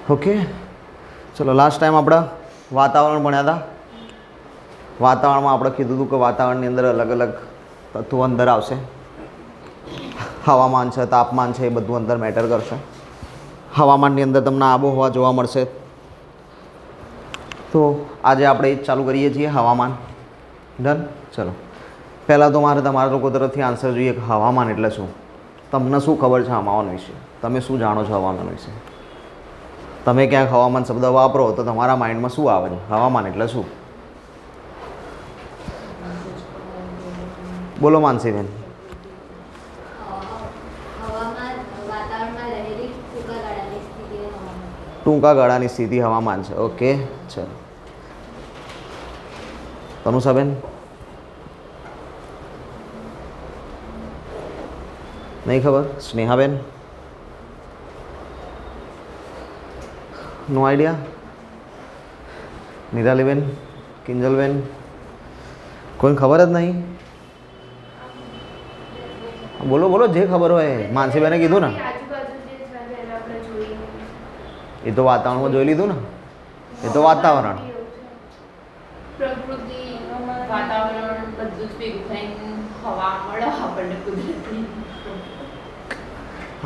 Okay, ચલો last time આપણે વાતાવરણ ભણ્યા હતા. વાતાવરણમાં આપણે કીધું હતું કે વાતાવરણની અંદર અલગ અલગ તત્વો અંદર આવશે. હવામાન છે, તાપમાન છે, એ બધું અંદર મેટર કરશે. હવામાનની અંદર તમને આબોહવા જોવા મળશે. તો આજે આપણે એ જ ચાલુ કરીએ છીએ, હવામાન. ડન. ચલો, પહેલાં તો મારે તમારા લોકો તરફથી આન્સર જોઈએ કે હવામાન એટલે શું. તમને શું ખબર છે હવામાન વિશે? તમે શું જાણો છો હવામાન વિશે? તમે ક્યાંક હવામાન શબ્દ વાપરો તો તમારા માઇન્ડમાં શું આવે છે? હવામાન એટલે શું? બોલો માનસીબેન. ટૂંકા ગાળાની સ્થિતિ હવામાન છે. ઓકે, ચલો. તનુષાબેન? નહીં ખબર? સ્નેહાબેન? નો આઈડિયા? નિરાલીબેન? કિંજલબેન? કોઈને ખબર જ નહીં? બોલો બોલો, જે ખબર હોય. માનસીબેને કીધું ને, એ તો વાતાવરણમાં જોઈ લીધું ને. એ તો વાતાવરણ, પ્રકૃતિ, વાતાવરણ બધું જ ભેગું થઈને હવા મળે આપણને કુદરતી.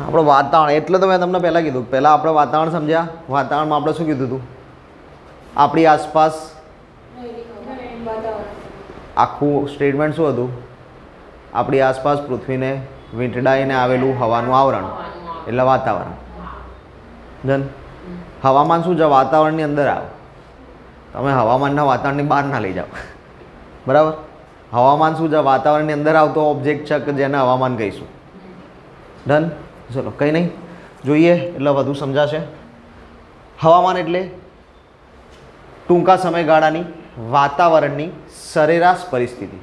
આપણે વાતાવરણ એટલે તો મેં તમને પહેલાં કીધું. પહેલાં આપણે વાતાવરણ સમજ્યા. વાતાવરણમાં આપણે શું કીધું હતું? આપણી આસપાસ આખું સ્ટેટમેન્ટ શું હતું? આપણી આસપાસ પૃથ્વીને વીંટળાઈને આવેલું હવાનું આવરણ એટલે વાતાવરણ. જન હવામાન શું છે? વાતાવરણની અંદર આવે. તમે હવામાનના વાતાવરણની બહાર ના લઈ જાઓ. બરાબર? હવામાન શું છે? વાતાવરણની અંદર આવતો ઓબ્જેક્ટ છે કે જેને હવામાન કહીશું. ડન. ચલો, કંઈ નહીં, જોઈએ એટલે વધુ સમજાશે. હવામાન એટલે ટૂંકા સમયગાળાની વાતાવરણની સરેરાશ પરિસ્થિતિ.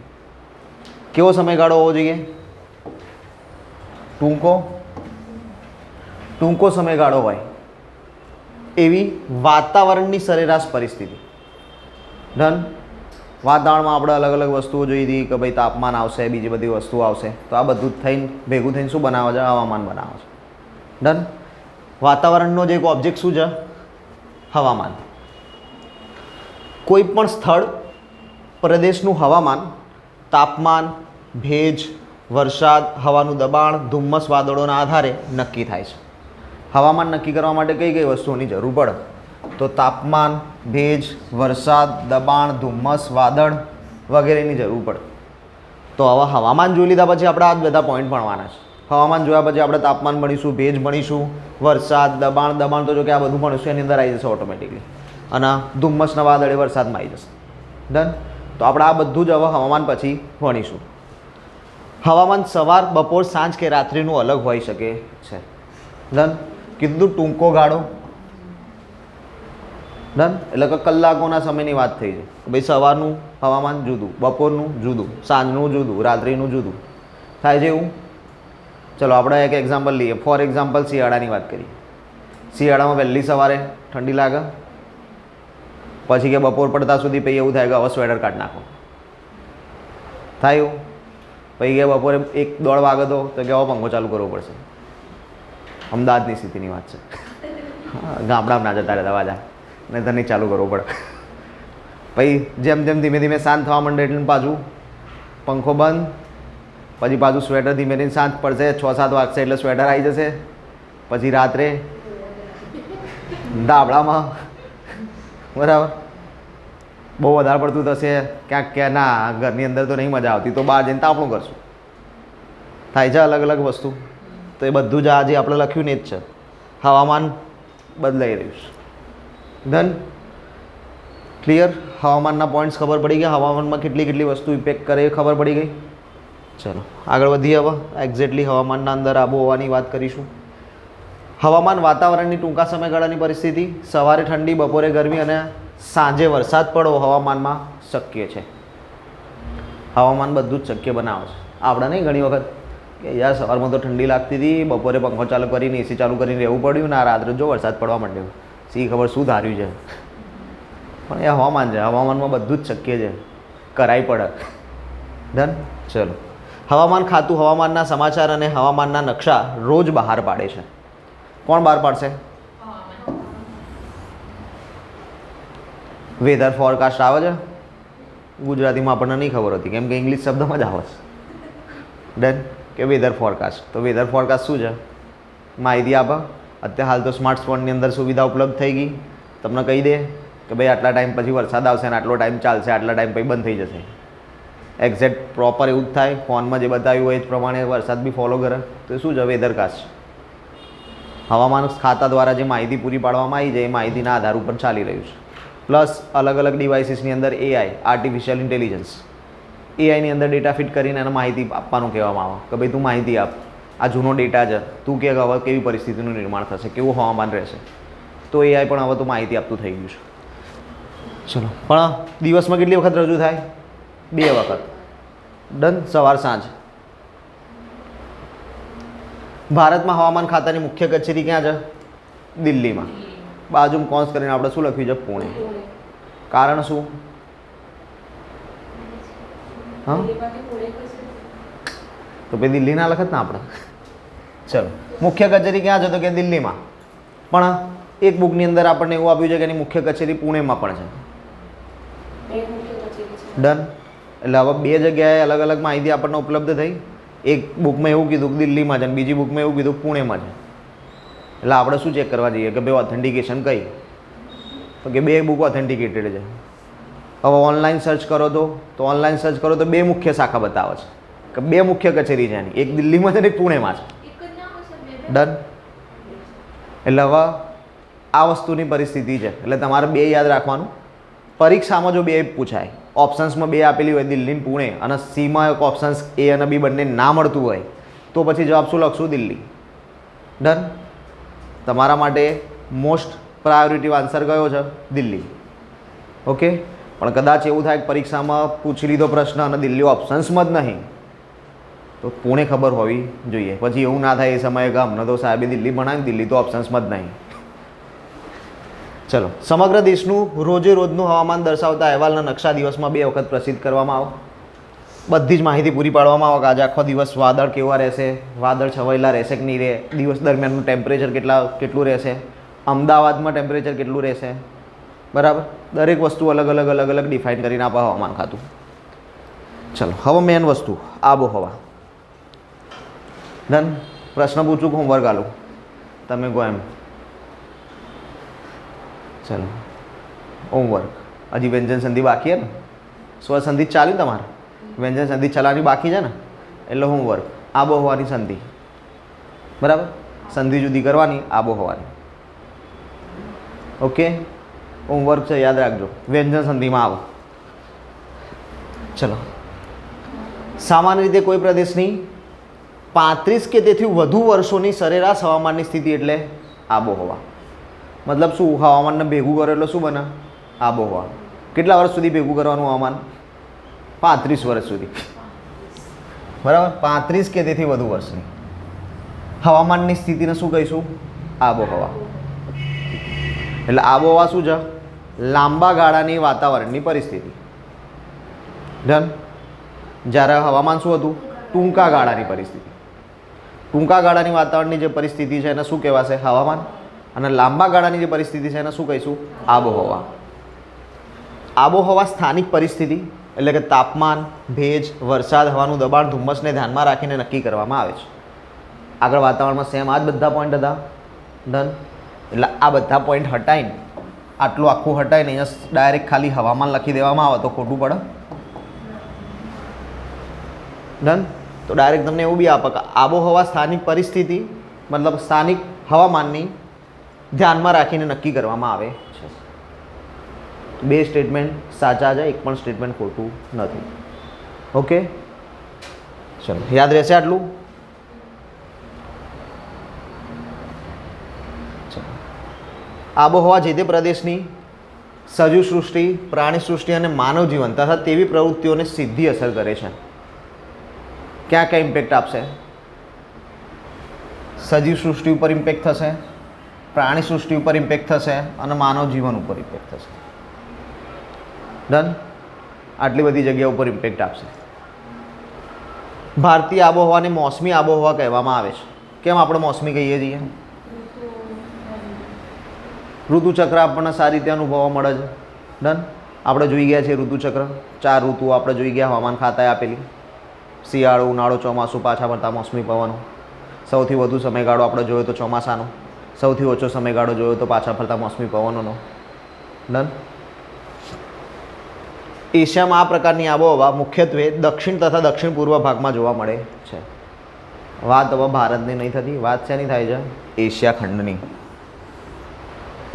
કેવો સમયગાળો હોવો જોઈએ? ટૂંકો સમયગાળો હોય એવી વાતાવરણની સરેરાશ પરિસ્થિતિ. ડન. વાતાવરણમાં આપણે અલગ અલગ વસ્તુઓ જોઈ હતી કે ભાઈ તાપમાન આવશે, બીજી બધી વસ્તુઓ આવશે. તો આ બધું થઈને ભેગું થઈને શું બનાવે છે? હવામાન બનાવે છે. ડન. વાતાવરણનો જે એક ઓબ્જેક્ટ શું છે? હવામાન. કોઈ પણ સ્થળ પ્રદેશનું હવામાન તાપમાન, ભેજ, વરસાદ, હવાનું દબાણ, ધુમ્મસ, વાદળોના આધારે નક્કી થાય છે. હવામાન નક્કી કરવા માટે કઈ કઈ વસ્તુઓની જરૂર પડે? તો તાપમાન, ભેજ, વરસાદ, દબાણ, ધુમ્મસ, વાદળ વગેરેની જરૂર પડે. તો હવે હવામાન જોઈ લીધા પછી આપણે આ જ બધા પોઈન્ટ ભણવાના છે. હવામાન જોયા પછી આપણે તાપમાન ભણીશું, ભેજ ભણીશું, વરસાદ, દબાણ તો જો કે આ બધું ભણીશું એની અંદર આવી જશે ઓટોમેટિકલી. અને ધુમ્મસના વાદળે વરસાદમાં આવી જશે. ડન. તો આપણે આ બધું જ હવે હવામાન પછી ભણીશું. હવામાન સવાર, બપોર, સાંજ કે રાત્રિનું અલગ હોઈ શકે છે. ડન. કીધું ટૂંકો ગાળો. ડન. એટલે કે કલાકોના સમયની વાત થઈ છે. ભાઈ સવારનું હવામાન જુદું, બપોરનું જુદું, સાંજનું જુદું, રાત્રિનું જુદું થાય છે એવું. ચલો આપણે એક એક્ઝામ્પલ લઈએ. ફોર એક્ઝામ્પલ શિયાળાની વાત કરીએ. શિયાળામાં વહેલી સવારે ઠંડી લાગે, પછી કે બપોર પડતા સુધી પછી એવું થાય કે હવે સ્વેટર કાઢી નાખો. થાય એવું. પછી કે બપોરે 1-1:30 વાગે તો કે હવે પંખો ચાલુ કરવો પડશે. અમદાવાદની સ્થિતિની વાત છે. ગામડામાં ના જતા રહેતા વાજા, નહીં તો નહીં ચાલુ કરવો પડે. પછી જેમ જેમ ધીમે ધીમે શાંત થવા માંડે એટલે પાછું પંખો બંધ, પછી પાછું સ્વેટર ધીમે ધીમે શાંત પડશે. 6-7 વાગશે એટલે સ્વેટર આવી જશે. પછી રાત્રે ધાબળામાં બરાબર બહુ વધારે પડતું થશે ક્યાંક કે ના ઘરની અંદર તો નહીં મજા આવતી, તો બહાર જઈને તાપણું કરશું. થાય છે અલગ અલગ વસ્તુ. તો એ બધું જ આજે આપણે લખ્યું ને જ છે. હવામાન બદલાઈ રહ્યું છે. ડન. ક્લિયર. હવામાનના પોઈન્ટ્સ ખબર પડી ગયા. હવામાનમાં કેટલી કેટલી વસ્તુ ઇફેક્ટ કરે એ ખબર પડી ગઈ. ચલો આગળ વધીએ. હવે એક્ઝેક્ટલી હવામાનના અંદર આબોહવાની વાત કરીશું. હવામાન વાતાવરણની ટૂંકા સમયગાળાની પરિસ્થિતિ. સવારે ઠંડી, બપોરે ગરમી અને સાંજે વરસાદ પડવો હવામાનમાં શક્ય છે. હવામાન બધું જ શક્ય બનાવે છે. આપણે નહીં ઘણી વખત કે યાર સવારમાં તો ઠંડી લાગતી હતી, બપોરે પંખો ચાલુ કરીને એસી ચાલુ કરીને રહેવું પડ્યું, ને આ રાત્રે જો વરસાદ પડવા માંડ્યો. સી ખબર શું ધાર્યું છે. પણ એ હવામાન છે. હવામાનમાં બધું જ શક્ય છે, કરાય પડે. ડન. ચલો. હવામાન ખાતું હવામાનના સમાચાર અને હવામાનના નકશા રોજ બહાર પાડે છે. કોણ બહાર પાડશે? વેધર ફોરકાસ્ટ આવે છે ગુજરાતીમાં આપણને નહીં ખબર હતી કેમ કે ઇંગ્લિશ શબ્દમાં જ આવે છે. ડન કે વેધર ફોરકાસ્ટ. તો વેધર ફોરકાસ્ટ શું છે? માહિતી આપે. અત્યારે હાલ તો સ્માર્ટફોનની અંદર સુવિધા ઉપલબ્ધ થઈ ગઈ. તમને કહી દે કે ભાઈ આટલા ટાઈમ પછી વરસાદ આવશે અને આટલો ટાઈમ ચાલશે, આટલા ટાઈમ પછી બંધ થઈ જશે. એક્ઝેક્ટ પ્રોપર એવું જ થાય. ફોનમાં જે બતાવ્યું હોય એ જ પ્રમાણે વરસાદ બી ફોલો કરે. તો એ શું છે? વેધરકાસ્ટ. હવામાન ખાતા દ્વારા જે માહિતી પૂરી પાડવામાં આવી છે એ માહિતીના આધાર ઉપર ચાલી રહ્યું છે. પ્લસ અલગ અલગ ડિવાઇસીસની અંદર એઆઈ, આર્ટિફિશિયલ ઇન્ટેલિજન્સ, એઆઈની અંદર ડેટા ફિટ કરીને એને માહિતી આપવાનું કહેવામાં આવે કે ભાઈ તું માહિતી આપ, આ જૂનો ડેટા છે, તું કે હવે કેવી પરિસ્થિતિનું નિર્માણ થશે, કેવું હવામાન રહેશે. તો એઆઈ પણ હવે તો માહિતી આપતું થઈ ગયું છે. ચલો, પણ દિવસમાં કેટલી વખત રજૂ થાય? 2 વખત. ડન. સવાર સાંજ. ભારતમાં હવામાન ખાતાની મુખ્ય કચેરી ક્યાં છે? દિલ્હીમાં. બાજુમાં કોન્સ કરીને આપણે શું લખ્યું છે? પુણે. કારણ શું? હા, તો ભાઈ દિલ્હી ના લખત ને આપણે. ચલો, મુખ્ય કચેરી ક્યાં છે? તો કે દિલ્હીમાં. પણ એક બુકની અંદર આપણને એવું આપ્યું છે કે એની મુખ્ય કચેરી પુણેમાં પણ છે. ડન. એટલે હવે 2 જગ્યાએ અલગ અલગ માહિતી આપણને ઉપલબ્ધ થઈ. એક બુકમાં એવું કીધું કે દિલ્હીમાં છે અને બીજી બુકમાં એવું કીધું પુણેમાં છે. એટલે આપણે શું ચેક કરવા જઈએ કે ભાઈ ઓથેન્ટિકેશન કઈ? તો કે 2 બુક ઓથેન્ટિકેટેડ છે. હવે ઓનલાઈન સર્ચ કરો તો ઓનલાઈન સર્ચ કરો તો 2 મુખ્ય શાખા બતાવે છે કે 2 મુખ્ય કચેરી છે એની, એક દિલ્હીમાં છે ને એક પુણેમાં છે. ડન. એટલે હવે આ વસ્તુની પરિસ્થિતિ છે. એટલે તમારે 2 યાદ રાખવાનું. પરીક્ષામાં જો 2 પૂછાય, ઓપ્શન્સમાં 2 આપેલી હોય દિલ્હી અને પુણે, અને સીમાં એક ઓપ્શન્સ એ અને બી બંને ના મળતું હોય તો પછી જવાબ શું લખશું? દિલ્હી. ડન. તમારા માટે મોસ્ટ પ્રાયોરિટી આન્સર કયો છે? દિલ્હી. ઓકે. પણ કદાચ એવું થાય કે પરીક્ષામાં પૂછી લીધો પ્રશ્ન અને દિલ્હી ઓપ્શન્સમાં જ નહીં તો પુણે ખબર હોવી જોઈએ. પછી એવું ના થાય એ સમયે કે અમને તો સાહેબે દિલ્હી ભણાવ્યું, દિલ્હી તો ઓપ્શન્સમાં જ નહીં. ચલો, સમગ્ર દેશનું રોજે રોજનું હવામાન દર્શાવતા અહેવાલના નકશા દિવસમાં 2 વખત પ્રસિદ્ધ કરવામાં આવે. બધી જ માહિતી પૂરી પાડવામાં આવે કે આજે આખો દિવસ વાદળ કેવા રહેશે, વાદળ છવાયેલા રહેશે કે નહીં રહે, દિવસ દરમિયાનનું ટેમ્પરેચર કેટલું રહેશે, અમદાવાદમાં ટેમ્પરેચર કેટલું રહેશે. બરાબર. દરેક વસ્તુ અલગ અલગ ડિફાઇન કરીને આપે હવામાન ખાતું. ચલો, હવે મેન વસ્તુ આબોહવા. ડન. પ્રશ્ન પૂછું, હોમવર્ક આલું, તમે કહો એમ. ચલો, હોમવર્ક. હજી વ્યંજન સંધિ બાકી છે ને? સ્વ સંધિ ચાલ્યું તમારે? વ્યંજન સંધિ ચલાવવાની બાકી છે ને? એટલે હોમવર્ક આબોહવાની સંધિ. બરાબર. સંધિ જુદી કરવાની, આબોહવાની. ઓકે. હોમવર્ક છે, યાદ રાખજો. વ્યંજન સંધિમાં આવો. ચલો, સામાન્ય રીતે કોઈ પ્રદેશની 35 કે તેથી વધુ વર્ષોની સરેરાશ હવામાનની સ્થિતિ એટલે આબોહવા. મતલબ શું? હવામાનને ભેગું કરો એટલે શું બને? આબોહવા. કેટલા વર્ષ સુધી ભેગું કરવાનું હવામાન? 35 વર્ષ સુધી. બરાબર. 35 કે તેથી વધુ વર્ષની હવામાનની સ્થિતિને શું કહીશું? આબોહવા. એટલે આબોહવા શું છે? લાંબા ગાળાની વાતાવરણની પરિસ્થિતિ. ડન. જ્યારે હવામાન શું હતું? ટૂંકા ગાળાની પરિસ્થિતિ. ટૂંકા ગાળાની વાતાવરણની જે પરિસ્થિતિ છે એને શું કહેવાશે? હવામાન. અને લાંબા ગાળાની જે પરિસ્થિતિ છે એને શું કહીશું? આબોહવા. આબોહવા સ્થાનિક પરિસ્થિતિ એટલે કે તાપમાન, ભેજ, વરસાદ, હવાનું દબાણ, ધુમ્મસને ધ્યાનમાં રાખીને નક્કી કરવામાં આવે છે. આગળ વાતાવરણમાં સેમ આ જ બધા પોઈન્ટ હતા. ડન. એટલે આ બધા પોઈન્ટ હટાવીને આટલું આખું હટાવીને અહીંયા ડાયરેક્ટ ખાલી હવામાન લખી દેવામાં આવે તો ખોટું પડે. ડન. તો ડાયરેક્ટ તમને એવું બી આપે કે આબોહવા સ્થાનિક પરિસ્થિતિ મતલબ સ્થાનિક હવામાનની ધ્યાનમાં રાખીને નક્કી કરવામાં આવે છે. 2 સ્ટેટમેન્ટ સાચા છે, એક પણ સ્ટેટમેન્ટ ખોટું નથી. ઓકે. ચલો, યાદ રહેશે આટલું? આબોહવા જે તે પ્રદેશની સજીવ સૃષ્ટિ, પ્રાણી સૃષ્ટિ અને માનવ જીવન તથા તેવી પ્રવૃત્તિઓને સીધી અસર કરે છે. ક્યાં ક્યાં ઇમ્પેક્ટ આપશે? સજીવ સૃષ્ટિ ઉપર ઇમ્પેક્ટ થશે, પ્રાણી સૃષ્ટિ ઉપર ઇમ્પેક્ટ થશે અને માનવ જીવન ઉપર ઇમ્પેક્ટ થશે. ડન. આટલી બધી જગ્યા ઉપર ઇમ્પેક્ટ આપશે. ભારતીય આબોહવાને મોસમી આબોહવા કહેવામાં આવે છે. કેમ આપણે મોસમી કહીએ છીએ? ઋતુચક્ર આપણને સારી રીતે અનુભવવા મળે છે. ડન. આપણે જોઈ ગયા છે ઋતુચક્ર, 4 ઋતુઓ આપણે જોઈ ગયા, હવામાન ખાતાએ આપેલી. શિયાળો, ઉનાળો, ચોમાસું, પાછા ફરતા મોસમી પવનો. સૌથી વધુ સમયગાળો આપણે જોયો તો ચોમાસાનો, સૌથી ઓછો સમયગાળો જોયો તો પાછા ફરતા મોસમી પવનોનો. ડન. એશિયામાં આ પ્રકારની આબોહવા મુખ્યત્વે દક્ષિણ તથા દક્ષિણ પૂર્વ ભાગમાં જોવા મળે છે. વાત હવે ભારતની નહીં થતી, વાત શેની થાય છે? એશિયા ખંડની.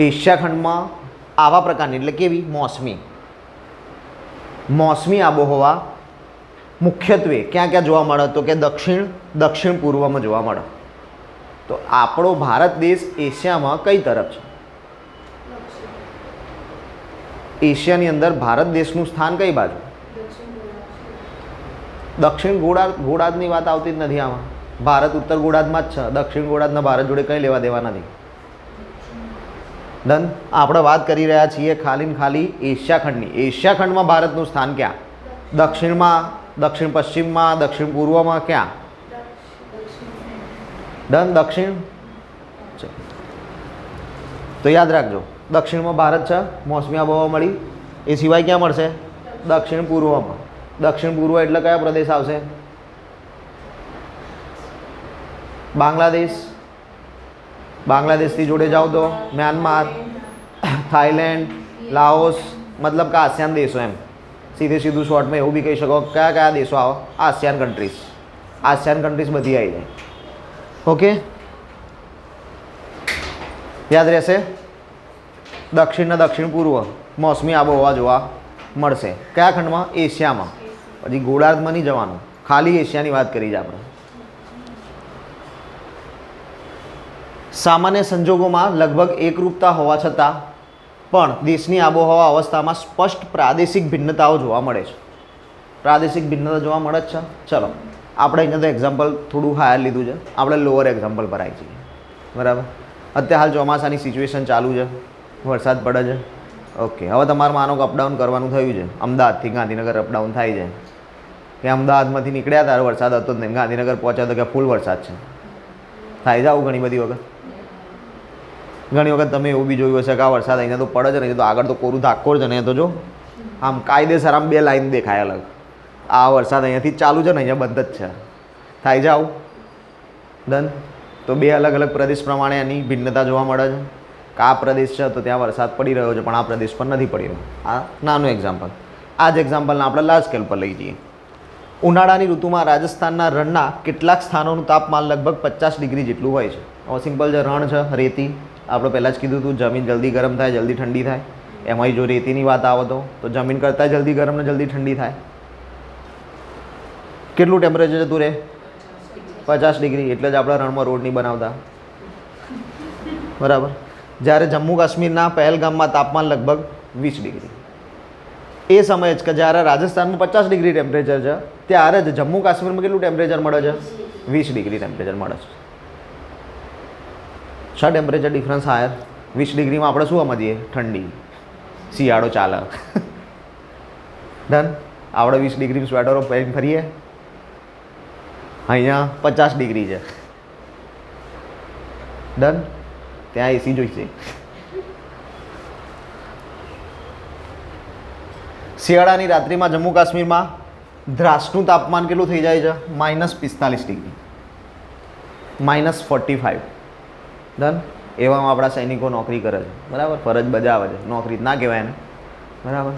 એશિયા ખંડમાં આવા પ્રકારની એટલે કેવી? મોસમી આબોહવા મુખ્યત્વે ક્યાં ક્યાં જોવા મળે? તો કે દક્ષિણ પૂર્વમાં જોવા મળે. તો આપણો ભારત દેશ એશિયામાં કઈ તરફ છે? એશિયાની અંદર ભારત દેશનું સ્થાન કઈ બાજુ? દક્ષિણ ગોળાર્ધની વાત આવતી જ નથી આમાં. ભારત ઉત્તર ગોળાર્ધમાં જ છે, દક્ષિણ ગોળાર્ધના ભારત જોડે કંઈ લેવા દેવા નથી. ડન. આપણે વાત કરી રહ્યા છીએ ખાલી ને ખાલી એશિયા ખંડની. એશિયા ખંડમાં ભારતનું સ્થાન ક્યાં? દક્ષિણમાં, દક્ષિણ પશ્ચિમમાં, દક્ષિણ પૂર્વમાં, ક્યાં? ડન. દક્ષિણ. તો યાદ રાખજો, દક્ષિણમાં ભારત છે, મોસમી આબોહવા મળી. એ સિવાય ક્યાં મળશે? દક્ષિણ પૂર્વમાં. દક્ષિણ પૂર્વ એટલે કયા પ્રદેશ આવશે? બાંગ્લાદેશ. બાંગ્લાદેશથી જોડે જાઓ તો મ્યાનમાર, થાઈલેન્ડ, લાઓસ, મતલબ કે આસિયાન દેશો. એમ સીધું શોર્ટમાં એવું બી કહી શકો કયા કયા દેશો આવે? ASEAN countries. આસિયાન કન્ટ્રીઝ બધી આવી જાય. ઓકે, યાદ રહેશે. દક્ષિણ ને દક્ષિણ પૂર્વ મોસમી આબોહવા જોવા મળશે. કયા ખંડમાં? એશિયામાં. પછી ગોળાર્ધમાં નહીં જવાનું, ખાલી એશિયાની વાત કરી છે આપણે. સામાન્ય સંજોગોમાં લગભગ એકરૂપતા હોવા છતાં પણ દેશની આબોહવા અવસ્થામાં સ્પષ્ટ પ્રાદેશિક ભિન્નતાઓ જોવા મળે છે. પ્રાદેશિક ભિન્નતા જોવા મળે જ છે. ચલો આપણે અહીંયા તો એક્ઝામ્પલ થોડું હાયર લીધું છે, આપણે લોઅર એક્ઝામ્પલ પર આવી જઈએ. બરાબર. અત્યારે હાલ ચોમાસાની સિચ્યુએશન ચાલુ છે, વરસાદ પડે છે. ઓકે, હવે તમારે માનો કે અપડાઉન કરવાનું થયું છે, અમદાવાદથી ગાંધીનગર અપડાઉન થાય છે. કે અમદાવાદમાંથી નીકળ્યા ત્યારે વરસાદ હતો જ નહીં, ગાંધીનગર પહોંચ્યા તો કે ફૂલ વરસાદ છે. થાય છે આવું ઘણી બધી વખત. ઘણી વખત તમે એવું બી જોયું હશે કે આ વરસાદ અહીંયા તો પડે છે ને, તો આગળ તો કોરું ધાક્કોર છે ને, તો જો આમ કાયદેસર આમ 2 લાઈન દેખાય અલગ. આ વરસાદ અહીંયાથી ચાલુ છે ને અહીંયા બંધ જ છે. થાય છે આવું. ડન. તો 2 અલગ અલગ પ્રદેશ પ્રમાણે એની ભિન્નતા જોવા મળે છે. કે આ પ્રદેશ છે તો ત્યાં વરસાદ પડી રહ્યો છે, પણ આ પ્રદેશ પર નથી પડી રહ્યો. આ નાનું એક્ઝામ્પલ. આ જ એક્ઝામ્પલને આપણે લાર્જ સ્કેલ પર લઈ જઈએ. ઉનાળાની ઋતુમાં રાજસ્થાનના રણના કેટલાક સ્થાનોનું તાપમાન લગભગ 50 ડિગ્રી જેટલું હોય છે. હવે સિમ્પલ છે, રણ છે, રેતી. આપણે પહેલાં જ કીધું હતું, જમીન જલ્દી ગરમ થાય, જલ્દી ઠંડી થાય. એમાંય જો રેતીની વાત આવે તો જમીન કરતાં જલ્દી ગરમ ને જલ્દી ઠંડી થાય. કેટલું ટેમ્પરેચર જતું રહે? 50 ડિગ્રી. એટલે જ આપણે રણમાં રોડ નહીં બનાવતા. બરાબર. જ્યારે જમ્મુ કાશ્મીરના પહેલગામમાં તાપમાન લગભગ 20 ડિગ્રી. એ સમયે જ કે જ્યારે રાજસ્થાનમાં 50 ડિગ્રી ટેમ્પરેચર છે, ત્યારે જ જમ્મુ કાશ્મીરમાં કેટલું ટેમ્પરેચર મળે છે? 20 ડિગ્રી ટેમ્પરેચર મળે છે. Temperature difference higher. 20 ડિગ્રીમાં આપણે શું સમજીએ? ઠંડી, શિયાળો ચાલે. ડન. આપણે 20 ડિગ્રી સ્વેટરો પહેરીને ફરીએ, અહીંયા 50 ડિગ્રી છે. ડન. ત્યાં એસી જોઈશે. શિયાળાની રાત્રિમાં જમ્મુ કાશ્મીરમાં દ્રાસનું તાપમાન કેટલું થઈ જાય છે? -45 ડિગ્રી, -45. ડન. એવામાં આપણા સૈનિકો નોકરી કરે છે. બરાબર. ફરજ બજાવે છે. નોકરી ના કહેવાય એને. બરાબર.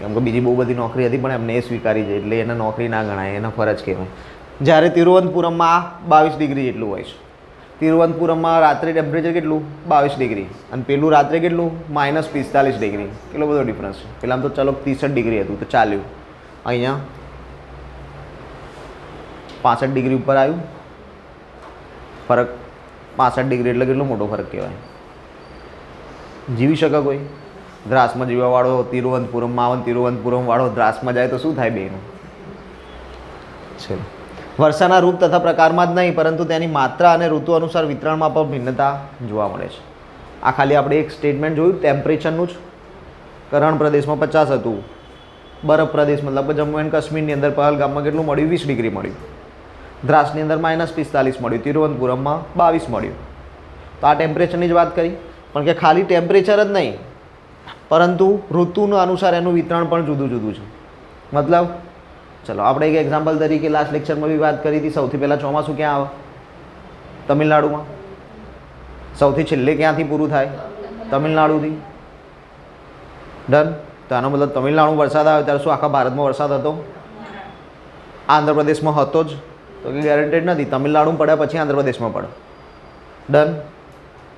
કેમ કે બીજી બહુ બધી નોકરી હતી પણ એમને એ સ્વીકારી છે, એટલે એને નોકરી ના ગણાય, એને ફરજ કહેવાય. જ્યારે તિરુવનંતપુરમમાં 22 ડિગ્રી જેટલું હોય છે. તિરુવનંતપુરમમાં રાત્રે ટેમ્પરેચર કેટલું? 22 ડિગ્રી. અને પેલું રાત્રે કેટલું? -45 ડિગ્રી. કેટલો બધો ડિફરન્સ છે. પેલા તો ચલો 63 ડિગ્રી હતું તો ચાલ્યું. અહીંયા 65 ડિગ્રી ઉપર આવ્યું. ફરક 65 ડિગ્રી એટલે કેટલો મોટો ફરક કહેવાય. જીવી શકે કોઈ? દ્રાસમાં જીવવાવાળો તિરુવનંતપુરમમાં આવે, તિરુવનંતપુરમવાળો દ્રાસમાં જાય તો શું થાય બેનું? છે. વર્ષાના રૂપ તથા પ્રકારમાં જ નહીં, પરંતુ તેની માત્રા અને ઋતુ અનુસાર વિતરણમાં પણ ભિન્નતા જોવા મળે છે. આ ખાલી આપણે એક સ્ટેટમેન્ટ જોયું ટેમ્પરેચરનું જ. રણ પ્રદેશમાં 50 હતું. બરફ પ્રદેશ મતલબ જમ્મુ એન્ડ કાશ્મીરની અંદર પહેલગામમાં કેટલું મળ્યું? 20 ડિગ્રી મળ્યું. દ્રાસની અંદર -45 મળ્યું. તિરુવનંતપુરમમાં 22 મળ્યું. તો આ ટેમ્પરેચરની જ વાત કરી. પણ કે ખાલી ટેમ્પરેચર જ નહીં, પરંતુ ઋતુના અનુસાર એનું વિતરણ પણ જુદું જુદું છે. મતલબ ચલો આપણે એક એક્ઝામ્પલ તરીકે લાસ્ટ લેક્ચરમાં બી વાત કરી હતી. સૌથી પહેલાં ચોમાસું ક્યાં આવે? તમિલનાડુમાં. સૌથી છેલ્લે ક્યાંથી પૂરું થાય? તમિલનાડુથી. ડન. તો આનો મતલબ તમિલનાડુમાં વરસાદ આવે ત્યારે શું આખા ભારતમાં વરસાદ હતો? આંધ્રપ્રદેશમાં હતો જ? તો કે ગેરંટેડ નથી. તમિલનાડુમાં પડ્યા પછી આંધ્રપ્રદેશમાં પડે. ડન.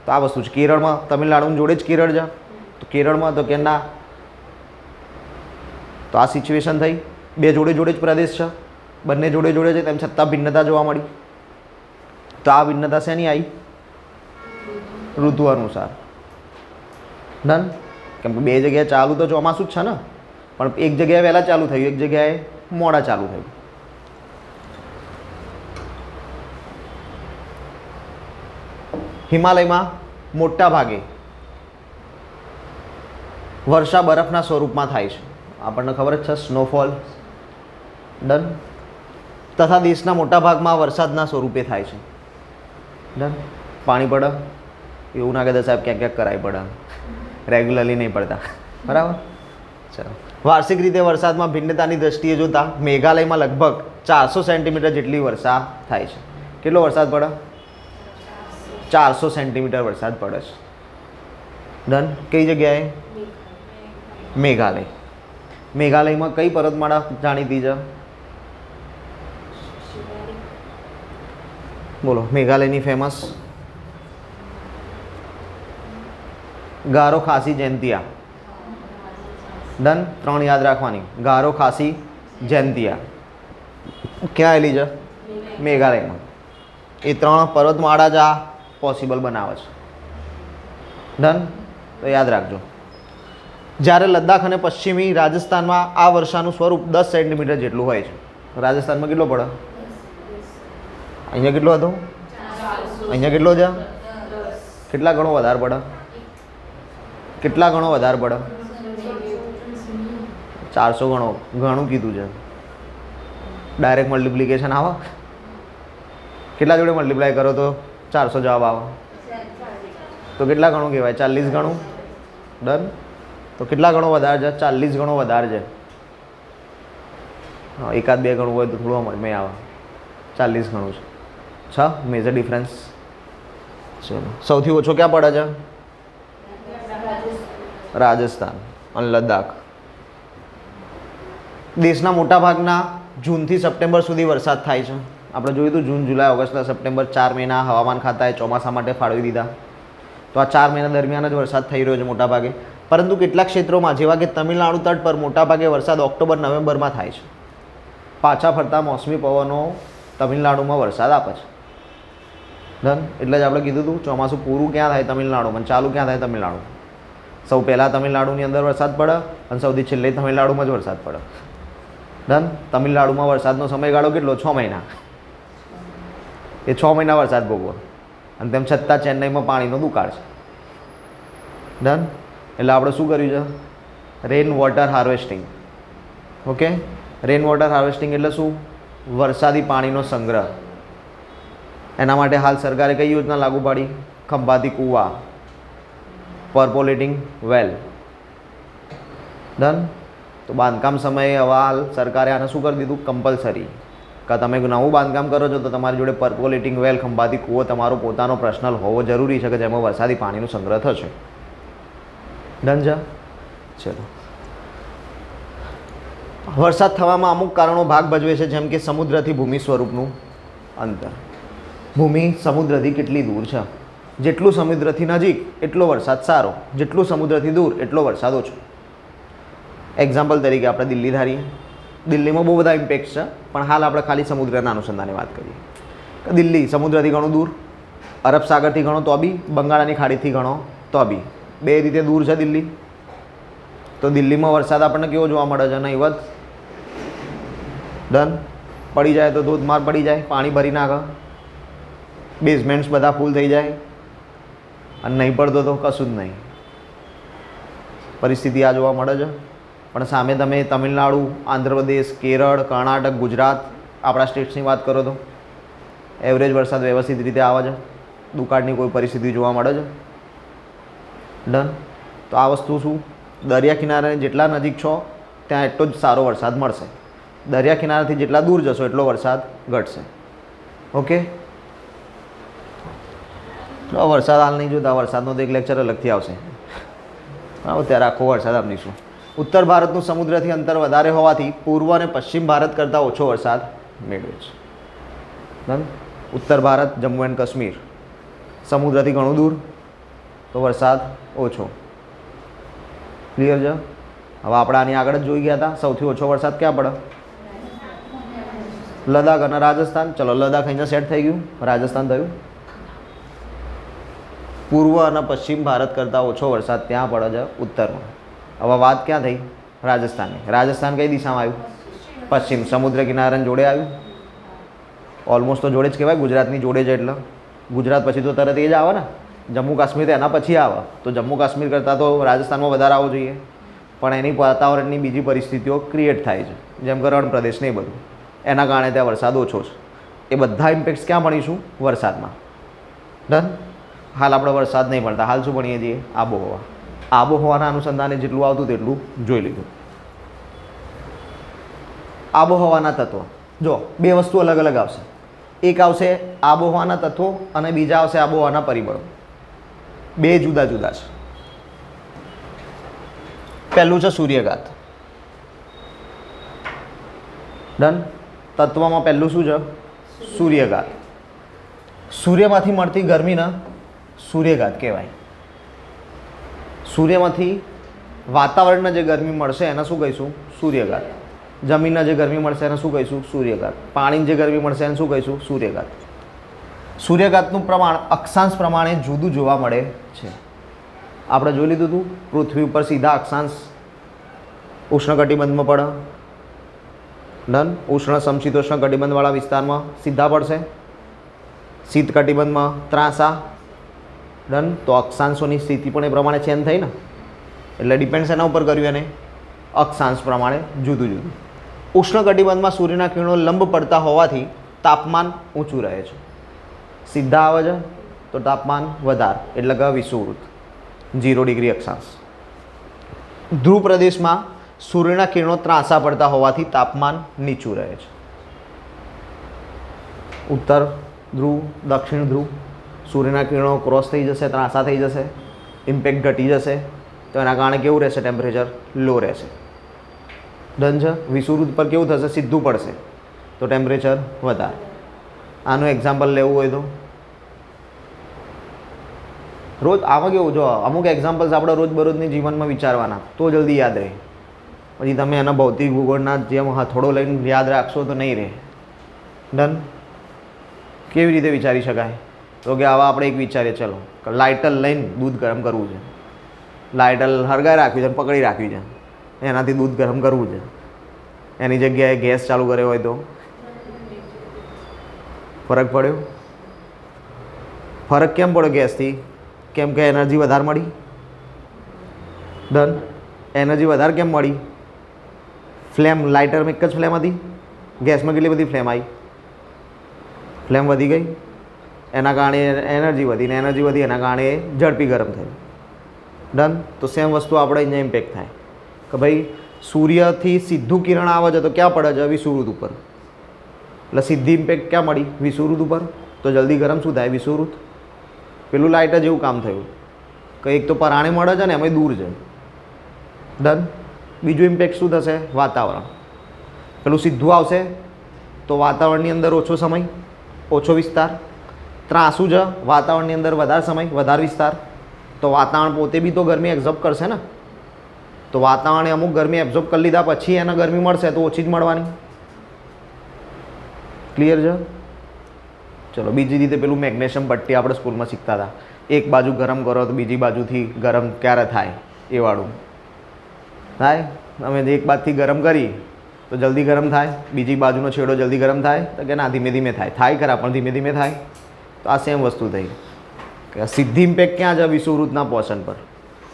તો આ વસ્તુ છે. કેરળમાં તમિલનાડુની જોડે જ કેરળ છે. તો કેરળમાં તો કે ના. તો આ સિચ્યુએશન થઈ. બે જોડે જોડે જ પ્રદેશ છે, બંને જોડે જોડે છે, તેમ છતાં ભિન્નતા જોવા મળી. તો આ ભિન્નતા શેની આવી? ઋતુ અનુસાર. ડન. કેમ કે બે જગ્યાએ ચાલુ તો ચોમાસું જ છે ને, પણ એક જગ્યાએ વહેલા ચાલુ થયું, એક જગ્યાએ મોડા ચાલુ થયું. હિમાલયમાં મોટા ભાગે વર્ષા બરફના સ્વરૂપમાં થાય છે. આપણને ખબર જ છે, સ્નોફોલ. ડન. તથા દેશના મોટા ભાગમાં વરસાદના સ્વરૂપે થાય છે. ડન. પાણી પડે એવું ના કહેતા સાહેબ, ક્યાંક ક્યાંક કરાય પડે, રેગ્યુલરલી નહીં પડતા. બરાબર. ચાલો. વાર્ષિક રીતે વરસાદમાં ભિન્નતાની દ્રષ્ટિએ જોતા મેઘાલયમાં લગભગ 400 સેન્ટીમીટર જેટલી વર્ષા થાય છે. કેટલો વરસાદ પડે? 400 સેન્ટીમીટર વરસાદ પડે છે. ડન. કઈ જગ્યાએ? મેઘાલય. મેઘાલયમાં કઈ પર્વતમાળા જાણીતી છે? બોલો. મેઘાલયની ફેમસ ગારો ખાસી જયંતિયા. ડન. 3 યાદ રાખવાની. ગારો ખાસી જયંતિયા ક્યાં આવેલી છે? મેઘાલયમાં. એ 3 પર્વતમાળા જ આ પોસિબલ બનાવે છે. ડન. તો યાદ રાખજો. જ્યારે લદ્દાખ અને પશ્ચિમી રાજસ્થાનમાં આ વર્ષાનું સ્વરૂપ 10 સેન્ટીમીટર જેટલું હોય છે. રાજસ્થાનમાં કેટલો પડે? અહીંયા કેટલો હતો? અહીંયા કેટલો છે? કેટલા ગણો વધારે પડે? કેટલા ગણો વધારે પડે? 400 ગણો. ઘણું કીધું છે. ડાયરેક્ટ મલ્ટિપ્લિકેશન આવે. કેટલા જોડે મલ્ટીપ્લાય કરો તો 400 જવાબ આવે? તો કેટલા ગણું કહેવાય? 40 ગણું. ડન. તો કેટલા ગણો વધારે છે? 40 ગણો વધારે છે. હા, એકાદ બે ગણું હોય તો થોડું સમજમાં આવે. 40 ગણું છે. 6 મેજર ડિફરન્સ. ચલો. સૌથી ઓછો ક્યાં પડે છે? રાજસ્થાન અને લદ્દાખ. દેશના મોટા ભાગના જૂનથી સપ્ટેમ્બર સુધી વરસાદ થાય છે. આપણે જોયું હતું જૂન, જુલાઈ, ઓગસ્ટ, સપ્ટેમ્બર 4 મહિના હવામાન ખાતાએ ચોમાસા માટે ફાળવી દીધા. તો આ 4 મહિના દરમિયાન જ વરસાદ થઈ રહ્યો છે મોટા ભાગે. પરંતુ કેટલાક ક્ષેત્રોમાં જેવા કે તમિલનાડુ તટ પર મોટાભાગે વરસાદ ઓક્ટોબર નવેમ્બરમાં થાય છે. પાછા ફરતા મોસમી પવનો તમિલનાડુમાં વરસાદ આપે છે. ડન. એટલે જ આપણે કીધું હતું ચોમાસું પૂરું ક્યાં થાય? તમિલનાડુમાં. ચાલુ ક્યાં થાય? તમિલનાડુ. સૌ પહેલાં તમિલનાડુની અંદર વરસાદ પડે અને સૌથી છેલ્લે તમિલનાડુમાં જ વરસાદ પડે. ડન. તમિલનાડુમાં વરસાદનો સમયગાળો કેટલો? 6 મહિના. એ 6 મહિના વરસાદ ભોગવો અને તેમ છતાં ચેન્નઈમાં પાણીનો દુકાળ છે. ડન. એટલે આપણે શું કર્યું છે? Rain water harvesting. Okay. Rain water harvesting એટલે શું? વરસાદી પાણીનો સંગ્રહ. એના માટે હાલ સરકારે કઈ યોજના લાગુ પાડી? ખંભાતી કૂવા, પરપોલેટિંગ વેલ. ડન. તો બાંધકામ સમયે હવે હાલ સરકારે આને શું કરી દીધું? કમ્પલસરી. કે તમે નવું બાંધકામ કરો છો તો તમારી જોડે પરપોલેટિંગ વેલ, ખંભાતી કૂવો તમારો પોતાનો પર્સનલ હોવો જરૂરી છે કે જેમાં વરસાદી પાણીનો સંગ્રહ થશે. ડન છે. ચલો. વરસાદ થવામાં અમુક કારણો ભાગ ભજવે છે, જેમ કે સમુદ્રથી ભૂમિ સ્વરૂપનું અંતર. ભૂમિ સમુદ્રથી કેટલી દૂર છે? જેટલું સમુદ્રથી નજીક એટલો વરસાદ સારો, જેટલું સમુદ્રથી દૂર એટલો વરસાદ ઓછો. એક્ઝામ્પલ તરીકે આપણે દિલ્હી ધારીએ. દિલ્હીમાં બહુ બધા ઇમ્પેક્ટ છે, પણ હાલ આપણે ખાલી સમુદ્રના અનુસંધાને વાત કરીએ. દિલ્હી સમુદ્રથી ઘણું દૂર, અરબ સાગરથી ઘણો તો બી, બંગાળની ખાડીથી ઘણો તો બી, બે રીતે દૂર છે દિલ્હી. તો દિલ્હીમાં વરસાદ આપણને કેવો જોવા મળે છે? નહીવત. ડન. પડી જાય તો ધોધમાર પડી જાય, પાણી ભરી નાખે, બેઝમેન્ટ્સ બધા ફૂલ થઈ જાય, અને નહીં પડતો તો કશું જ નહીં. પરિસ્થિતિ આ જોવા મળે છે. પણ સામે તમે તમિલનાડુ, આંધ્રપ્રદેશ, કેરળ, કર્ણાટક, ગુજરાત, આપણા સ્ટેટ્સની વાત કરો તો એવરેજ વરસાદ વ્યવસ્થિત રીતે આવે છે. દુકાળની કોઈ પરિસ્થિતિ જોવા મળે છે. ડન. તો આ વસ્તુ શું? દરિયા કિનારે જેટલા નજીક છો ત્યાં એટલો જ સારો વરસાદ મળશે. દરિયા કિનારાથી જેટલા દૂર જશો એટલો વરસાદ ઘટશે. ઓકે, તો વરસાદ હાલ નહીં જોતા, વરસાદનો તો એક લેક્ચર અલગથી આવશે. બરાબર, ત્યારે આખો વરસાદ આપીશું. ઉત્તર ભારતનું સમુદ્રથી અંતર વધારે હોવાથી પૂર્વ અને પશ્ચિમ ભારત કરતાં ઓછો વરસાદ મેળવે છે. બરાબર, ઉત્તર ભારત, જમ્મુ એન્ડ કાશ્મીર સમુદ્રથી ઘણું દૂર, તો વરસાદ ઓછો. ક્લિયર છે? હવે આપણે આની આગળ જ જોઈ ગયા હતા, સૌથી ઓછો વરસાદ ક્યાં પડે? લદ્દાખ અને રાજસ્થાન. ચલો, લદ્દાખ અહીંયા સેટ થઈ ગયું, રાજસ્થાન થયું. પૂર્વ અને પશ્ચિમ ભારત કરતાં ઓછો વરસાદ ત્યાં પડે છે ઉત્તરમાં. હવે વાત ક્યાં થઈ? રાજસ્થાનની. રાજસ્થાન કઈ દિશામાં આવ્યું? પશ્ચિમ, સમુદ્ર કિનારાની જોડે આવ્યું. ઓલમોસ્ટ તો જોડે જ કહેવાય, ગુજરાતની જોડે છે. એટલે ગુજરાત પછી તો તરત એ જ આવે ને. જમ્મુ કાશ્મીર તો એના પછી આવે, તો જમ્મુ કાશ્મીર કરતાં તો રાજસ્થાનમાં વધારે આવવો જોઈએ. પણ એની વાતાવરણની બીજી પરિસ્થિતિઓ ક્રિએટ થાય છે, જેમ કે રણ પ્રદેશ ને એ બધું, એના કારણે ત્યાં વરસાદ ઓછો છે. એ બધા ઇમ્પેક્ટ્સ ક્યાં ભણીશું? વરસાદમાં. ડન. હાલ આપણે વરસાદ નહીં ભણતા, હાલ શું ભણીએ છીએ? આબોહવા. આબોહવાના અનુસંધાને જેટલું આવતું તેટલું જોઈ લીધું. આબોહવાના તત્વો જો બે વસ્તુ અલગ અલગ આવશે. એક આવશે આબોહવાના તત્વો અને બીજા આવશે આબોહવાના પરિબળો. બે જુદા જુદા છે. પહેલું છે સૂર્યઘાત. ડન. તત્વમાં પહેલું શું છે? સૂર્યઘાત. સૂર્યમાંથી મળતી ગરમીને સૂર્યઘાત કહેવાય. સૂર્યમાંથી વાતાવરણને જે ગરમી મળશે એને શું કહીશું? સૂર્યઘાત. જમીનને જે ગરમી મળશે એને શું કહીશું? સૂર્યઘાત. પાણીને જે ગરમી મળશે એને શું કહીશું? સૂર્યઘાત. સૂર્યઘાતનું પ્રમાણ અક્ષાંશ પ્રમાણે જુદું જોવા મળે છે. આપણે જોઈ લીધું હતું, પૃથ્વી ઉપર સીધા અક્ષાંશ ઉષ્ણકટિબંધમાં પડે. ડન. ઉષ્ણ સમશીતોષ્ણ કટિબંધવાળા વિસ્તારમાં સીધા પડશે. શીત કટિબંધમાં ત્રાંસા. ડન. તો અક્ષાંશોની સ્થિતિ પણ એ પ્રમાણે ચેન્જ થઈ ને, એટલે ડિપેન્ડ્સ એના ઉપર કર્યું એને અક્ષાંશ પ્રમાણે જુદું જુદું. ઉષ્ણ કટિબંધમાં સૂર્યના કિરણો લંબ પડતા હોવાથી તાપમાન ઊંચું રહે છે. સીધા આવે છે તો તાપમાન વધારે, એટલે કે વિષુવવૃત્ત 0 ડિગ્રી અક્ષાંશ. ધ્રુવ પ્રદેશમાં સૂર્યના કિરણો ત્રાંસા પડતા હોવાથી તાપમાન નીચું રહે છે. ઉત્તર ધ્રુવ, દક્ષિણ ધ્રુવ, સૂર્યના કિરણો ક્રોસ થઈ જશે, ત્રાંસા થઈ જશે, ઇમ્પેક્ટ ઘટી જશે, તો એના કારણે કેવું રહેશે? ટેમ્પરેચર લો રહેશે. ડન છે. વિષુવવૃત્ત પર કેવું થશે? સીધું પડશે, તો ટેમ્પરેચર વધારે. આનું એક્ઝામ્પલ લેવું હોય તો રોજ આમાં કેવું, જો અમુક એક્ઝામ્પલ્સ આપણે રોજબરોજની જીવનમાં વિચારવાના તો જલ્દી યાદ રહે. પછી તમે એના ભૌતિક ભૂગોળના જેમ હથોડો લઈને યાદ રાખશો તો નહીં રહે. ડન. કેવી રીતે વિચારી શકાય? તો કે આવા આપણે એક વિચારીએ, ચલો લાઇટર લઈને દૂધ ગરમ કરવું છે. લાઇટર હળગાઈ રાખ્યું છે, પકડી રાખ્યું છે, એનાથી દૂધ ગરમ કરવું છે. એની જગ્યાએ ગેસ ચાલુ કર્યો હોય તો ફરક પડ્યો? ફરક કેમ પડ્યો ગેસથી? કેમ કે એનર્જી વધારે મળી. ડન. એનર્જી વધારે કેમ મળી? ફ્લેમ, લાઇટરમાં એક જ ફ્લેમ હતી, ગેસમાં કેટલી બધી ફ્લેમ આવી? ફ્લેમ વધી ગઈ, એના કારણે એનર્જી વધી, ને એનર્જી વધી એના કારણે ઝડપી ગરમ થયું. ડન. તો સેમ વસ્તુ આપણે અહીંયા ઇમ્પેક્ટ થાય કે ભાઈ સૂર્યથી સીધું કિરણ આવે છે તો ક્યાં પડે છે? વિષુવવૃત્ત ઉપર. એટલે સીધી ઇમ્પેક્ટ ક્યાં મળી? વિષુવવૃત્ત ઉપર. તો જલ્દી ગરમ શું થાય? વિષુવવૃત્ત. પેલું લાઇટર જેવું કામ થયું કે એક તો પરાણે મળે છે ને એમાં દૂર છે. ડન. બીજું ઇમ્પેક્ટ શું થશે? વાતાવરણ. પેલું સીધું આવશે તો વાતાવરણની અંદર ઓછો સમય, ઓછો વિસ્તાર. ત્રાંસું છે, વાતાવરણની અંદર વધારે સમય, વધારે વિસ્તાર. તો વાતાવરણ પોતે બી તો ગરમી એબ્ઝોર્બ કરશે ને. તો વાતાવરણે અમુક ગરમી એબ્ઝોર્બ કરી લીધા પછી એને ગરમી મળશે તો ઓછી જ મળવાની. ક્લિયર છે? ચલો બીજી રીતે પેલું મેગ્નેશિયમ પટ્ટી આપણે સ્કૂલમાં શીખતા હતા. એક બાજુ ગરમ કરો તો બીજી બાજુથી ગરમ ક્યારે થાય એ વાળું થાય. અમે એક બાજુથી ગરમ કરી તો જલ્દી ગરમ થાય, બીજી બાજુનો છેડો જલ્દી ગરમ થાય તો કે ના ધીમે ધીમે થાય. થાય ખરા પણ ધીમે ધીમે થાય. તો આ સેમ વસ્તુ થઈ કે સીધી ઇમ્પેક્ટ ક્યાં છે? વિષુવવૃત્તના પોર્શન પર.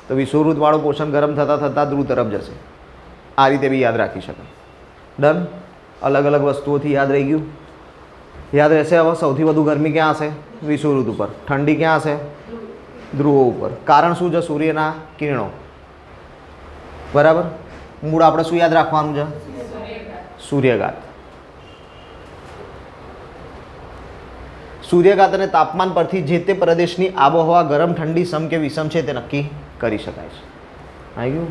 તો વિષુવવૃત્તવાળું પોર્શન ગરમ થતાં થતાં ધ્રુવ તરફ જશે. આ રીતે બી યાદ રાખી શકાય. ડન. અલગ અલગ વસ્તુઓથી યાદ રહી ગયું. યાદ રહેશે. હવે સૌથી વધુ ગરમી ક્યાં હશે? વિષુવવૃત્ત ઉપર. ઠંડી ક્યાં હશે? ધ્રુવો ઉપર. કારણ શું છે? સૂર્યના કિરણો. બરાબર. મૂળ આપણે શું યાદ રાખવાનું છે? સૂર્યઘાત. સૂર્યઘાત અને તાપમાન પરથી જે તે પ્રદેશની આબોહવા ગરમ ઠંડી સમ કે વિષમ છે તે નક્કી કરી શકાય છે. આવી ગયું?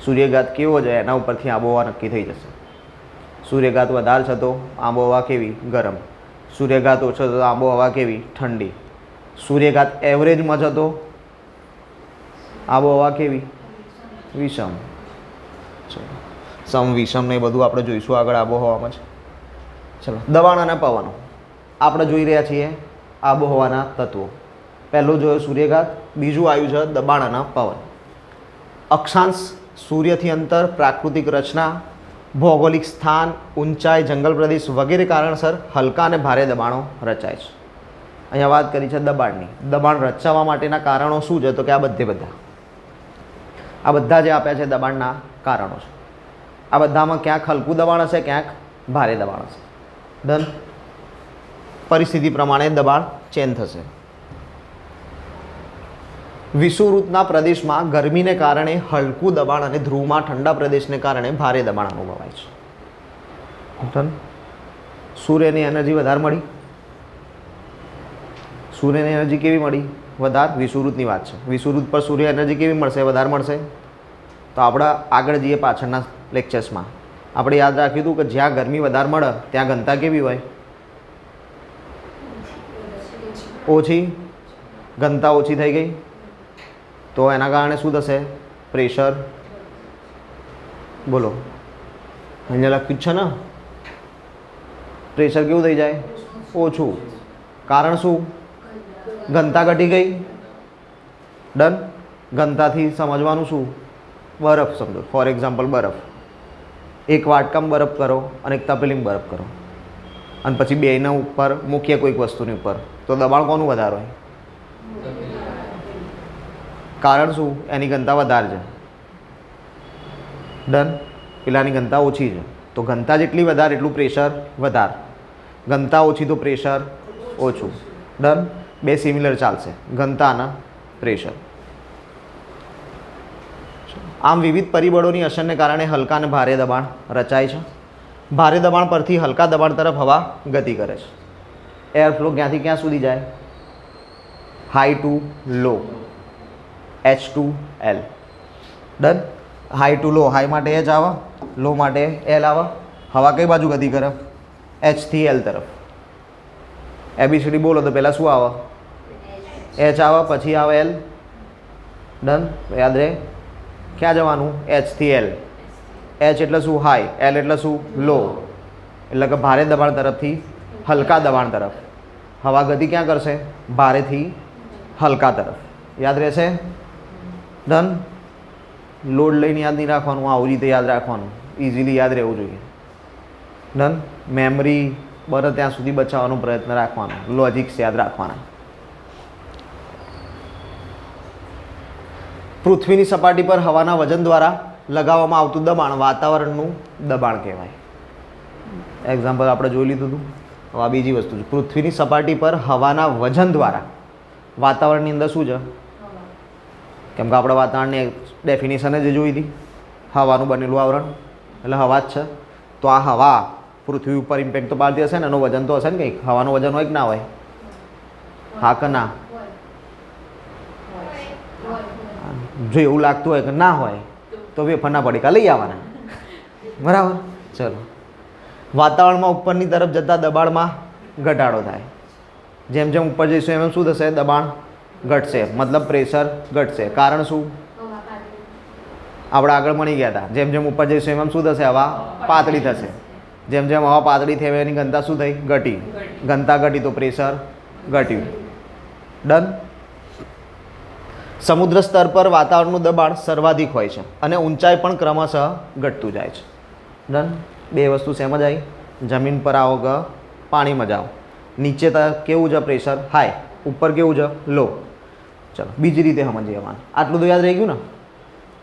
સૂર્યઘાત કેવો છે એના ઉપરથી આબોહવા નક્કી થઈ જશે. સૂર્યઘાત વધારે છે તો આબોહવા કેવી? ગરમ. સૂર્યઘાત ઓછો છે તો આબોહવા કેવી? ઠંડી. સૂર્યઘાત એવરેજમાં છે તો આબોહવા કેવી? વિષમ. ચલો, સમ વિષમ ને એ બધું આપણે જોઈશું આગળ આબોહવામાં છે. ચલો, દબાણ અને પવનો આપણે જોઈ રહ્યા છીએ. આબોહવાના તત્વો પહેલું જોયું સૂર્યઘાત, બીજું આવ્યું છે દબાણ અને પવન. અક્ષાંશ, સૂર્યથી અંતર, પ્રાકૃતિક રચના, ભૌગોલિક સ્થાન, ઊંચાઈ, જંગલ પ્રદેશ વગેરે કારણસર હલકા અને ભારે દબાણો રચાય છે. અહીંયા વાત કરી છે દબાણની. દબાણ રચાવવા માટેના કારણો શું છે? તો કે આ બધા જે આપ્યા છે દબાણના કારણો છે. આ બધામાં ક્યાંક હલકું દબાણ હશે, ક્યાંક ભારે દબાણ હશે. ડન. પરિસ્થિતિ પ્રમાણે દબાણ ચેન્જ થશે. વિષુવવૃત્તના પ્રદેશમાં ગરમીને કારણે હલકું દબાણ અને ધ્રુવમાં ઠંડા પ્રદેશને કારણે ભારે દબાણ અનુભવાય છે. ડન. સૂર્યની એનર્જી વધારે મળી. સૂર્યની એનર્જી કેવી મળી? વધારે. વિષુવવૃત્તની વાત છે. વિષુવવૃત્ત પર સૂર્ય એનર્જી કેવી મળશે? વધારે મળશે. તો આપણે આગળ જઈએ પાછળના લેક્ચર્સમાં આપણે યાદ રાખ્યું હતું કે જ્યાં ગરમી વધારે મળે ત્યાં ઘનતા કેવી હોય? ઓછી. ઘનતા ઓછી થઈ ગઈ તો એના કારણે શું થશે? પ્રેશર. બોલો, અહીંયા લખ્યું છે ને, પ્રેશર કેવું થઈ જાય? ઓછું. કારણ શું? ઘનતા ઘટી ગઈ. ડન. ઘનતાથી સમજવાનું શું? બરફ સમજો. ફોર એક્ઝામ્પલ બરફ. એક વાટકામાં બરફ કરો અને એક તપેલીમાં બરફ કરો અને પછી બેયના ઉપર મૂકીએ કોઈક વસ્તુની ઉપર, તો દબાણ કોનું વધારે હોય? કારણ શું? એની ઘનતા વધારે છે. ડન. પેલાની ઘનતા ઓછી છે. તો ઘનતા જેટલી વધારે એટલું પ્રેશર વધારે. ઘનતા ઓછી તો પ્રેશર ઓછું. ડન. બે સિમિલર ચાલશે, ઘનતા અને પ્રેશર. આમ વિવિધ પરિબળોની અસરને કારણે હલકા અને ભારે દબાણ રચાય છે. ભારે દબાણ પરથી હલકા દબાણ તરફ હવા ગતિ કરે છે. એર ફ્લો ક્યાંથી ક્યાં સુધી જાય? હાઈ ટુ લો, H2L. ડન. હાઈ ટુ લો. હાઈ માટે H આવે, લો માટે L આવે. હવા કઈ બાજુ ગતિ કરે? H થી L તરફ. ABCD બોલો તો પહેલાં શું આવે? H આવે, પછી આવે L. ડન. યાદ રહે. ક્યાં જવાનું? H થી L. H એટલે શું? હાઈ. L એટલે શું? લો. એટલે કે ભારે દબાણ તરફથી હલકા દબાણ તરફ હવા ગતિ ક્યાં કરશે? ભારેથી હલકા તરફ. યાદ રહેશે? ડન. લોડ લઈને યાદ નહીં રાખવાનું, આવી રીતે યાદ રાખવાનું, ઇઝીલી યાદ રહેવું જોઈએ. ડન. મેમરી બને ત્યાં સુધી બચાવવાનો પ્રયત્ન રાખવાનો, લોજિક્સ યાદ રાખવાના. પૃથ્વીની સપાટી પર હવાના વજન દ્વારા લગાવવામાં આવતું દબાણ વાતાવરણનું દબાણ કહેવાય. એક્ઝામ્પલ આપણે જોઈ લીધું હતું. હવે આ બીજી વસ્તુ છે. પૃથ્વીની સપાટી પર હવાના વજન દ્વારા વાતાવરણની અંદર શું છે? કેમ કે આપણે વાતાવરણની ડેફિનેશન જ જોઈ હતી, હવાનું બનેલું આવરણ એટલે હવા જ છે. તો આ હવા પૃથ્વી ઉપર ઇમ્પેક્ટ તો પાડતી હશે ને, એનું વજન તો હશે ને કંઈક. હવાનું વજન હોય કે ના હોય? હા કે ના? જો એવું લાગતું હોય કે ના હોય તો વેફરના પડીકા લઈ આવવાના. બરાબર. ચલો. વાતાવરણમાં ઉપરની તરફ જતા દબાણમાં ઘટાડો થાય. જેમ જેમ ઉપર જઈશું એમ શું થશે? દબાણ ઘટશે, મતલબ પ્રેશર ઘટશે. કારણ શું? આપણે આગળ મળી ગયા હતા. જેમ જેમ ઉપર જઈશું એમ શું થશે? હવા પાતળી થશે. જેમ જેમ હવા પાતળી થઈ એની ઘનતા શું થઈ? ઘટી. ઘનતા ઘટી તો પ્રેશર ઘટ્યું. ડન. સમુદ્ર સ્તર પર વાતાવરણનું દબાણ સર્વાધિક હોય છે અને ઊંચાઈ પણ ક્રમશઃ ઘટતું જાય છે. ડન. બે વસ્તુ સેમ જ આવી. જમીન પર આવો કે પાણીમાં જાઓ, નીચે કેવું છે? પ્રેશર હાઈ, ઉપર કેવું છે? લો. ચલો બીજી રીતે સમજીએ. આટલું તો યાદ રહી ગયું ને?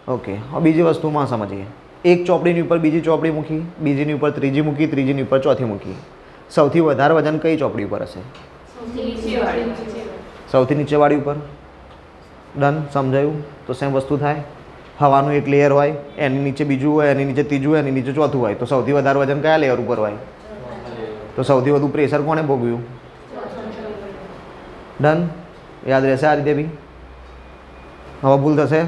ઓકે. હવે બીજી વસ્તુમાં સમજીએ. એક ચોપડીની ઉપર બીજી ચોપડી મૂકી, બીજીની ઉપર ત્રીજી મૂકી, ત્રીજીની ઉપર ચોથી મૂકી. સૌથી વધારે વજન કઈ ચોપડી ઉપર હશે? સૌથી નીચેવાળી ઉપર. ડન. સમજાયું? તો સેમ વસ્તુ થાય. હવાનું એક લેયર હોય, એની નીચે બીજું હોય, એની નીચે ત્રીજું હોય, એની નીચે ચોથું હોય, તો સૌથી વધારે વજન કયા લેયર ઉપર હોય? તો સૌથી વધુ પ્રેશર કોણે ભોગવ્યું? ડન? યાદ રહેશે આ રીતે બી? હવે ભૂલ થશે?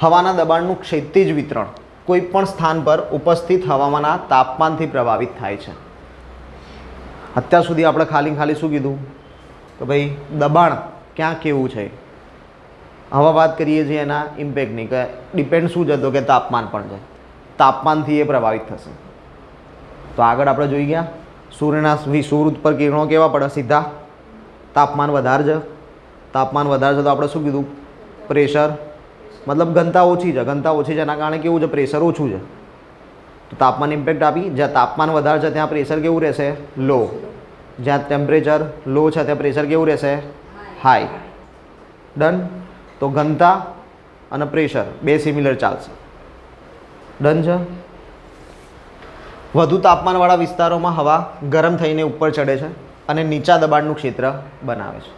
હવાના દબાણનું ક્ષિતિજ વિતરણ કોઈ પણ સ્થાન પર ઉપસ્થિત હવામાનના તાપમાનથી પ્રભાવિત થાય છે. અત્યાર સુધી આપણે ખાલી શું કીધું કે ભાઈ દબાણ ક્યાં કેવું છે. હવે વાત કરીએ છીએ એના ઇમ્પેક્ટની, કે ડિપેન્ડ શું છે? તો કે તાપમાન પણ છે. તાપમાનથી એ પ્રભાવિત થશે. તો આગળ આપણે જોઈ ગયા સૂર્યના વિષુવવૃત્ત પર કિરણો કેવા પડે? સીધા. તાપમાન વધારે છે. તાપમાન વધારે છે તો આપણે શું કીધું? પ્રેશર, મતલબ ઘનતા ઓછી છે. ઘનતા ઓછી છે એના કારણે કેવું છે? પ્રેશર ઓછું છે. તો તાપમાન ઇમ્પેક્ટ આપી. જ્યાં તાપમાન વધારે છે ત્યાં પ્રેશર કેવું રહેશે? લો. જ્યાં ટેમ્પરેચર લો છે ત્યાં પ્રેશર કેવું રહેશે? હાઈ. ડન? તો ઘનતા અને પ્રેશર બે સિમિલર ચાલશે. ડન છે? વધુ તાપમાનવાળા વિસ્તારોમાં હવા ગરમ થઈને ઉપર ચડે છે અને નીચા દબાણનું ક્ષેત્ર બનાવે છે.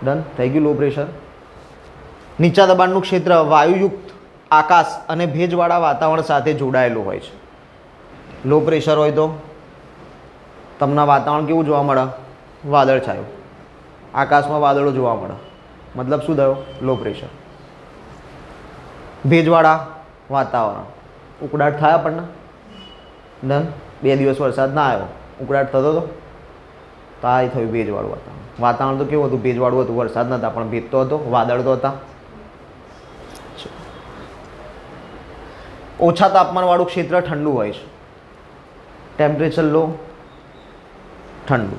ડન? થઈ ગયું લો પ્રેશર. નીચા દબાણનું ક્ષેત્ર વાયુયુક્ત આકાશ અને ભેજવાળા વાતાવરણ સાથે જોડાયેલું હોય છે. લો પ્રેશર હોય તો તમને વાતાવરણ કેવું જોવા મળે? વાદળછાયું. આકાશમાં વાદળો જોવા મળે. મતલબ શું થયો? Low pressure. ભેજવાળા વાતાવરણ, ઉકળાટ થાય આપણને? ડન? 2 દિવસ વરસાદ ના આવ્યો, ઉકળાટ થતો હતો, તો આ થયું ભેજવાળું વાતાવરણ. વાતાવરણ તો કેવું હતું? ભેજવાળું હતું. વરસાદ નહોતા પણ ભેજ તો હતો, વાદળ તો હતા. ઓછા તાપમાનવાળું ક્ષેત્ર ઠંડુ હોય છે. ટેમ્પરેચર લો, ઠંડુ.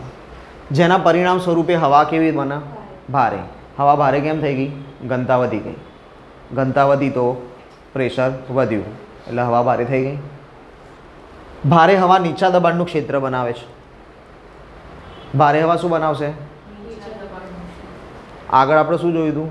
જેના પરિણામ સ્વરૂપે હવા કેવી બને? ભારે. હવા ભારે કેમ થઈ ગઈ? ઘનતા વધી ગઈ. ઘનતા વધી તો પ્રેશર વધ્યું, એટલે હવા ભારે થઈ ગઈ. ભારે હવા નીચા દબાણનું ક્ષેત્ર બનાવે છે. ભારે હવા શું બનાવશે? આગળ આપણે શું જોયું હતું?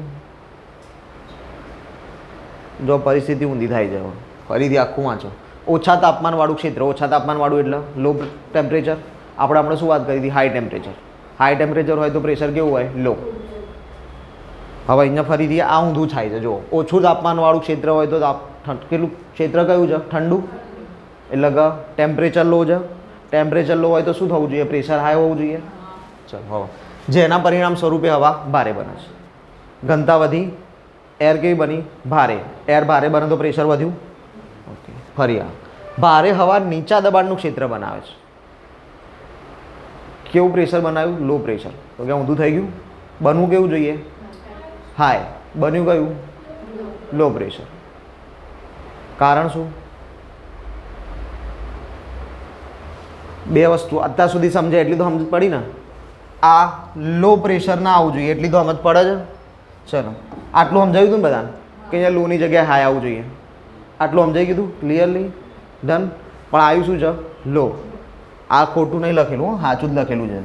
જો પરિસ્થિતિ ઊંધી થાય છે, ફરીથી આખું વાંચો. ઓછા તાપમાનવાળું ક્ષેત્ર, ઓછા તાપમાનવાળું એટલે લો ટેમ્પરેચર. આપણે શું વાત કરી હતી? High temperature. હાઈ ટેમ્પરેચર હોય તો પ્રેશર કેવું હોય? લો. હવે અહીંયા ફરીથી આ ઊંધું થાય છે. જો ઓછું તાપમાનવાળું ક્ષેત્ર હોય તો કેટલું ક્ષેત્ર કયું છે? ઠંડુ. એટલે કે ટેમ્પરેચર લો છે. ટેમ્પરેચર લો હોય તો શું થવું જોઈએ? પ્રેશર હાઈ હોવું જોઈએ. ચાલો હવે જેના પરિણામ સ્વરૂપે હવા ભારે બને છે. ઘનતા વધી, એર કેવી બની? ભારે. એર ભારે બને તો પ્રેશર વધ્યું. ઓકે. ફરી આ ભારે હવા નીચા દબાણનું ક્ષેત્ર બનાવે છે. કેવું પ્રેશર બનાવ્યું? Low pressure. તો કે ઊંધું થઈ ગયું. બનવું કેવું જોઈએ? હાઈ. બન્યું કયું? Low pressure. કારણ શું? બે વસ્તુ અત્યાર સુધી સમજે એટલી તો સમજ પડી ને. આ લો પ્રેશર ના આવવું જોઈએ એટલી તો સમજ પડે છે. ચલો આટલું સમજાવ્યું હતું ને બધાને કે અહીંયા લોની જગ્યાએ હાઈ આવવું જોઈએ? આટલું સમજાઈ કીધું ક્લિયરલી? ડન? પણ આવ્યું શું છે? લો. આ ખોટું નહીં લખેલું, સાચું જ લખેલું છે.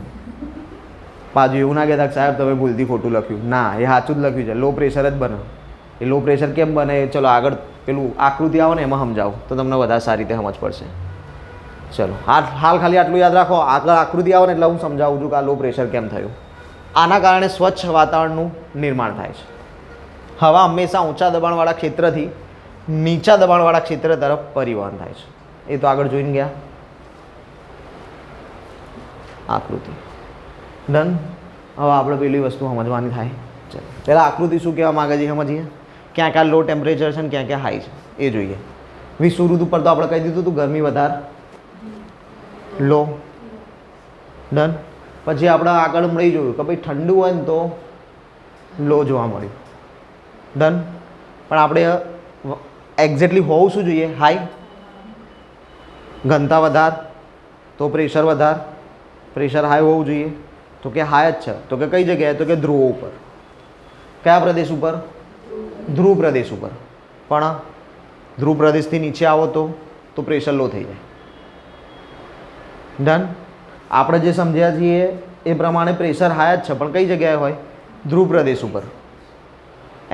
પાછું એવું ના કહેતા સાહેબ તમે ભૂલથી ખોટું લખ્યું. ના, એ સાચું જ લખ્યું છે. લો પ્રેશર જ બને. એ લો પ્રેશર કેમ બને? ચલો આગળ પેલું આકૃતિ આવે ને એમાં સમજાવું તો તમને વધારે સારી રીતે સમજ પડશે. ચલો હાલ ખાલી આટલું યાદ રાખો. આગળ આકૃતિ આવે ને એટલે હું સમજાવું છું કે આ લો પ્રેશર કેમ થયું. આના કારણે સ્વચ્છ વાતાવરણનું નિર્માણ થાય છે. હવા હંમેશા ઊંચા દબાણવાળા ક્ષેત્રથી નીચા દબાણવાળા ક્ષેત્ર તરફ પરિવહન થાય છે. એ તો આગળ જોઈને ગયા આકૃતિ. ડન? હવે આપણે પેલી વસ્તુ સમજવાની થાય. ચાલો પહેલાં આકૃતિ શું કહેવા માગે છે સમજીએ. ક્યાં ક્યાં લો ટેમ્પરેચર છે ને ક્યાં ક્યાં હાઈ છે એ જોઈએ. વિષુવવૃત્ત ઉપર તો આપણે કહી દીધું હતું ગરમી વધારે, લો. ડન? પછી આપણે આગળ મળી જોયું કે ભાઈ ઠંડુ હોય ને તો લો જોવા મળ્યું. ડન? પણ આપણે એક્ઝેક્ટલી હોવું શું જોઈએ? હાઈ. ઘનતા વધારે તો પ્રેશર વધારે. પ્રેશર હાઈ હોવું જોઈએ તો કે હાઈ જ છે. તો કે કઈ જગ્યાએ? તો કે ધ્રુવો ઉપર. કયા પ્રદેશ ઉપર? ધ્રુવ પ્રદેશ ઉપર. પણ ધ્રુવ પ્રદેશથી નીચે આવો તો પ્રેશર લો થઈ જાય. ડન? આપણે જે સમજ્યા છીએ એ પ્રમાણે પ્રેશર હાઈ જ છે પણ કઈ જગ્યાએ હોય? ધ્રુવ પ્રદેશ ઉપર.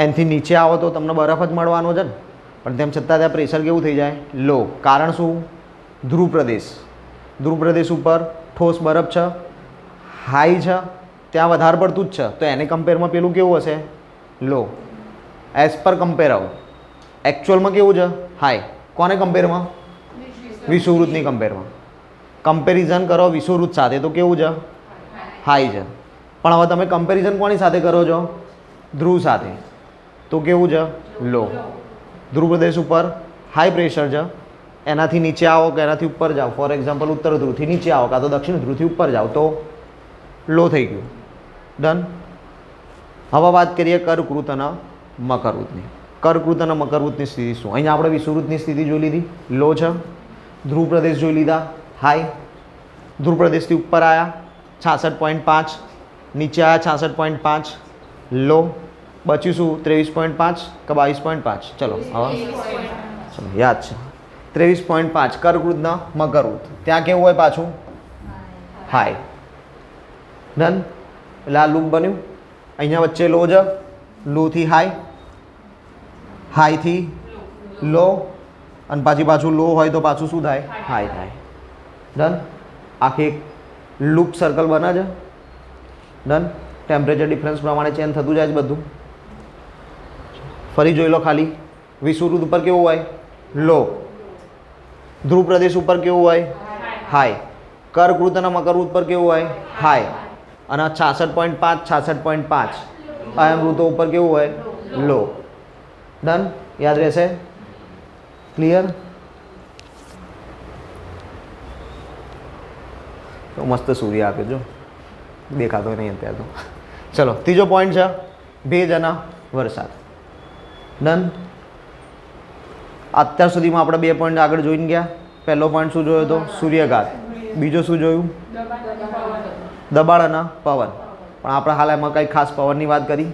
એનાથી નીચે આવો તો તમને બરફ જ મળવાનો છે ને, પણ તેમ છતાં ત્યાં પ્રેશર કેવું થઈ જાય? લો. કારણ શું? ધ્રુવ પ્રદેશ. ધ્રુવ પ્રદેશ ઉપર ઠોસ બરફ છે, હાઈ છે, ત્યાં વધારે પડતું જ છે તો એને કમ્પેરમાં પેલું કેવું હશે લો. એઝ પર કમ્પેર આવું એકચ્યુઅલમાં કેવું છે હાઈ. કોને કમ્પેરમાં વિષુવવૃત્તની કમ્પેરમાં. કમ્પેરિઝન કરો વિષુવવૃત્ત સાથે તો કેવું છે હાઈ છે. પણ હવે તમે કમ્પેરિઝન કોની સાથે કરો છો ધ્રુવ સાથે તો કેવું છે લો. ધ્રુવ પ્રદેશ ઉપર હાઈ પ્રેશર છે એનાથી નીચે આવો કે એનાથી ઉપર જાઓ ફોર એક્ઝામ્પલ ઉત્તર ધ્રુવથી નીચે આવો કાં તો દક્ષિણ ધ્રુવથી ઉપર જાઓ તો લો થઈ ગયું. ડન. હવે વાત કરીએ કર્કવૃત અને મકરવૃત્તની. કર્કવૃત અને મકરવૃત્તની સ્થિતિ શું? અહીંયા આપણે વિષુવવૃત્તની સ્થિતિ જોઈ લીધી લો છે. ધ્રુવ પ્રદેશ જોઈ લીધા હાઈ. ધ્રુવ પ્રદેશથી ઉપર આવ્યા 66.5, નીચે આવ્યા 66.5 લો. બચ્યું શું 23.5 કે 22.5? ચલો હવે ચલો યાદ છે 23.5 કર્કવૃતના મકરવૃત્ત. ત્યાં કેવું હોય પાછું હાઈ. ડન. એટલે આ લૂપ બન્યું. અહીંયા વચ્ચે લો છે. લોથી હાઈ, હાઈથી લો અને પાછું લો હોય તો પાછું શું થાય હાઈ થાય. ડન. આખી એક લૂપ સર્કલ બને છે. ડન. ટેમ્પરેચર ડિફરન્સ પ્રમાણે ચેન્જ થતું જાય છે બધું. ફરી જોઈ લો ખાલી. વિષુવવૃત્ત ઉપર કેવું હોય લો. ધ્રુવ પ્રદેશ ઉપર કેવું હોય હાઈ. કર્કવૃત અને મકરવૃત્ત પર કેવું હોય હાઈ. અને 66.5 66.5 અયનવૃત્તો ઉપર કેવું હોય લો. ડન. યાદ રહેશે ક્લિયર. તો મસ્ત સૂર્ય આપ્યો જો દેખાતો નહીં અત્યારે તો. ચલો ત્રીજો પોઈન્ટ છે ભેજ અને વરસાદ. ડન. અત્યાર સુધીમાં આપણે 2 પોઈન્ટ આગળ જોઈને ગયા. પહેલો પોઈન્ટ શું જોયો હતો સૂર્યઘાત. બીજો શું જોયું દબાણ અને પવન. પણ આપણે હાલ એમાં કંઈ ખાસ પવનની વાત કરી.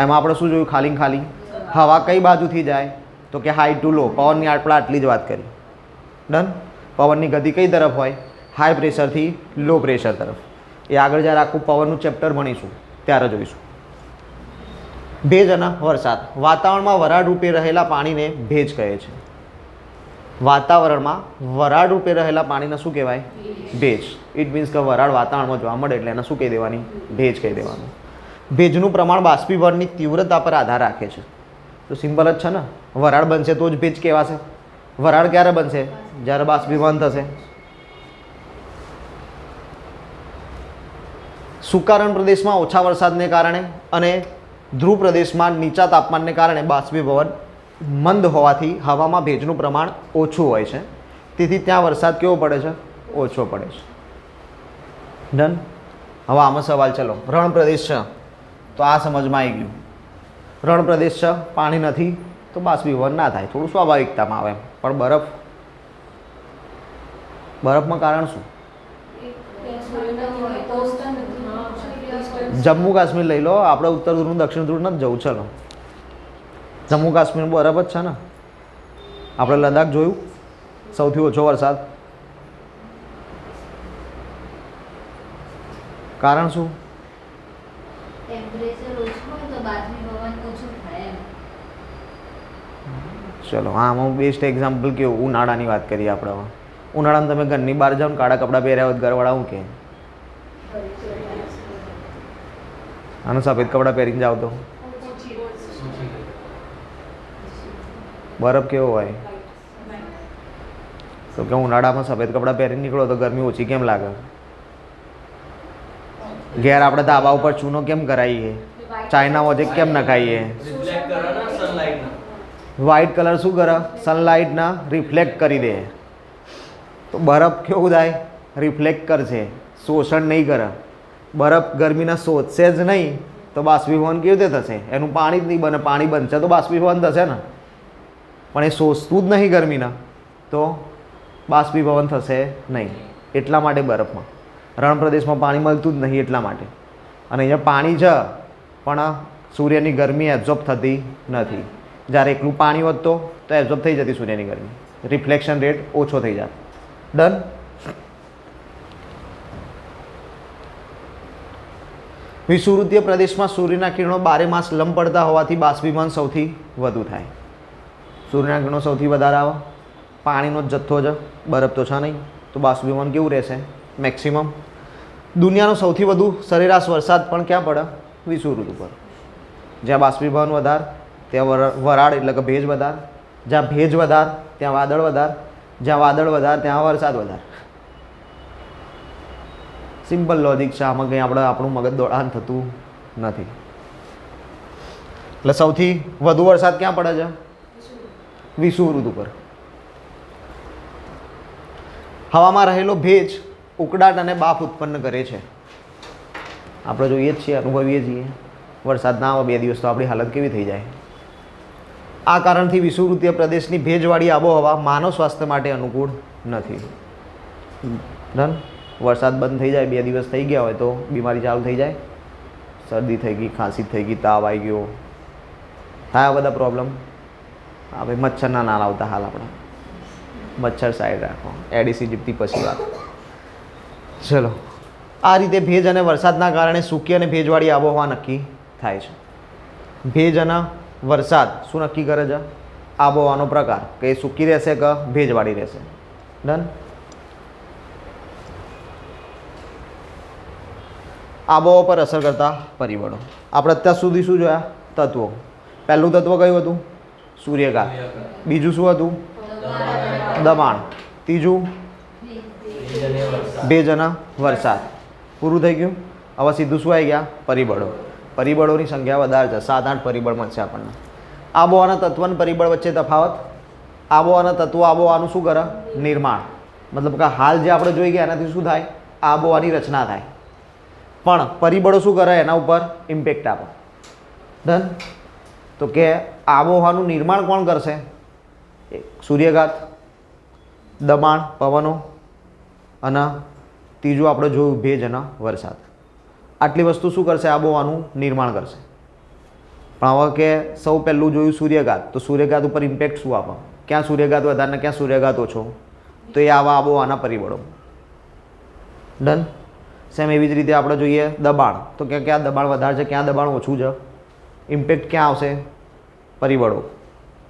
એમાં આપણે શું જોયું ખાલી હવા કઈ બાજુથી જાય તો કે હાઈ ટુ લો. પવનની આપણે આટલી જ વાત કરી. ડન. પવનની ગતિ કઈ તરફ હોય હાઈ પ્રેશરથી લો પ્રેશર તરફ. એ આગળ જ્યારે આખું પવનનું ચેપ્ટર ભણીશું ત્યારે જોઈશું. ભેજ અને વરસાદ. વાતાવરણમાં વરાળ રૂપે રહેલા પાણીને ભેજ કહે છે. વાતાવરણમાં વરાળ રૂપે રહેલા પાણીને શું કહેવાય ભેજ. ઇટ મીન્સ કે વરાળ વાતાવરણમાં જોવા મળે એટલે એને શું કહી દેવાની ભેજ કહી દેવાનું. ભેજનું પ્રમાણ બાષ્પીભવનની તીવ્રતા પર આધાર રાખે છે. તો સિમ્પલ જ છે ને. વરાળ બનશે તો જ ભેજ કહેવાશે. વરાળ ક્યારે બનશે જ્યારે બાષ્પીભવન થશે. સૂકા રણ પ્રદેશમાં ઓછા વરસાદને કારણે અને ધ્રુવ પ્રદેશમાં નીચા તાપમાનને કારણે બાષ્પીભવન મંદ હોવાથી હવામાં ભેજનું પ્રમાણ ઓછું હોય છે. તેથી ત્યાં વરસાદ કેવો પડે છે ઓછો પડે છે. ડન. હવે આમાં સવાલ ચલો. રણ પ્રદેશ છે તો આ સમજમાં આવી ગયું. રણ પ્રદેશ છે પાણી નથી તો બાષ્પીભવન ના થાય. થોડું સ્વાભાવિકતામાં આવે પણ બરફમાં કારણ શું? જમ્મુ કાશ્મીર લઈ લો. આપણે ઉત્તર ધ્રુવ દક્ષિણ ધ્રુવ નથી જવું. ચલો જમ્મુ કાશ્મીર બરફ જ છે ને. આપણે લદ્દાખ જોયું સૌથી ઓછો વરસાદ. કારણ શું? ચલો આમાં બેસ્ટ એક્ઝામ્પલ કેવું ઉનાળાની વાત કરીએ આપણે. હવે ઉનાળામાં તમે ઘરની બહાર જાઓ ને કાળા કપડાં પહેર્યા હોય ઘરવાળા શું કહે? અને સફેદ કપડાં પહેરીને જાવ તો બરફ કેવો હોય? તો કે ઉનાળામાં સફેદ કપડાં પહેરીને નીકળો તો ગરમી ઓછી કેમ લાગે? ઘેર આપણે ધાબા ઉપર ચૂનો કેમ કરાવીએ? ચાઇના વોજેક કેમ નખાઈએ? વ્હાઇટ કલર શું કરે? સનલાઇટના રિફ્લેક્ટ કરી દે. તો બરફ કેવું થાય? રિફ્લેક્ટ કરશે, શોષણ નહીં કરે. બરફ ગરમીના શોષશે જ નહીં તો બાષ્પીભવન કેવી રીતે થશે? એનું પાણી જ નહીં બને. પાણી બનશે તો બાષ્પીભવન થશે ને. પણ એ શોષતું જ નહીં ગરમીના તો બાષ્પીભવન થશે નહીં. એટલા માટે બરફમાં રણ પ્રદેશમાં પાણી મળતું જ નહીં એટલા માટે. અને અહીંયા પાણી છે પણ સૂર્યની ગરમી એબ્ઝોર્બ થતી નથી. જ્યારે એકલું પાણી હોત તો એબ્ઝોર્બ થઈ જતી સૂર્યની ગરમી. રિફ્લેક્શન રેટ ઓછો થઈ જાય. ડન. વિષુવવૃત્તીય પ્રદેશમાં સૂર્યના કિરણો 12 માસ લંબ પડતા હોવાથી બાષ્પીભવન સૌથી વધુ થાય. સૂર્યના કિરણો સૌથી વધારે આવે. પાણીનો જ જથ્થો છે, બરફ તો છે નહીં, તો બાષ્પીભવન કેવું રહેશે? મેક્સિમમ. દુનિયાનો સૌથી વધુ સરેરાશ વરસાદ પણ ક્યાં પડે? વિષુવવૃત્ત ઉપર. જ્યાં બાષ્પીભવન વધાર ત્યાં વરાળ એટલે કે ભેજ વધાર, જ્યાં ભેજ વધાર ત્યાં વાદળ વધાર, જ્યાં વાદળ વધાર ત્યાં વરસાદ વધાર. સિમ્પલ લોજિક છે, આમાં કંઈ આપણું મગજ દોડાણ થતું નથી. એટલે સૌથી વધુ વરસાદ ક્યાં પડે છે? વિષુવવૃત્ત ઉપર. હવામાં રહેલો ભેજ ઉકળાટ અને બાફ ઉત્પન્ન કરે છે. આપણે જોઈએ જ છીએ, અનુભવીએ છીએ. વરસાદ ના આવે 2 દિવસ તો આપણી હાલત કેવી થઈ જાય. આ કારણથી વિષુવવૃત્તીય પ્રદેશની ભેજવાળી આબોહવા માનવ સ્વાસ્થ્ય માટે અનુકૂળ નથી. ડન. વરસાદ બંધ થઈ જાય, 2 દિવસ થઈ ગયા હોય તો બીમારી ચાલુ થઈ જાય. શરદી થઈ ગઈ, ખાંસી થઈ ગઈ, તાવ આવી ગયો, થાય બધા પ્રોબ્લેમ. હા ભાઈ, મચ્છરના ના લાવતા હાલ આપણે. મચ્છર સાઈડ રાખો, એડિસ ઇજિપ્તી પછી વાત. ચલો, આ રીતે ભેજ અને વરસાદના કારણે સૂકી અને ભેજવાળી આબોહવા નક્કી થાય છે. ભેજ અને વરસાદ શું નક્કી કરે છે? આબોહવાનો પ્રકાર, કે એ સૂકી રહેશે કે ભેજવાળી રહેશે. ડન. આબોહવા પર અસર કરતા પરિબળો. આપણે અત્યાર સુધી શું જોયા? તત્વો. પહેલું તત્વ કયું હતું? સૂર્યઘાત. બીજું શું હતું? દબાણ. ત્રીજું ભેજ અને વરસાદ. પૂરું થઈ ગયું. હવે સીધું શું આવી ગયા? પરિબળો. પરિબળોની સંખ્યા વધારે છે, 7-8 પરિબળ મળશે આપણને. આબોહવાના તત્વ અને પરિબળ વચ્ચે તફાવત. આબોહવાના તત્વો આબોહવાનું શું કરે? નિર્માણ. મતલબ કે હાલ જે આપણે જોઈ ગયા એનાથી શું થાય? આબોહવાની રચના થાય. પણ પરિબળો શું કરે? એના ઉપર ઇમ્પેક્ટ આપે. ડન. તો કે આબોહવાનું નિર્માણ કોણ કરશે? સૂર્યઘાત, દબાણ, પવનો, અને ત્રીજું આપણે જોયું ભેજ અને વરસાદ. આટલી વસ્તુ શું કરશે? આબોહવાનું નિર્માણ કરશે. પણ હવે કે સૌ પહેલું જોયું સૂર્યઘાત. તો સૂર્યઘાત ઉપર ઇમ્પેક્ટ શું આપે? ક્યાં સૂર્યઘાત વધારે ને ક્યાં સૂર્યઘાત ઓછો? તો એ આવા આબોહવાના પરિબળો. ડન. સેમ એવી જ રીતે આપણે જોઈએ દબાણ. તો કે ક્યાં દબાણ વધારે છે, ક્યાં દબાણ ઓછું છે? ઇમ્પેક્ટ ક્યાં આવશે? પરિબળો.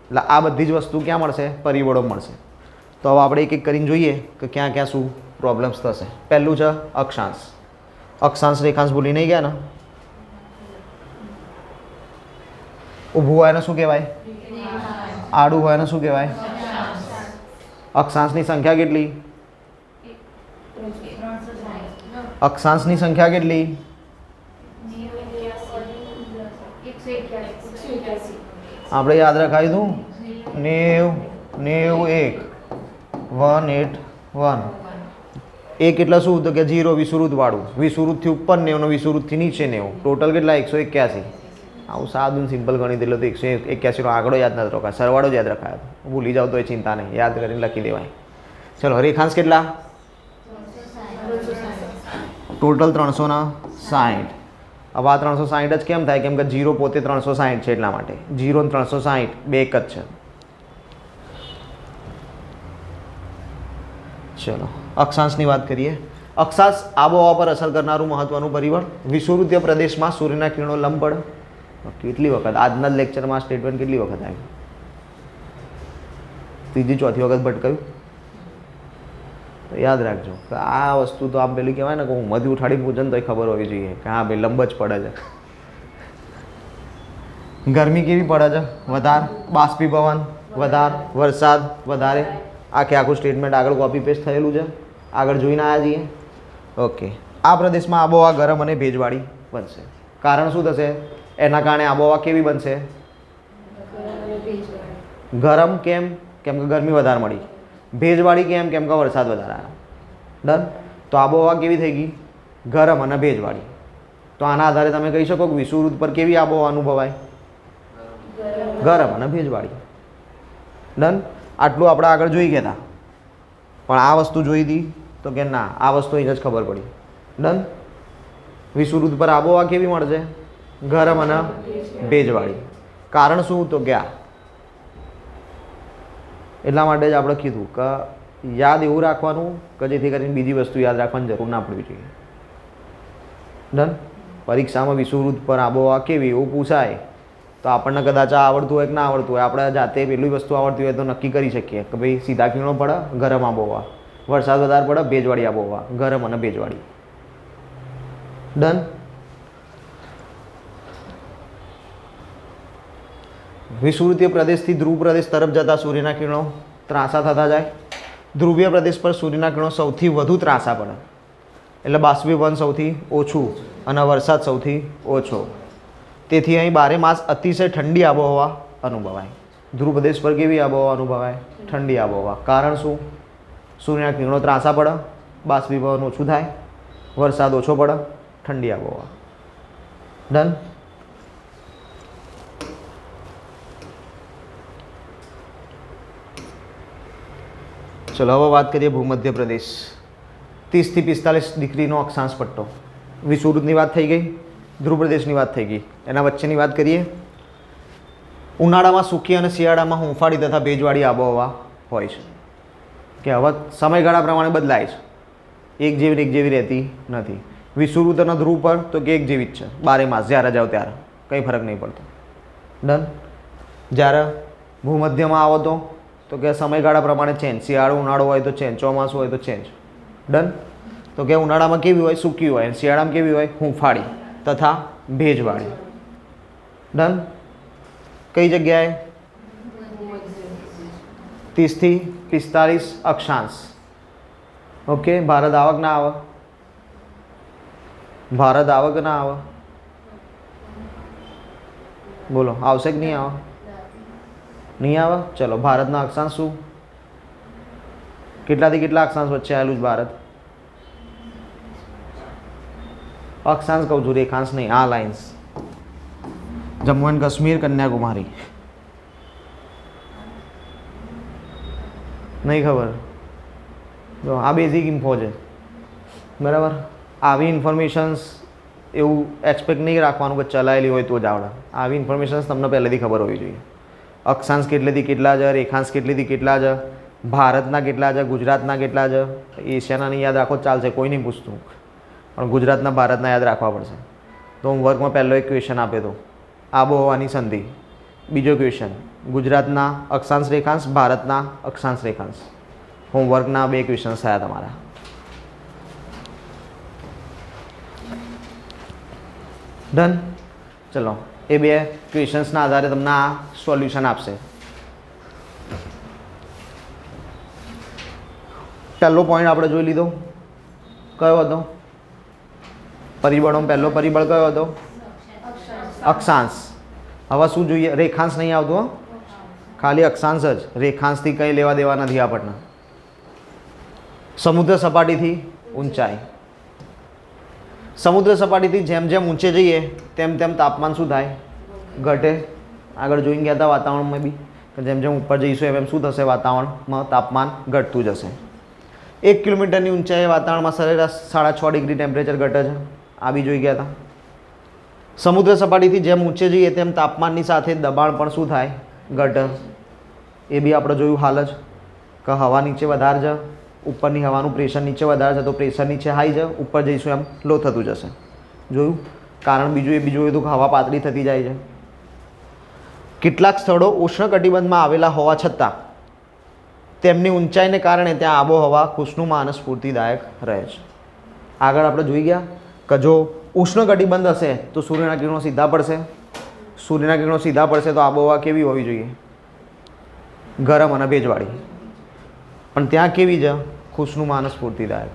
એટલે આ બધી જ વસ્તુ ક્યાં મળશે? પરિબળો મળશે. તો હવે આપણે એક એક કરીને જોઈએ કે ક્યાં ક્યાં શું પ્રોબ્લેમ્સ થશે. પહેલું છે અક્ષાંશ. અક્ષાંશ રેખાંશ ભૂલી નહીં ગયા ને? ઊભું હોય એને શું કહેવાય? આડું હોય એને શું કહેવાય? અક્ષાંશની સંખ્યા કેટલી? અક્ષાંશની સંખ્યા કેટલી? આપણે યાદ રખાયું હતું 90, 91, 181. એક એટલે શું? તો કે 0 વિષુવવૃત્ત વાળું. વિષુવવૃત્તથી ઉપર 90 ને વિષુવવૃત્તથી નીચે 90. ટોટલ કેટલા? 181. આવું સાદું સિમ્પલ ગણિત એટલે તો 181 નો આંકડો યાદ નથી રખાય, સરવાળો જ યાદ રખાયો. ભૂલી જાવ તો એ ચિંતા નહીં, યાદ કરીને લખી દેવાય. ચલો, રેખાંશ કેટલા? ટોટલ 360. હવે આ 360 જ કેમ થાય? કેમ કે 0 પોતે 360 છે એટલા માટે. 0 ને 360 બે એક જ છે. ચલો, અક્ષાંશની વાત કરીએ. અક્ષાંશ આબોહવા પર અસર કરનારું મહત્વનું પરિબળ. વિષુવવૃત્તીય પ્રદેશમાં સૂર્યના કિરણો લંબ પડે. કેટલી વખત આજના જ લેક્ચરમાં સ્ટેટમેન્ટ કેટલી વખત આવ્યું? 3જી 4થી વખત ભટકાયું. તો યાદ રાખજો કે આ વસ્તુ તો આમ પેલું કહેવાય ને કે હું મધી ઉઠાડી પૂછન તો ખબર હોવી જોઈએ કે હા ભાઈ લંબ જ પડે છે. ગરમી કેવી પડે છે? વધારે. બાષ્પીભવન વધારે. વરસાદ વધારે. આખું સ્ટેટમેન્ટ આગળ કોપી પેસ્ટ થયેલું છે. આગળ જોઈને આવ્યા છીએ. ઓકે. આ પ્રદેશમાં આબોહવા ગરમ અને ભેજવાળી બનશે. કારણ શું થશે? એના કારણે આબોહવા કેવી બનશે? ગરમ. કેમ? કેમ કે ગરમી વધારે મળી. ભેજવાળી કેમ? કેમ કે વરસાદ વધારે આવ્યો. ડન. તો આબોહવા કેવી થઈ ગઈ? ગરમ અને ભેજવાળી. તો આના આધારે તમે કહી શકો કે વિષુવવૃત્ત પર કેવી આબોહવા અનુભવાય? ગરમ અને ભેજવાળી. ડન. આટલું આપણે આગળ જોઈ ગયા હતા, પણ આ વસ્તુ જોઈ હતી તો કે ના, આ વસ્તુ અહીં જ ખબર પડી. ડન. વિષુવવૃત્ત પર આબોહવા કેવી મળશે? ગરમ અને ભેજવાળી. કારણ શું? તો કે એટલા માટે જ આપણે કીધું કે યાદ એવું રાખવાનું કે જેથી કરીને બીજી વસ્તુ યાદ રાખવાની જરૂર ના પડવી જોઈએ. ડન. પરીક્ષામાં વિષુવવૃત્ત પર આબોહવા કેવી એવું પૂછાય તો આપણને કદાચ આવડતું હોય કે ના આવડતું હોય, આપણે જાતે પેલી વસ્તુ આવડતી હોય તો નક્કી કરી શકીએ કે ભાઈ સીધા કિરણો પડે, ગરમ આબોહવા. વરસાદ વધારે પડે, ભેજવાળી આબોહવા. ગરમ અને ભેજવાળી. ડન. વિષુવવૃત્તીય પ્રદેશથી ધ્રુવ પ્રદેશ તરફ જતા સૂર્યના કિરણો ત્રાંસા થતા જાય. ધ્રુવીય પ્રદેશ પર સૂર્યના કિરણો સૌથી વધુ ત્રાંસા પડે, એટલે બાષ્પીભવન સૌથી ઓછું અને વરસાદ સૌથી ઓછો. તેથી અહીં બારે માસ અતિશય ઠંડી આબોહવા અનુભવાય. ધ્રુવ પ્રદેશ પર કેવી આબોહવા અનુભવાય? ઠંડી આબોહવા. કારણ શું? સૂર્યના કિરણો ત્રાંસા પડે, બાષ્પીભવન ઓછું થાય, વરસાદ ઓછો પડે, ઠંડી આબોહવા. ડન. ચલો હવે વાત કરીએ ભૂમધ્ય પ્રદેશ. 30 થી 45 ડિગ્રીનો અક્ષાંશ પટ્ટો. વિષુવવૃત્તની વાત થઈ ગઈ, ધ્રુવ પ્રદેશની વાત થઈ ગઈ. એના વચ્ચેની વાત કરીએ. ઉનાળામાં સૂકી અને શિયાળામાં હુંફાળી તથા ભેજવાળી આબોહવા હોય છે. કે હવે સમયગાળા પ્રમાણે બદલાય છે, એક જેવી રહેતી નથી. વિષુવવૃત્ત અને ધ્રુવ પર તો કે એક જેવી જ છે, બારે માસ જ્યારે જાઓ ત્યારે કંઈ ફરક નહીં પડતો. ડન. જ્યારે ભૂમધ્યમાં આવો તો કે સમયગાળા પ્રમાણે ચેન્જ. શિયાળો ઉનાળો હોય તો ચેન્જ, ચોમાસું હોય તો ચેન્જ. ડન. તો કે ઉનાળામાં કેવી હોય? સૂકી હોય. શિયાળામાં કેવી હોય? હુંફાળી તથા ભેજવાળી. ડન. કઈ જગ્યાએ? 30 થી 45 અક્ષાંશ. ઓકે. ભારત આવક ના આવે? ભારત આવક ના આવે? બોલો, આવશે કે નહીં આવે? નહીં આવે. ચલો, ભારતના અક્ષાંશ શું? કેટલાથી કેટલા અક્ષાંશ વચ્ચે આવેલું છે ભારત? અક્ષાંશ કહું છું, રેખાંશ નહીં. આ લાઇન્સ: જમ્મુ એન્ડ કાશ્મીર, કન્યાકુમારી. નહીં ખબર? જો આ બેઝિક ઇન્ફો છે, બરાબર. આવી ઇન્ફોર્મેશન્સ એવું એક્સપેક્ટ નહીં રાખવાનું કે ચલાયેલી હોય તો જ આવડે. આવી ઇન્ફોર્મેશન્સ તમને પહેલેથી ખબર હોવી જોઈએ. અક્ષાંશ કેટલેથી કેટલા છે, રેખાંશ કેટલેથી કેટલા છે, ભારતના કેટલા છે, ગુજરાતના કેટલા છે. એશિયાના નહીં યાદ રાખો ચાલશે, કોઈ નહીં પૂછતું, પણ ગુજરાતના ભારતના યાદ રાખવા પડશે. તો હોમવર્કમાં પહેલો એક ક્વેશ્ચન આપ્યો હતો, આબોહવાની સંધિ. બીજો ક્વેશ્ચન, ગુજરાતના અક્ષાંશ રેખાંશ, ભારતના અક્ષાંશ રેખાંશ. હોમવર્કના 2 ક્વેશ્ચન્સ થયા તમારા. ડન. ચલો, એ 2 ક્વેશ્ચન્સના આધારે તમને આ સોલ્યુશન આપશે. પહેલો પોઈન્ટ આપણે જોઈ લીધો, કયો હતો? પરિબળોમાં પહેલો પરિબળ કયો હતો? અક્ષાંશ. હવે શું જોઈએ? રેખાંશ નહીં આવતું, ખાલી અક્ષાંશ જ. રેખાંશથી કંઈ લેવા દેવા નથી આપણને. સમુદ્ર સપાટીથી ઊંચાઈ. સમુદ્ર સપાટીથી જેમ જેમ ઊંચે જઈએ તેમ તેમ તાપમાન શું થાય? ઘટે. આગળ જોઈને ગયા હતા વાતાવરણમાં બી કે જેમ જેમ ઉપર જઈશું એમ શું થશે? વાતાવરણમાં તાપમાન ઘટતું જશે. 1 કિલોમીટરની ઊંચાઈએ વાતાવરણમાં સરેરાશ 6.5 ડિગ્રી ટેમ્પરેચર ઘટે છે. આ બી જોઈ ગયા હતા. સમુદ્ર સપાટીથી જેમ ઊંચે જઈએ તેમ તાપમાનની સાથે દબાણ પણ શું થાય? ઘટે. એ બી આપણે જોયું હાલ જ કે હવા નીચે વધારે છે, ઉપરની હવાનું પ્રેશર નીચે વધારે છે તો પ્રેશર નીચે હાઈ છે, ઉપર જઈશું એમ લો થતું જશે. જોયું? કારણ બીજું એ બી જોયું હતું કે હવા પાતળી થતી જાય છે. કેટલાક સ્થળો ઉષ્ણકટિબંધમાં આવેલા હોવા છતાં તેમની ઊંચાઈને કારણે ત્યાં આબોહવા ખુશનુમા અને સ્ફૂર્તિદાયક રહે છે. આગળ આપણે જોઈ ગયા કે જો ઉષ્ણકટિબંધ હશે તો સૂર્યના કિરણો સીધા પડશે. સૂર્યના કિરણો સીધા પડશે તો આબોહવા કેવી હોવી જોઈએ? ગરમ અને ભેજવાળી. પણ ત્યાં કેવી છે? ખુશનુમા અને સ્ફૂર્તિદાયક.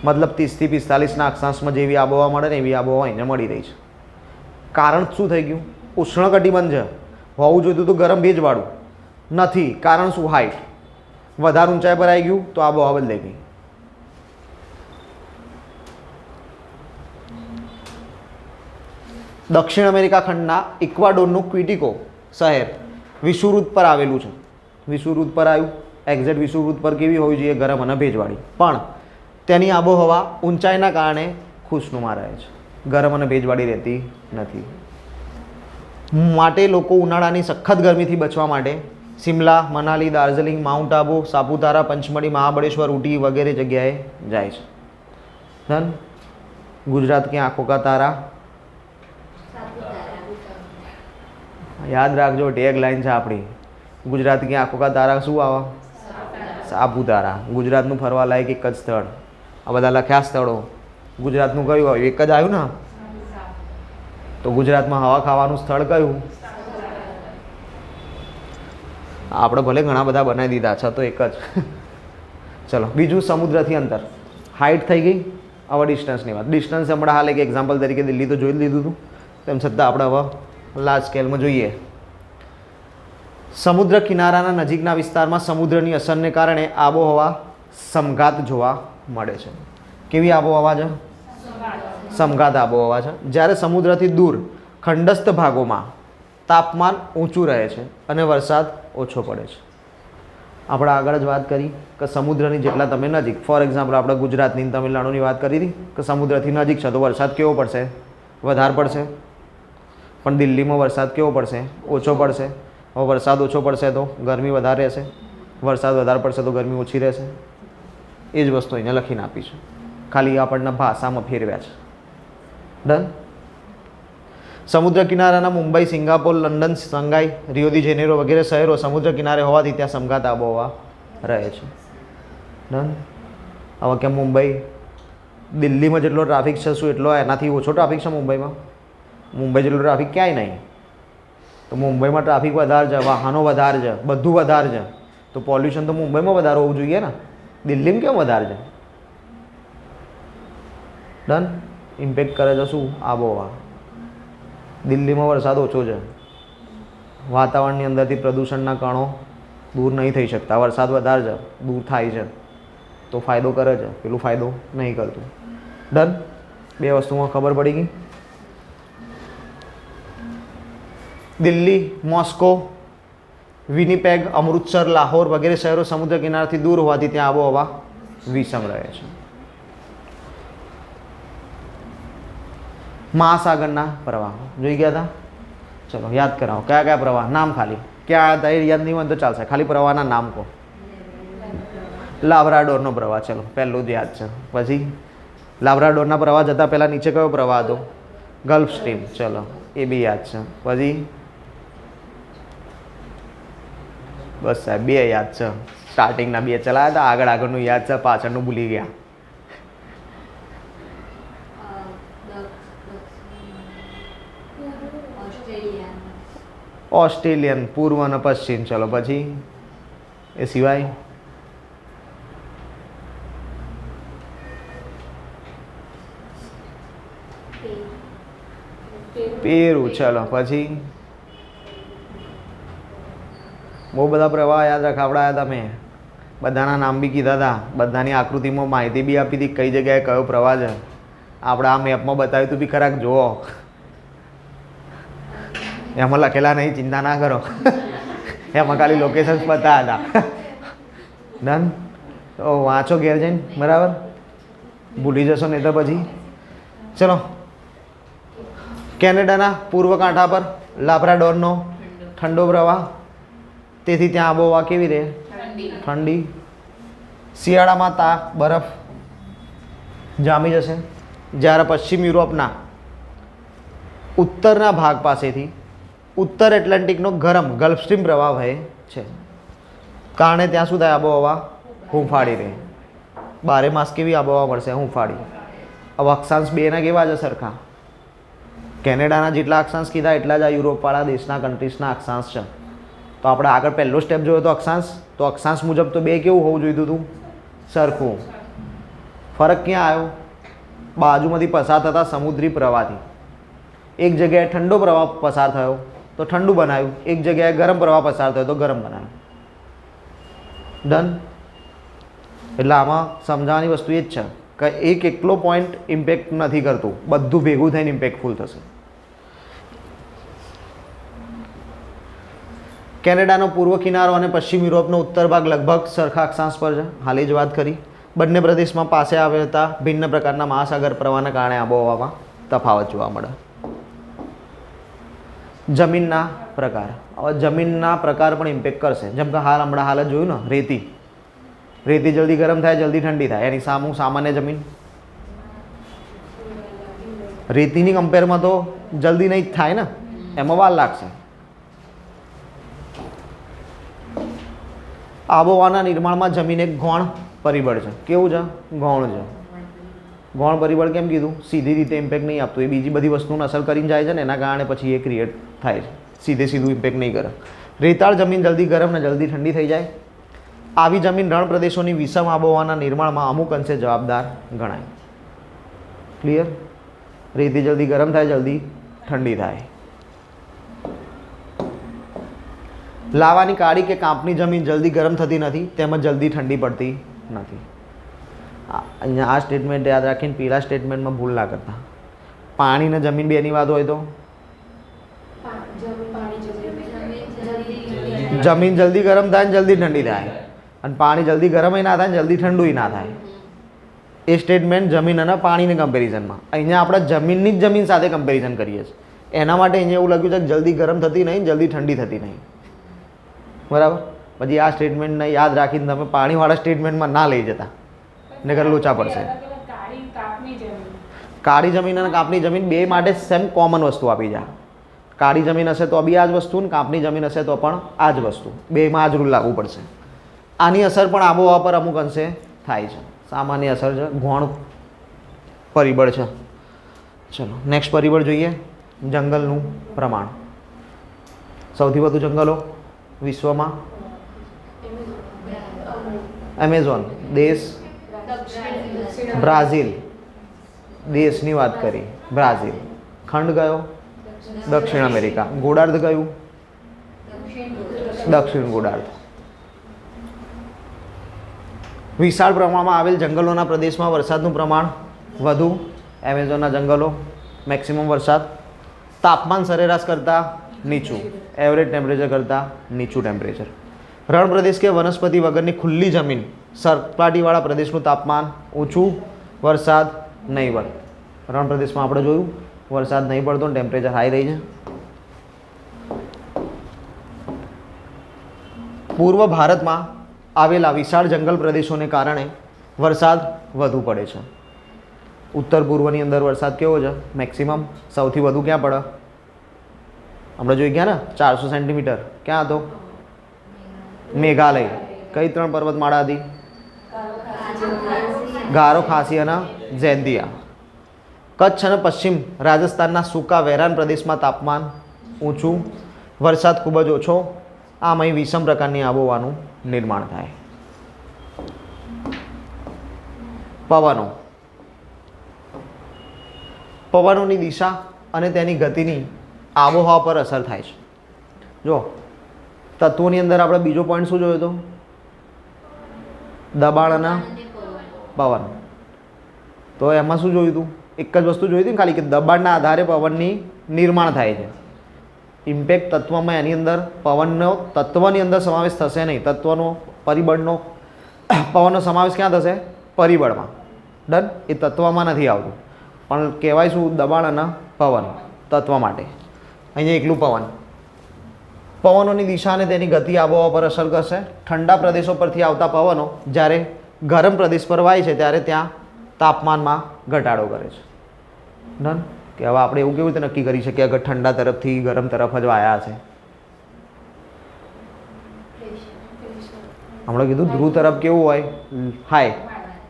મતલબ 30 થી 45ના અક્ષાંશમાં જેવી આબોહવા મળે ને એવી આબોહવા એને મળી રહી છે. કારણ શું થઈ ગયું? ઉષ્ણકટિબંધ છે, હોવું જોઈતું તો ગરમ ભેજવાળું નથી. કારણ શું? હાઇટ. વધારે ઊંચાઈ પર આવી ગયું તો આબોહવા બદલાઈ ગઈ. દક્ષિણ અમેરિકા ખંડના ઇક્વાડોરનું ક્વિટિકો શહેર વિષુવવૃત્ત પર આવેલું છે. વિષુવવૃત્ત પર આવ્યું. એક્ઝેક્ટ વિષુવવૃત્ત પર કેવી હોવી જોઈએ? ગરમ અને ભેજવાળી. પણ તેની આબોહવા ઊંચાઈના કારણે ખુશનુમા રહે છે, ગરમ અને ભેજવાળી રહેતી નથી. માટે લોકો ઉનાળાની સખત ગરમીથી બચવા માટે શિમલા, મનાલી, દાર્જિલિંગ, માઉન્ટ આબુ, સાપુતારા, પંચમઢી, મહાબળેશ્વર, ઉટી વગેરે જગ્યાએ જાય છે. ડન. ગુજરાત की आंखों का तारा. યાદ રાખજો, ટેગ લાઈન છે આપણી. ગુજરાત की आंखों का तारा શું આવે? સાપુતારા. ગુજરાતનું ફરવા લાયક એક જ સ્થળ. આ બધા લખ્યા સ્થળો ગુજરાતનું કયું આવ્યું? એક જ આવ્યું ને. તો ગુજરાતમાં હવા ખાવાનું સ્થળ કયું? આપણે ભલે ઘણા બધા બનાવી દીધા છે તો એક જ. ચલો બીજું, સમુદ્રથી અંતર. હાઇટ થઈ ગઈ, હવે ડિસ્ટન્સની વાત. ડિસ્ટન્સ હમણાં હાલ એક એક્ઝામ્પલ તરીકે દિલ્હી તો જોઈ જ લીધું હતું, તેમ છતાં આપણે હવે લાર્જ સ્કેલમાં જોઈએ. સમુદ્ર કિનારાના નજીકના વિસ્તારમાં સમુદ્રની અસરને કારણે આબોહવા સમઘાત જોવા મળે છે. કેવી આબોહવા છે? સમઘાત આબોહવા છે. જ્યારે સમુદ્રથી દૂર ખંડસ્થ ભાગોમાં તાપમાન ઊંચું રહે છે અને વરસાદ ઓછો પડે છે. આપણે આગળ જ વાત કરી કે સમુદ્રની જેટલા તમે નજીક, ફોર એક્ઝામ્પલ આપણે ગુજરાતની તમિલનાડુની વાત કરી હતી કે સમુદ્રથી નજીક છે તો વરસાદ કેવો પડશે? વધારે પડશે. પણ દિલ્હીમાં વરસાદ કેવો પડશે? ઓછો પડશે. હવે વરસાદ ઓછો પડશે તો ગરમી વધારે રહેશે, વરસાદ વધારે પડશે તો ગરમી ઓછી રહેશે. એ જ વસ્તુ અહીંયા લખીને આપી છે, ખાલી આપણને ભાષામાં ફેરવ્યા છે. ડન. સમુદ્ર કિનારાના મુંબઈ, સિંગાપોર, લંડન, શંઘાઈ, રિયો દી જેનેરો વગેરે શહેરો સમુદ્ર કિનારે હોવાથી ત્યાં સમઘાત આબોહવા રહે છે. ડન. હવે કેમ મુંબઈ, દિલ્હીમાં જેટલો ટ્રાફિક છે શું એટલો એનાથી ઓછો ટ્રાફિક છે મુંબઈમાં? મુંબઈ જેટલો ટ્રાફિક ક્યાંય નહીં. તો મુંબઈમાં ટ્રાફિક વધારે છે, વાહનો વધારે છે, બધું વધારે છે, તો પોલ્યુશન તો મુંબઈમાં વધારે હોવું જોઈએ ને. દિલ્હીમાં કેમ વધારે છે? ડન. ઇમ્પેક્ટ કરે છે શું? આબોહવા. દિલ્હીમાં વરસાદ ઓછો છે, વાતાવરણની અંદરથી પ્રદૂષણના કણો દૂર નહીં થઈ શકતા, વરસાદ વધારે છે, દૂર થાય છે તો ફાયદો કરે છે, પેલું ફાયદો નહીં કરતું. ડન. બે વસ્તુમાં ખબર પડી ગઈ. દિલ્હી, મોસ્કો, વિનીપેગ, અમૃતસર, લાહોર વગેરે શહેરો સમુદ્ર કિનારાથી દૂર હોવાથી ત્યાં આબોહવા વિષમ રહે છે. મહાસાગરના પ્રવાહ જોઈ ગયા હતા? ચલો યાદ કરાવો કયા કયા પ્રવાહ, નામ ખાલી. ક્યાં હતા એ યાદ નહીં હોય તો ચાલશે, ખાલી પ્રવાહના નામ કહો. લાબ્રાડોરનો પ્રવાહ, ચલો પહેલું જ યાદ છે. પછી લાબ્રાડોરના પ્રવાહ જતાં પહેલાં નીચે કયો પ્રવાહ હતો? ગલ્ફ સ્ટ્રીમ, ચલો એ બી યાદ છે. પછી બસ સાહેબ બે યાદ છે, સ્ટાર્ટિંગના બે ચલાવ્યા હતા, આગળનું યાદ છે, પાછળનું ભૂલી ગયા. ઓસ્ટ્રેલિયન, પૂર્વ અને પશ્ચિમ. ચલો પછી એ સિવાય પેરુ. ચલો પછી બહુ બધા પ્રવાહ યાદ રખાવડાયા હતા મેં, બધાના નામ બી કીધા હતા, બધાની આકૃતિમાં માહિતી બી આપી હતી કઈ જગ્યાએ કયો પ્રવાહ છે. આપણે આ મેપમાં બતાવ્યું તું બી ખરાક જુઓ, એમાં લખેલા નહીં, ચિંતા ના કરો. એમાં ખાલી લોકેશન્સ બતાવ્યા હતા. ડન. તો વાંચો ઘેર જઈને, બરાબર? ભૂલી જશો નહીં તો પછી. ચલો કેનેડાના પૂર્વ કાંઠા પર લાબ્રાડોરનો ઠંડો પ્રવાહ, તેથી ત્યાં આબોહવા કેવી રહે? ઠંડી. શિયાળામાં બરફ જામી જશે. જ્યારે પશ્ચિમ યુરોપના ઉત્તરના ભાગ પાસેથી ઉત્તર એટલાન્ટિકનો ગરમ ગલ્ફ સ્ટ્રીમ પ્રવાહ વહે છે, કારણે ત્યાં શું થાય? આબોહવા હૂંફાળી રહે. 12 માસ કેવી આબોહવા મળશે? હૂંફાળી. હવે અક્ષાંશ બેના કેવા છે? સરખા. કેનેડાના જેટલા અક્ષાંશ કીધા એટલા જ આ યુરોપવાળા દેશના કન્ટ્રીઝના અક્ષાંશ છે. તો આપણે આગળ પહેલો સ્ટેપ જોયો તો અક્ષાંશ, તો અક્ષાંશ મુજબ તો બે કેવું હોવું જોઈતું હતું? સરખું. ફરક ક્યાં આવ્યો? બાજુમાંથી પસાર થતા સમુદ્રી પ્રવાહથી. એક જગ્યાએ ઠંડો પ્રવાહ પસાર થયો તો ઠંડુ બનાવ્યું, એક જગ્યાએ ગરમ પ્રવાહ પસાર થયો તો ગરમ બનાવ્યું. ડન. એટલે આમાં સમજાવવાની વસ્તુ એ જ છે કે એક એકલો પોઈન્ટ ઇમ્પેક્ટ નથી કરતું, બધું ભેગું થઈને ઇમ્પેક્ટફુલ થશે. કેનેડાનો પૂર્વ કિનારો અને પશ્ચિમ યુરોપનો ઉત્તર ભાગ લગભગ સરખા અક્ષાંશ પર છે, હાલ જ વાત કરી. બંને પ્રદેશમાં પાસે આવેલા ભિન્ન પ્રકારના મહાસાગર પ્રવાહના કારણે આબોહવામાં તફાવત જોવા મળે. જમીનના પ્રકાર. હવે જમીનના પ્રકાર પણ ઇમ્પેક્ટ કરશે. જેમ કે હમણાં જ જોયું ને, રેતી. રેતી જલ્દી ગરમ થાય, જલ્દી ઠંડી થાય. એની સામું સામાન્ય જમીન રેતીની કમ્પેરમાં તો જલ્દી નહીં જ થાય ને, એમાં વાર લાગશે. આબોહવાના નિર્માણમાં જમીન એક ગૌણ પરિબળ છે. કેવું છે? ગૌણ છે. ગૌણ પરિબળ કેમ કીધું? સીધી રીતે ઇમ્પેક્ટ નહીં આપતું, એ બીજી બધી વસ્તુને અસર કરીને જાય છે ને, એના કારણે પછી એ ક્રિએટ થાય છે. સીધું ઇમ્પેક્ટ નહીં કરે. રેતાળ જમીન જલ્દી ગરમ ને જલ્દી ઠંડી થઈ જાય. આવી જમીન રણ પ્રદેશોની વિષમ આબોહવાના નિર્માણમાં અમુક અંશે જવાબદાર ગણાય. ક્લિયર? રેતી જલ્દી ગરમ થાય, જલ્દી ઠંડી થાય. લાવાની કાળી કે કાંપની જમીન જલ્દી ગરમ થતી નથી, તેમજ જલ્દી ઠંડી પડતી નથી. અહીંયા આ સ્ટેટમેન્ટ યાદ રાખીને પેલા સ્ટેટમેન્ટમાં ભૂલ ના કરતા. પાણી ને જમીન બેની વાત હોય તો જમીન જલ્દી ગરમ થાય ને જલ્દી ઠંડી થાય, અને પાણી જલ્દી ગરમ ના થાય ને જલ્દી ઠંડુ ના થાય. એ સ્ટેટમેન્ટ જમીન અને પાણીને કમ્પેરિઝનમાં. અહીંયા આપણે જમીનની જ જમીન સાથે કમ્પેરિઝન કરીએ છીએ. એના માટે અહીંયા એવું લખ્યું છે કે જલ્દી ગરમ થતી નહીં, જલ્દી ઠંડી થતી નહીં. બરાબર? પછી આ સ્ટેટમેન્ટને યાદ રાખીને તમે પાણીવાળા સ્ટેટમેન્ટમાં ના લઈ જતા, નકર લોચા પડશે. કાળી જમીન અને કાપની જમીન બે માટે સેમ કોમન વસ્તુ આપી જાય. કાળી જમીન હશે તો બી આ જ વસ્તુ, ને કાપની જમીન હશે તો પણ આ જ વસ્તુ. બેમાં આ જ રૂલ લાગુ પડશે. આની અસર પણ આબોહવા પર અમુક અંશે થાય છે. સામાન્ય અસર છે, ગૌણ પરિબળ છે. ચલો નેક્સ્ટ પરિબળ જોઈએ, જંગલનું પ્રમાણ. સૌથી વધુ જંગલો વિશ્વમાં? એમેઝોન દેશ, બ્રાઝિલ દેશની વાત કરી, બ્રાઝિલ. ખંડ કયો? દક્ષિણ અમેરિકા. ગોળાર્ધ કયું? દક્ષિણ ગોળાર્ધ. વિશાળ પ્રમાણમાં આવેલ જંગલોના પ્રદેશમાં વરસાદનું પ્રમાણ વધુ. એમેઝોનના જંગલો મેક્સિમમ વરસાદ. તાપમાન સરેરાશ કરતાં નીચું, એવરેજ ટેમ્પરેચર કરતાં નીચું ટેમ્પરેચર. રણ પ્રદેશ કે વનસ્પતિ વગરની ખુલ્લી જમીન, સપાટીવાળા પ્રદેશનું તાપમાન ઊંચું, વરસાદ નહીવત. રણ પ્રદેશમાં આપણે જોયું વરસાદ નહીં પડતો ને ટેમ્પરેચર હાઈ રહી છે. પૂર્વ ભારતમાં આવેલા વિશાળ જંગલ પ્રદેશોને કારણે વરસાદ વધુ પડે છે. ઉત્તર પૂર્વની અંદર વરસાદ કેવો છે? મેક્સિમમ. સૌથી વધુ ક્યાં પડે? આપણે જોઈ ગયા ને 400 સેન્ટીમીટર. ક્યાં હતો? મેઘાલય. કઈ 3 પર્વતમાળા હતી? ગારો, ખાસી અને જૈંતિયા. કચ્છ અને પશ્ચિમ રાજસ્થાનના સૂકા વેરાન પ્રદેશમાં તાપમાન ઊંચું, વરસાદ ખૂબ જ ઓછો. આમ અહીં વિષમ પ્રકારની આબોહવાનું નિર્માણ થાય. પવનો. પવનોની દિશા અને તેની ગતિની આબોહવા પર અસર થાય છે. જો તત્વોની અંદર આપણે બીજો પોઈન્ટ શું જોયો હતો? દબાણ અને પવન. તો એમાં શું જોયું હતું? એક જ વસ્તુ જોઈ હતી ખાલી, કે દબાણના આધારે પવનની નિર્માણ થાય છે. ઇમ્પેક્ટ તત્વમાં એની અંદર પવનનો તત્વની અંદર સમાવેશ થશે નહીં. તત્વનો પરિબળનો પવનનો સમાવેશ ક્યાં થશે? પરિબળમાં. ડન? એ તત્વમાં નથી આવતું, પણ કહેવાય શું? દબાણ અને પવન તત્વ માટે. અહીંયા એકલું પવન. પવનોની દિશા અને તેની ગતિ આબોહવા પર અસર કરશે. ઠંડા પ્રદેશો પરથી આવતા પવનો જ્યારે ગરમ પ્રદેશ પર વાય છે ત્યારે ત્યાં તાપમાનમાં ઘટાડો કરે છે. ડન? કે હવે આપણે એવું કેવી રીતે નક્કી કરી શકીએ અગર ઠંડા તરફથી ગરમ તરફ જ વાયા છે? હમણાં કીધું ધ્રુવ તરફ કેવું હોય? હાઈ.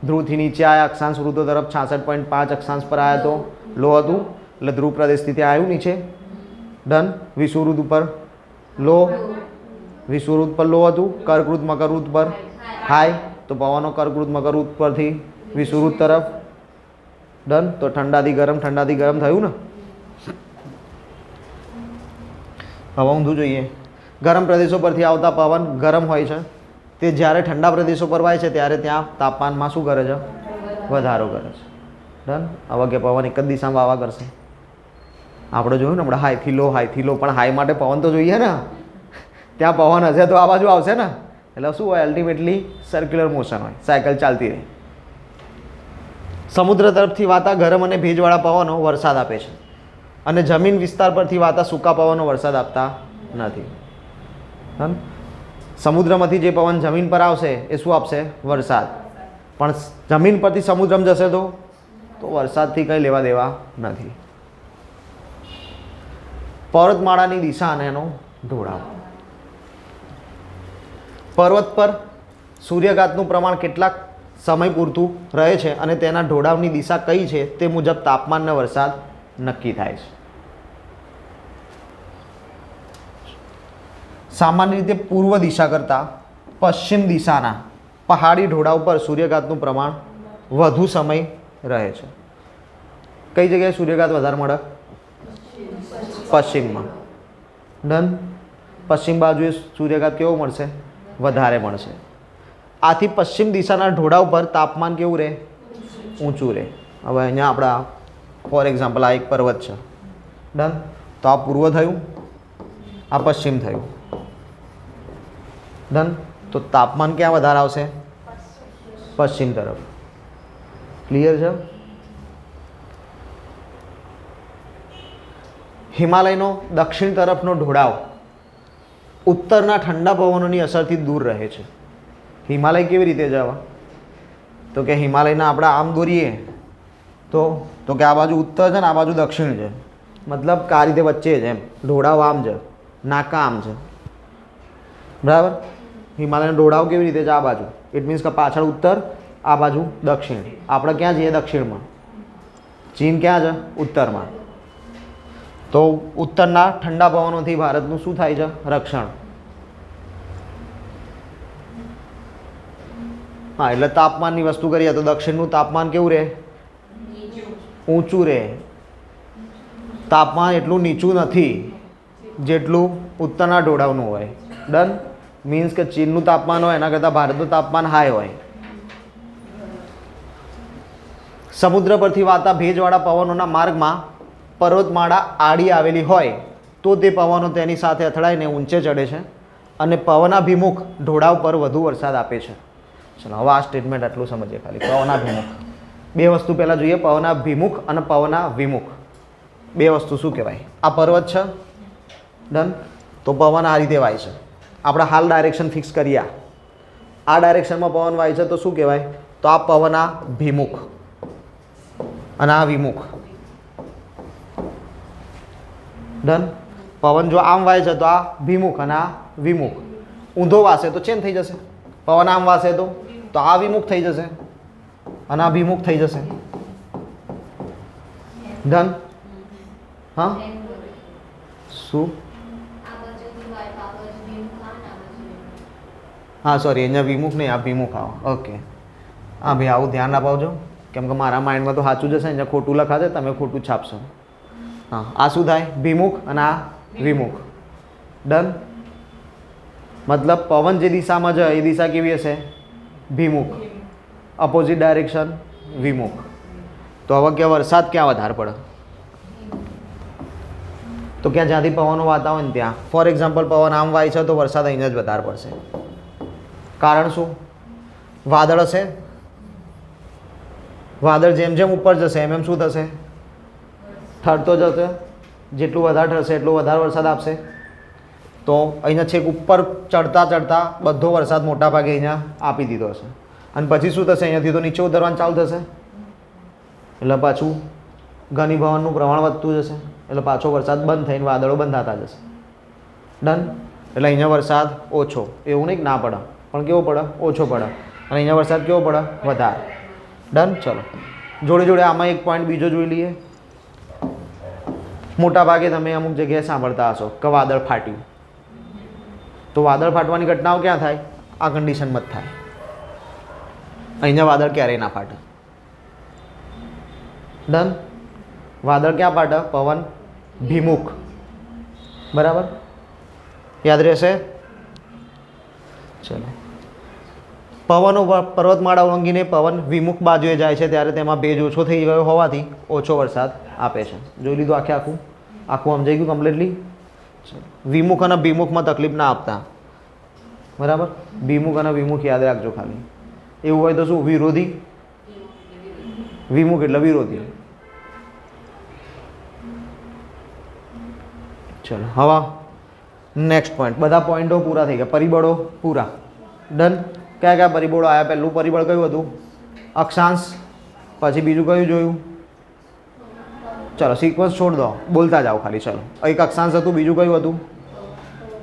ધ્રુવથી નીચે આવ્યા અક્ષાંશ ઋતુ તરફ 66.5 અક્ષાંશ પર આવ્યા તો લો હતું, એટલે ધ્રુવ પ્રદેશથી ત્યાં આવ્યું નીચે. ડન? વિષુવવૃત્ત ઉપર લો, વિષુવવૃત્ત પર લો હતું. કર્કવૃત્ત મકરવૃત્ત પર હાઈ, તો પવનો કર્કવૃત્ત મકરવૃત્ત પરથી વિષુવવૃત્ત તરફ. ડન? તો ઠંડાથી ગરમ થયું ને. હવે ઊંધું જોઈએ. ગરમ પ્રદેશો પરથી આવતા પવન ગરમ હોય છે, તે જ્યારે ઠંડા પ્રદેશો પર વાય છે ત્યારે ત્યાં તાપમાનમાં શું કરે છે? વધારો કરે છે. ડન? હવે કે પવન એક જ દિશામાં વાવા કરશે. આપણે જોયું ને હમણાં હાઈથી લો, પણ હાઈ માટે પવન તો જોઈએ ને. ત્યાં પવન હશે તો આ બાજુ આવશે ને. એટલે શું હોય? અલ્ટિમેટલી સર્ક્યુલર મોશન હોય, સાયકલ ચાલતી રહે. સમુદ્ર તરફથી વાતા ગરમ અને ભેજવાળા પવનો વરસાદ આપે છે, અને જમીન વિસ્તાર પરથી વાતા સૂકા પવનો વરસાદ આપતા નથી. સમુદ્રમાંથી જે પવન જમીન પર આવશે એ શું આપશે? વરસાદ. પણ જમીન પરથી સમુદ્રમાં જશે તો વરસાદથી કંઈ લેવા દેવા નથી. પર્વતમાળાની દિશા અને એનો ઢોળાવ. પર્વત પર સૂર્યઘાતનું પ્રમાણ કેટલાક સમય પૂરતું રહે છે અને તેના ઢોળાવની દિશા કઈ છે તે મુજબ તાપમાન અને વરસાદ નક્કી થાય છે. સામાન્ય રીતે પૂર્વ દિશા કરતાં પશ્ચિમ દિશાના પહાડી ઢોળાવ પર સૂર્યઘાતનું પ્રમાણ વધુ સમય રહે છે. કઈ જગ્યાએ સૂર્યઘાત વધારે મળે? પશ્ચિમમાં. ડન. પશ્ચિમ બાજુએ સૂર્યઘાત કેવો મળશે? વધારે મળશે. આથી પશ્ચિમ દિશાના ઢોળાવ પર તાપમાન કેવું રહે? ઊંચું રહે. હવે અહીંયા આપણા ફોર એક્ઝામ્પલ આ એક પર્વત છે. ડન. તો આ પૂર્વ થયું, આ પશ્ચિમ થયું. ડન. તો તાપમાન ક્યાં વધારે આવશે? પશ્ચિમ તરફ. ક્લિયર છે? હિમાલયનો દક્ષિણ તરફનો ઢોળાવ ઉત્તરના ઠંડા પવનોની અસરથી દૂર રહે છે. હિમાલય કેવી રીતે જવા? તો કે હિમાલયના આપણે આમ દોરીએ તો કે આ બાજુ ઉત્તર છે ને આ બાજુ દક્ષિણ છે, મતલબ કે આ રીતે વચ્ચે છે. એમ ઢોળાવ આમ છે, નાકા આમ છે, બરાબર. હિમાલયનો ઢોળાવ કેવી રીતે છે? આ બાજુ. ઇટ મીન્સ કે પાછળ ઉત્તર, આ બાજુ દક્ષિણ. આપણે ક્યાં જઈએ? દક્ષિણમાં. ચીન ક્યાં છે? ઉત્તરમાં. તો ઉત્તરના ઠંડા પવનોથી ભારતનું શું થાય છે? રક્ષણ. હા, એટલે તાપમાનની વસ્તુ કરીએ તો દક્ષિણનું તાપમાન કેવું રહે? ઊંચું રહે. તાપમાન એટલું નીચું નથી જેટલું ઉત્તરના ઢોળાવનું હોય. ડન. મીન્સ કે ચીનનું તાપમાન હોય એના કરતાં ભારતનું તાપમાન હાઈ હોય. સમુદ્ર પરથી વાતા ભેજવાળા પવનોના માર્ગમાં પર્વતમાળા આડી આવેલી હોય તો તે પવનો તેની સાથે અથડાઈને ઊંચે ચડે છે અને પવનાભિમુખ ઢોળાવ પર વધુ વરસાદ આપે છે. ચલો હવે આ સ્ટેટમેન્ટ આટલું સમજીએ ખાલી. પવનાભિમુખ બે વસ્તુ પહેલાં જોઈએ. પવનાભિમુખ અને પવનાવિમુખ બે વસ્તુ શું કહેવાય? આ પર્વત છે. ડન. તો પવન આ રીતે વાય છે. આપણે હાલ ડાયરેક્શન ફિક્સ કરીએ. આ ડાયરેક્શનમાં પવન વાય છે તો શું કહેવાય? તો આ પવનાભિમુખ અને આ વિમુખ. ડન. પવન જો આમ વાય છે તો આ ભિમુખ અને આ વિમુખ. ઊંધો વાસે તો ચેન્જ થઈ જશે. પવન આમ વાસે તો આ વિમુખ થઈ જશે અને આ ભિમુખ થઈ જશે. ડન. હા શું? હા સોરી, અહીંયા વિમુખ નહીં, આ ભિમુખ આવો. ઓકે. હા ભાઈ, આવું ધ્યાન અપાવજો કેમ કે મારા માઇન્ડમાં તો સાચું જશે, અહીંયા ખોટું લખાશે, તમે ખોટું છાપશો. હા, આ શું થાય? ભિમુખ અને આ વિમુખ. ડન. મતલબ પવન જે દિશામાં જાય એ દિશા કેવી હશે? ભિમુખ. અપોઝિટ ડાયરેક્શન વિમુખ. તો હવે કે વરસાદ ક્યાં વધારે પડે? તો ક્યાં જ્યાંથી પવનો વાતા હોય ને ત્યાં. ફોર એક્ઝામ્પલ પવન આમ વાય છે તો વરસાદ અહીંયા જ વધારે પડશે. કારણ શું? વાદળ હશે. વાદળ જેમ જેમ ઉપર જશે એમ એમ શું થશે? ઠરતો જશે. જેટલું વધારે ઠરશે એટલું વધારે વરસાદ આપશે. તો અહીંયા છેક ઉપર ચડતા ચડતા બધો વરસાદ મોટા ભાગે અહીંયા આપી દીધો હશે. અને પછી શું થશે? અહીંયાથી તો નીચે ઉતરવાનું ચાલુ થશે. એટલે પાછું ઘનીભવનનું પ્રમાણ વધતું જશે. એટલે પાછો વરસાદ બંધ થઈને વાદળો બંધ થતા જશે. ડન. એટલે અહીંયા વરસાદ ઓછો. એવું નહીં કે ના પડે, પણ કેવો પડે? ઓછો પડે. અને અહીંયા વરસાદ કેવો પડે? વધારે. ડન. ચલો જોડે જોડે આમાં એક પોઈન્ટ બીજો જોઈ લઈએ. મોટા ભાગે તમે અમુક જગ્યાએ સાંભળતા હશો કે વાદળ ફાટ્યું. તો વાદળ ફાટવાની ઘટનાઓ ક્યાં થાય? આ કન્ડિશનમાં જ થાય. અહીંયા વાદળ ક્યારેય ના ફાટે. ડન. વાદળ ક્યાં ફાટે? પવન ભિમુખ. બરાબર, યાદ રહેશે. ચલો, પવનો પર્વતમાળા ઓળંગીને પવન વિમુખ બાજુએ જાય છે ત્યારે તેમાં ભેજ ઓછો થઈ ગયો હોવાથી ઓછો વરસાદ આપે છે. જોઈ લીધું આખે આખું સમજાઈ ગયું કમ્પ્લીટલી. વિમુખ અને ભિમુખમાં તકલીફ ના આપતા. બરાબર, ભિમુખ અને વિમુખ યાદ રાખજો ખાલી. એવું હોય તો શું? વિરોધી. વિમુખ એટલે વિરોધી. ચલો હવે નેક્સ્ટ પોઈન્ટ. બધા પોઈન્ટો પૂરા થઈ ગયા. પરિબળો પૂરા. ડન. કયા કયા પરિબળો આવ્યા? પહેલું પરિબળ કયું હતું? અક્ષાંશ. પછી બીજું કયું જોયું? ચલો સિક્વન્સ છોડ દો, બોલતા જાઓ ખાલી. ચલો, એક અક્ષાંશ હતું, બીજું કયું હતું?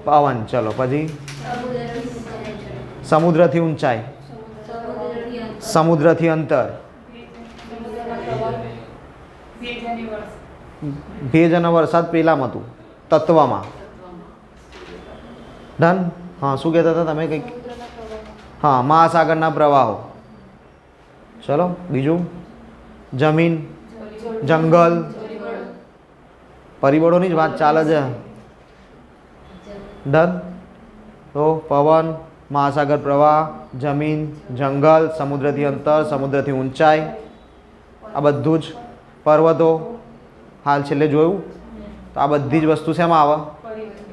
પવન. ચલો પછી સમુદ્રથી ઊંચાઈ. સમુદ્રથી અંતર, ભેજ અને વરસાદ પેલામાં હતું તત્વમાં. ડન. હા, શું કહેતા હતા તમે કંઈક? હા, મહાસાગરના પ્રવાહો. ચલો બીજું, જમીન, જંગલ, પરિબળોની જ વાત ચાલે છે. ડન. તો પવન, મહાસાગર પ્રવાહ, જમીન, જંગલ, સમુદ્રથી અંતર, સમુદ્રથી ઊંચાઈ, આ બધું જ, પર્વતો, હાલ છેલ્લે જોયું. તો આ બધી જ વસ્તુ શેમાં આવે?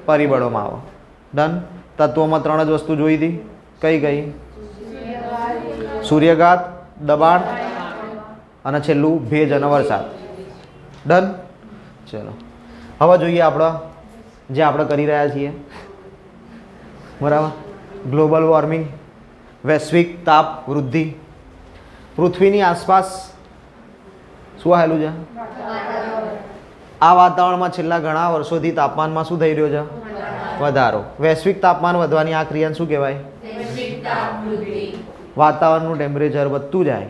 પરિબળોમાં આવે. ડન. તત્વોમાં 3 જ વસ્તુ જોઈ હતી. કઈ કઈ? સૂર્યઘાત, દબાણ અને છેલ્લું ભેજ અને વરસાદ. ડન. ચલો હવે જોઈએ આપણે જે આપણે કરી રહ્યા છીએ, બરાબર. ગ્લોબલ વોર્મિંગ, વૈશ્વિક તાપ વૃદ્ધિ. પૃથ્વીની આસપાસ શું આવેલું છે? આ વાતાવરણમાં છેલ્લા ઘણા વર્ષોથી તાપમાનમાં શું થઈ રહ્યો છે? વધારો. વૈશ્વિક તાપમાન વધવાની આ ક્રિયાને શું કહેવાય? વાતાવરણનું ટેમ્પરેચર વધતું જાય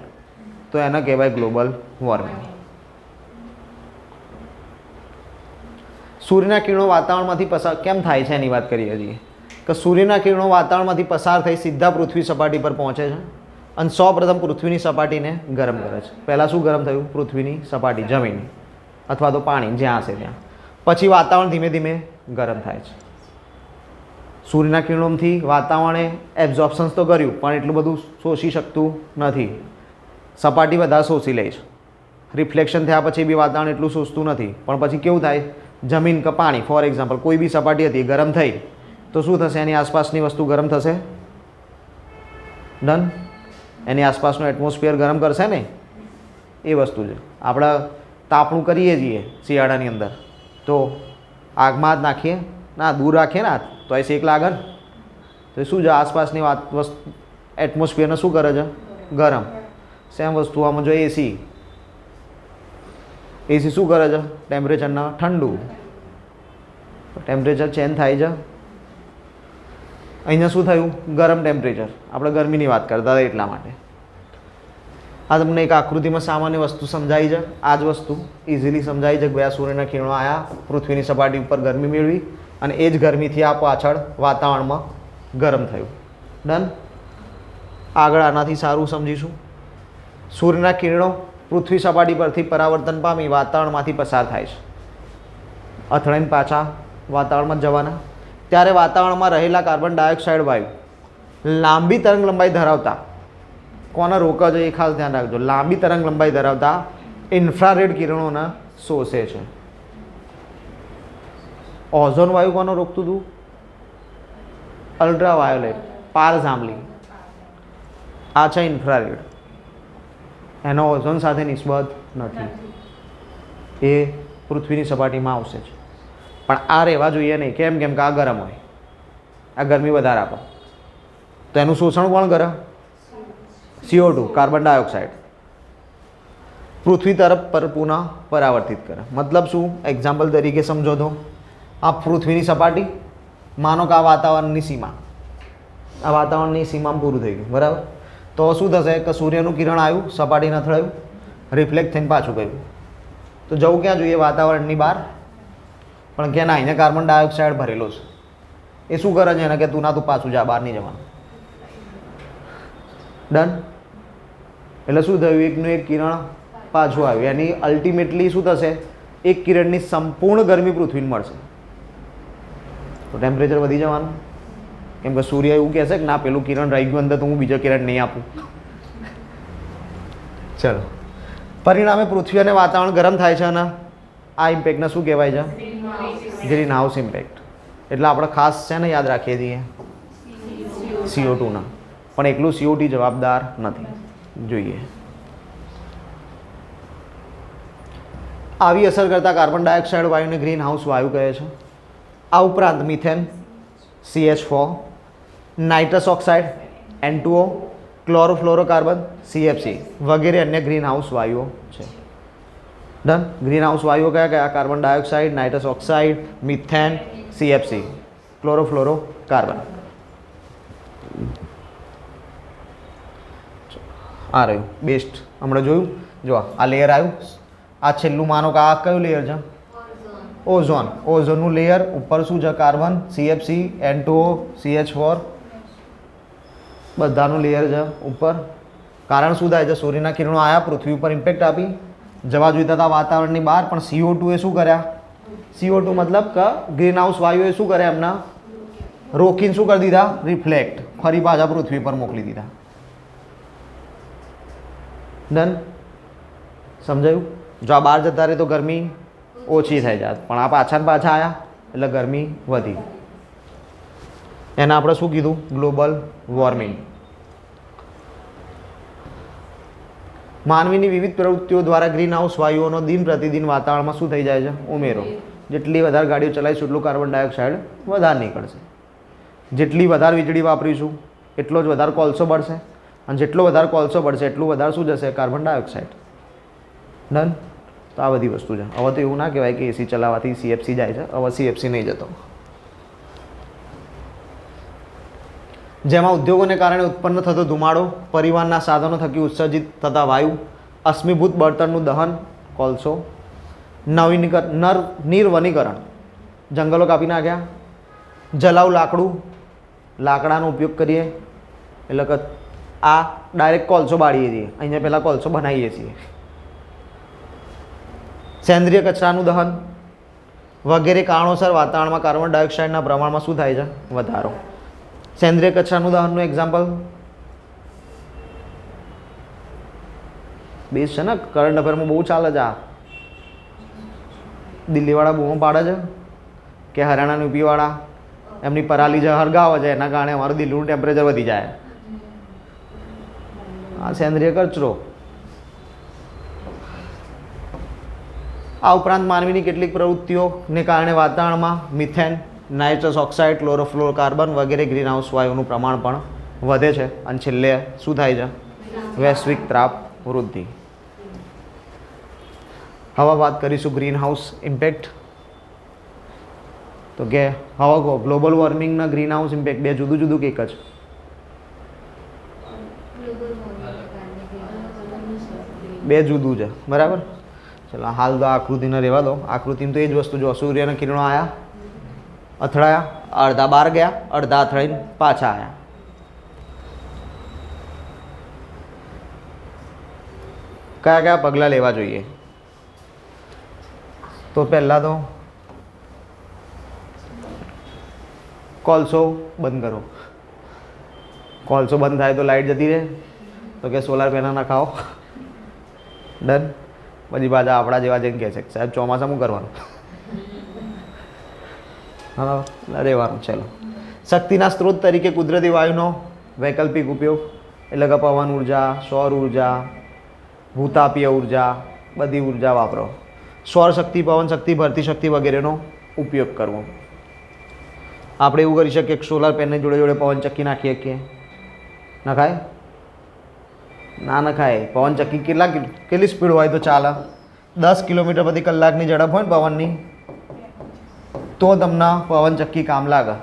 તો એને કહેવાય ગ્લોબલ વોર્મિંગ. સૂર્યના કિરણો વાતાવરણમાંથી પસાર કેમ થાય છે એની વાત કરીએ છીએ કે સૂર્યના કિરણો વાતાવરણમાંથી પસાર થઈ સીધા પૃથ્વી સપાટી પર પહોંચે છે અને સૌપ્રથમ પૃથ્વીની સપાટીને ગરમ કરે છે. પહેલાં શું ગરમ થયું? પૃથ્વીની સપાટી, જમીન અથવા તો પાણી જ્યાં હશે ત્યાં. પછી વાતાવરણ ધીમે ધીમે ગરમ થાય છે. સૂર્યના કિરણોથી વાતાવરણે એબ્ઝોર્પ્શન્સ તો કર્યું પણ એટલું બધું શોષી શકતું નથી. સપાટી વધારે શોષી લે છે. રિફ્લેક્શન થયા પછી બી વાતાવરણ એટલું શોષતું નથી. પણ પછી કેવું થાય? જમીન કે પાણી, ફોર એક્ઝામ્પલ કોઈ બી સપાટી હતી ગરમ થઈ તો શું થશે? એની આસપાસની વસ્તુ ગરમ થશે. ડન. એની આસપાસનું એટમોસ્ફિયર ગરમ કરશે ને, એ વસ્તુ છે. આપણે તાપણું કરીએ છીએ શિયાળાની અંદર તો આગમાં જ નાખીએ ના, દૂર રાખીએ ને હાથ તો એ શેક લાગે ને. તો એ શું છે? આસપાસની એટમોસ્ફિયરને શું કરે છે? ગરમ. સેમ વસ્તુ આમાં જો એસી શું કરે છે? ટેમ્પરેચરને ઠંડુ. ટેમ્પરેચર ચેન્જ થાય છે. અહીંયા શું થયું? ગરમ ટેમ્પરેચર. આપણે ગરમીની વાત કરતા હતા એટલા માટે. આ તમને એક આકૃતિમાં સામાન્ય વસ્તુ સમજાઈ છે. આ જ વસ્તુ ઇઝીલી સમજાઈ છે કે ભાઈ આ સૂર્યના કિરણો આવ્યા, પૃથ્વીની સપાટી ઉપર ગરમી મેળવી અને એ જ ગરમીથી આ પાછળ વાતાવરણમાં ગરમ થયું. ડન. આગળ આનાથી સારું સમજીશું. સૂર્યના કિરણો પૃથ્વી સપાટી પરથી પરાવર્તન પામી વાતાવરણમાંથી પસાર થાય છે. અથડાઈને પાછા વાતાવરણમાં જવાના. ત્યારે વાતાવરણમાં રહેલા કાર્બન ડાયોક્સાઇડ વાયુ લાંબી તરંગ લંબાઈ ધરાવતા, કોને રોકે છે એ ખાસ ધ્યાન રાખજો, લાંબી તરંગ લંબાઈ ધરાવતા ઇન્ફ્રારેડ કિરણોને શોષે છે. ઓઝોન વાયુ કોને રોકતું હતું? અલ્ટ્રાવાયોલેટ, પારજાંબલી. આ છે ઇન્ફ્રારેડ. એનો ઓઝોન સાથે નિસ્બત નથી. એ પૃથ્વીની સપાટીમાં આવશે જ. પણ આ રહેવા જોઈએ નહીં. કેમ? કેમ કે આ ગરમ હોય, આ ગરમી વધારે આપે તો એનું શોષણ કોણ કરે? CO2, carbon dioxide. પૃથ્વી તરફ પુનઃ પરાવર્તિત કરે. મતલબ શું? એક્ઝામ્પલ તરીકે સમજો તો આ પૃથ્વીની સપાટી, માનો કે આ વાતાવરણની સીમા, આ વાતાવરણની સીમામાં પૂરું થઈ ગયું, બરાબર. તો શું થશે કે સૂર્યનું કિરણ આવ્યું, સપાટીને અથડાયું, રિફ્લેક્ટ થઈને પાછું ગયું. તો જવું ક્યાં જોઈએ? વાતાવરણની બહાર. પણ ક્યાં ના, અહીંયા કાર્બન ડાયોક્સાઇડ ભરેલો છે. એ શું કરે છે? એને કે તું ના, તું પાછું જા, બહાર નહીં જવાનું. ડન. એટલે શું થયું? એકનું એક કિરણ પાછું આવ્યું. એની અલ્ટિમેટલી શું થશે? એક કિરણની સંપૂર્ણ ગરમી પૃથ્વીને મળશે. તો ટેમ્પરેચર વધી જવાનું. કેમ કે સૂર્ય એવું કહેશે કે ના, પેલું કિરણ રહી ગયું અંદર તો હું બીજો કિરણ નહીં આપું. ચલો. પરિણામે પૃથ્વી અને વાતાવરણ ગરમ થાય છે અને આ ઇમ્પેક્ટને શું કહેવાય છે? Green house impact. એટલે આપણે ખાસ છે ને યાદ રાખીએ છીએ CO2 ના. પણ એકલું CO2 જવાબદાર નથી. જોઈએ આવી અસર કરતા કાર્બન ડાયોક્સાઇડ વાયુને ગ્રીન હાઉસ વાયુ કહે છે. આ ઉપરાંત methane, CH4, nitrous oxide, N2O, chlorofluorocarbon, CFC વગેરે અન્ય ગ્રીન હાઉસ વાયુઓ છે. ડન. ગ્રીન હાઉસ વાયુઓ કયા કયા? Carbon dioxide, nitrous oxide, methane, CFC, chlorofluorocarbon. આ રહ્યું બેસ્ટ. હમણાં જોયું, જો આ લેયર આવ્યું, આ છેલ્લું માનો કે આ કયું લેયર છે? ઓઝોન. ઓઝોનનું લેયર ઉપર શું છે? કાર્બન, CFC, N2O, CH4 બધાનું લેયર છે ઉપર. કારણ શું થાય છે? સૂર્યના કિરણો આવ્યા, પૃથ્વી ઉપર ઇમ્પેક્ટ આપી, જવા જોઈતા હતા વાતાવરણની બહાર, પણ CO2 એ શું કર્યા? CO2 મતલબ કે ગ્રીન હાઉસ વાયુએ શું કર્યા? એમના રોકીને શું કરી દીધા? રિફ્લેક્ટ, ફરી પાછા પૃથ્વી પર મોકલી દીધા. ડન? સમજાયું? જો આ બહાર જતા રહે તો ગરમી ઓછી થઈ જાય, પણ આ પાછા ને પાછા આવ્યા એટલે ગરમી વધી. એને આપણે શું કીધું? Global warming. માનવીની વિવિધ પ્રવૃત્તિઓ દ્વારા ગ્રીન હાઉસ વાયુઓનો દિન પ્રતિદિન વાતાવરણમાં શું થઈ જાય છે? ઉમેરો. જેટલી વધારે ગાડીઓ ચલાવીશું એટલું કાર્બન ડાયોક્સાઇડ વધારે નીકળશે. જેટલી વધારે વીજળી વાપરીશું એટલો જ વધારે કોલસો બળશે, અને જેટલો વધારે કોલસો બળશે એટલું વધારે શું જશે? Carbon dioxide. ડન? તો આ બધી વસ્તુ છે. હવે તો એવું ના કહેવાય કે એસી ચલાવવાથી CFC જાય છે. હવે CFC નહીં જતો. જેમાં ઉદ્યોગોને કારણે ઉત્પન્ન થતો ધુમાડો, પરિવહનના સાધનો થકી ઉત્સર્જિત થતા વાયુ, અશ્મિભૂત બળતણનું દહન, કોલસો, નિર્વનીકરણ, જંગલો કાપી નાખ્યા, જલાઉ લાકડું, લાકડાનો ઉપયોગ કરીએ એટલે કે આ ડાયરેક્ટ કોલસો બાળીએ છીએ, અહીંયા પહેલાં કોલસો બનાવીએ છીએ. સેન્દ્રિય કચરાનું દહન વગેરે કારણોસર વાતાવરણમાં કાર્બન ડાયોક્સાઇડના પ્રમાણમાં શું થાય છે? વધારો. સેન્દ્રિય કચરાનું દહનનું એક્ઝામ્પલ બેસ છે ને, કરંટ અફેરમાં બહુ ચાલે છે. આ દિલ્હીવાળા બૂમો પાડે છે કે હરિયાણાની UP-વાળા એમની પરાલી જે હળગાવે છે એના કારણે અમારું દિલ્હીનું ટેમ્પરેચર વધી જાય. આ સેન્દ્રિય કચરો. આ ઉપરાંત માનવીની કેટલીક પ્રવૃત્તિઓને કારણે વાતાવરણમાં મિથેન, નાઇટ્રસ ઓક્સાઇડ, ક્લોરોફ્લોરોકાર્બન વગેરે ગ્રીન હાઉસ વાયુનું પ્રમાણ પણ વધે છે, અને છેલ્લે શું થાય છે? વૈશ્વિક તાપ વૃદ્ધિ. હવે વાત કરીશું ગ્રીન હાઉસ ઇમ્પેક્ટ. તો કે હવે કહો, ગ્લોબલ વોર્મિંગના ગ્રીન હાઉસ ઇમ્પેક્ટ બે જુદું જુદું કે એક જ? બે જુદું છે, બરાબર. ચલો હાલ તો આકૃતિને રહેવા દો. આકૃતિમાં તો એ જ વસ્તુ જો, સૂર્યના કિરણો આવ્યા, અથડાયા, અડધા બહાર ગયા, અડધા અથડાઈને પાછા આવ્યા. કયા કયા પગલાં લેવા જોઈએ? તો પહેલાં તો કોલસો બંધ કરો. કોલસો બંધ થાય તો લાઇટ જતી રહે, તો કે સોલાર પેનલ નખાવો. ડન? પછી પાછા આપણા જેવા જઈને કહે છે સાહેબ ચોમાસામાં કરવાનું. હા રહેવાનું. ચલો, શક્તિના સ્ત્રોત તરીકે કુદરતી વાયુનો વૈકલ્પિક ઉપયોગ એટલે કે પવન ઉર્જા, સૌર ઉર્જા, ભૂતાપીય ઉર્જા, બધી ઉર્જા વાપરો. સૌર શક્તિ, પવન શક્તિ, ભરતી શક્તિ વગેરેનો ઉપયોગ કરવો. આપણે એવું કરી શકીએ કે સોલાર પેનલની જોડે જોડે પવન ચક્કી નાખી શકીએ. નખાય? ના નખાય. પવન ચક્કી કેટલી સ્પીડ હોય તો ચાલે? 10 કિલોમીટર પ્રતિ કલાકની ઝડપ હોય ને પવનની, તો તમને પવન ચક્કી કામ લાગે.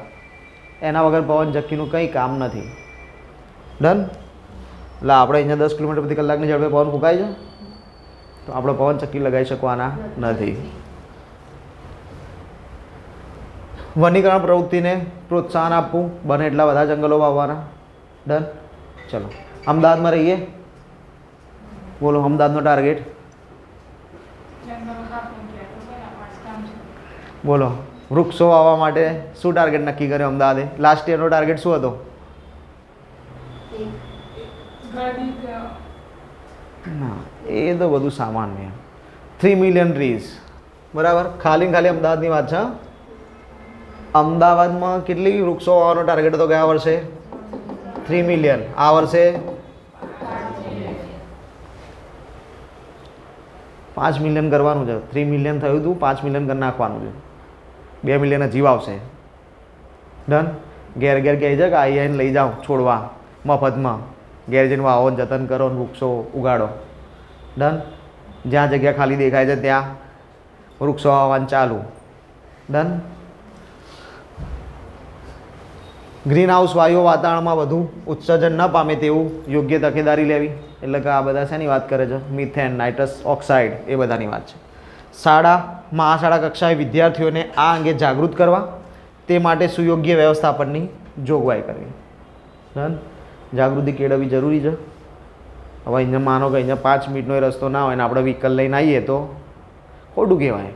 એના વગર પવન ચક્કીનું કંઈ કામ નથી. ડન? એટલે આપણે અહીંયા 10 કિલોમીટર પ્રતિ કલાકની ઝડપે પવન ફૂંકાય છે, તો આપણે પવન ચક્કી લગાવી શકવાના નથી. વનીકરણ પ્રવૃત્તિને પ્રોત્સાહન આપવું, બને એટલા બધા જંગલો વાવવાના. ડન? ચલો, અમદાવાદમાં રહીએ. બોલો અમદાવાદનો ટાર્ગેટ બોલો. વૃક્ષો વાવવા માટે શું ટાર્ગેટ નક્કી કર્યો અમદાવાદે? લાસ્ટ યરનો ટાર્ગેટ શું હતો? ના, એ તો બધું સામાન્ય. 3 મિલિયન ટ્રીઝ, બરાબર. ખાલી અમદાવાદની વાત છે. અમદાવાદમાં કેટલી વૃક્ષો વાવવાનો ટાર્ગેટ હતો ગયા વર્ષે? 3 મિલિયન. આ વર્ષે 5 મિલિયન કરવાનું છે. 3 મિલિયન થયું હતું, 5 મિલિયન કરી નાખવાનું છે. 2 મિલિયન જીવ આવશે. ડન? ઘેર ઘેર કહે છે કે આઈને લઈ જાઓ છોડવા મફતમાં. ઘેર જઈને વાવો, જતન કરો, વૃક્ષો ઉગાડો. ડન? જ્યાં જગ્યા ખાલી દેખાય છે ત્યાં વૃક્ષો વાવવાનું ચાલુ. ડન? ગ્રીન હાઉસ વાયુઓ વાતાવરણમાં વધુ ઉત્સર્જન ન પામે તેવું યોગ્ય તકેદારી લેવી. એટલે કે આ બધા શેની વાત કરે છે? મિથેન, નાઇટ્રસ ઓક્સાઇડ એ બધાની વાત છે. મહાશાળા કક્ષાએ વિદ્યાર્થીઓને આ અંગે જાગૃત કરવા, તે માટે સુયોગ્ય વ્યવસ્થાપનની જોગવાઈ કરવી. ડન. જાગૃતિ કેળવવી જરૂરી છે. હવે અહીંયા માનો કે અહીંયા 5 મિનિટનો રસ્તો ના હોય ને આપણે વ્હીકલ લઈને આવીએ તો ખોટું કહેવાય.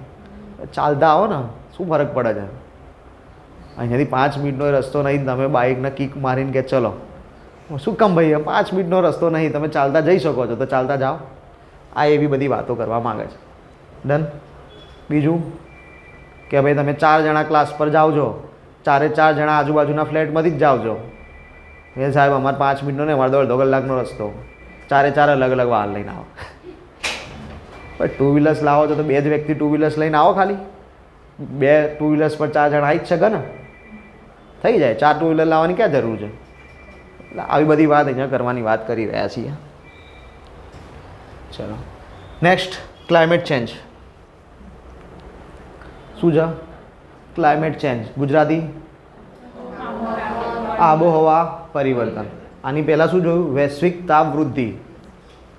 ચાલતા આવો ને શું ફરક પડે છે? અહીંયાથી 5 મિનિટનો રસ્તો નહીં, તમે બાઇકને કિક મારીને કે ચલો, શું કામ ભાઈ 5 મિનિટનો રસ્તો નહીં, તમે ચાલતા જઈ શકો છો તો ચાલતા જાઓ. આ એવી બધી વાતો કરવા માગે છે. ડન. બીજું કે ભાઈ તમે 4 જણા ક્લાસ પર જાઓ છો, 4 જણા આજુબાજુના ફ્લેટમાંથી જ જાઓ છો. એ સાહેબ અમારે 5 મિનિટનો નહીં, અમારે તો અડધો કલાકનો રસ્તો. 4 અલગ અલગ વાહન લઈને આવો. પણ 2 વ્હીલર્સ લાવો છો તો 2 જ વ્યક્તિ 2 વ્હીલર્સ લઈને આવો. ખાલી 2 2 વ્હીલર્સ પર 4 જણા આવી જ શકે ને, થઈ જાય. 4 2 વ્હીલર લાવવાની ક્યાં જરૂર છે? એટલે આવી બધી વાત અહીંયા કરવાની વાત કરી રહ્યા છીએ. ચલો નેક્સ્ટ, ક્લાઇમેટ ચેન્જ. શું છે ક્લાઇમેટ ચેન્જ? ગુજરાતી આબોહવા પરિવર્તન. આની પહેલાં શું જોયું? વૈશ્વિક તાપ વૃદ્ધિ,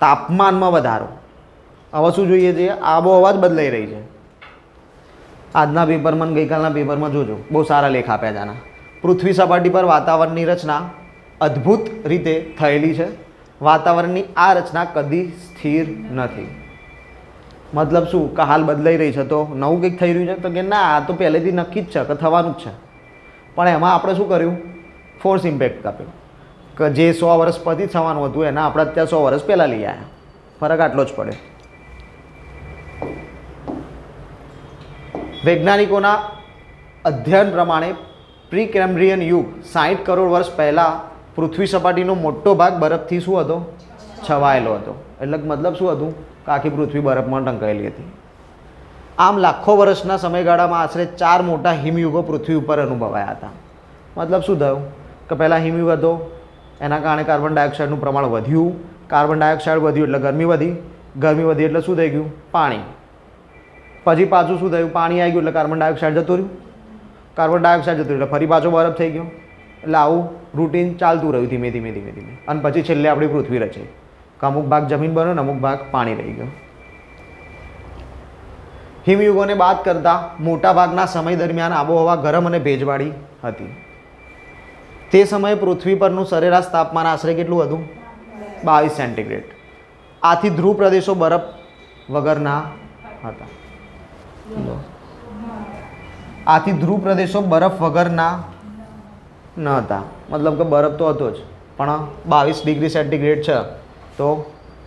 તાપમાનમાં વધારો. હવે શું જોઈએ છે? આબોહવા જ બદલાઈ રહી છે. આજના પેપરમાં ગઈકાલના પેપરમાં જોજો, બહુ સારા લેખ આપ્યા છે આના. પૃથ્વી સપાટી પર વાતાવરણની રચના અદ્ભુત રીતે થયેલી છે. વાતાવરણની આ રચના કદી સ્થિર નથી. મતલબ શું? કે હાલ બદલાઈ રહી છે તો નવું કંઈક થઈ રહ્યું છે? તો કે ના, આ તો પહેલેથી નક્કી જ છે કે થવાનું જ છે. પણ એમાં આપણે શું કર્યું? ફોર્સ ઇમ્પેક્ટ કાપ્યો. કે જે 100 વર્ષ પછી થવાનું હતું એના આપણે અત્યારે 100 વર્ષ પહેલાં લઈ આવ્યા. ફરક આટલો જ પડે. વૈજ્ઞાનિકોના અધ્યયન પ્રમાણે પ્રી કેમ્બ્રિયન યુગ 60 કરોડ વર્ષ પહેલાં પૃથ્વી સપાટીનો મોટો ભાગ બરફથી શું હતો? છવાયેલો હતો. એટલે મતલબ શું હતું? કે આખી પૃથ્વી બરફમાં ઢંકાયેલી હતી. આમ લાખો વર્ષના સમયગાળામાં આશરે 4 મોટા હિમયુગો પૃથ્વી ઉપર અનુભવાયા હતા. મતલબ શું થયું? કે પહેલાં હિમયુગ હતો, એના કારણે કાર્બન ડાયોક્સાઇડનું પ્રમાણ વધ્યું. કાર્બન ડાયોક્સાઇડ વધ્યું એટલે ગરમી વધી. ગરમી વધી એટલે શું થઈ ગયું? પાણી. પછી પાછું શું થયું? પાણી આવી ગયું એટલે કાર્બન ડાયોક્સાઇડ જતું રહ્યું. કાર્બન ડાયોક્સાઇડ જતું એટલે ફરી પાછો બરફ થઈ ગયો. એટલે આવું રૂટીન ચાલતું રહ્યું ધીમે ધીમે ધીમે ધીમે. અને પછી છેલ્લે આપણી પૃથ્વી રચાઈ. અમુક ભાગ જમીન બન્યો ને અમુક ભાગ પાણી રહી ગયો. હિમયુગોને બાદ કરતાં મોટા ભાગના સમય દરમિયાન આબોહવા ગરમ અને ભેજવાળી હતી. તે સમયે પૃથ્વી પરનું સરેરાશ તાપમાન આશરે કેટલું હતું? 22 સેન્ટીગ્રેડ. આથી ધ્રુવ પ્રદેશો બરફ વગરના હતા. આથી ધ્રુવ પ્રદેશો બરફ વગરના ન હતા. મતલબ કે બરફ તો હતો જ, પણ 22 ડિગ્રી સેન્ટીગ્રેડ છે તો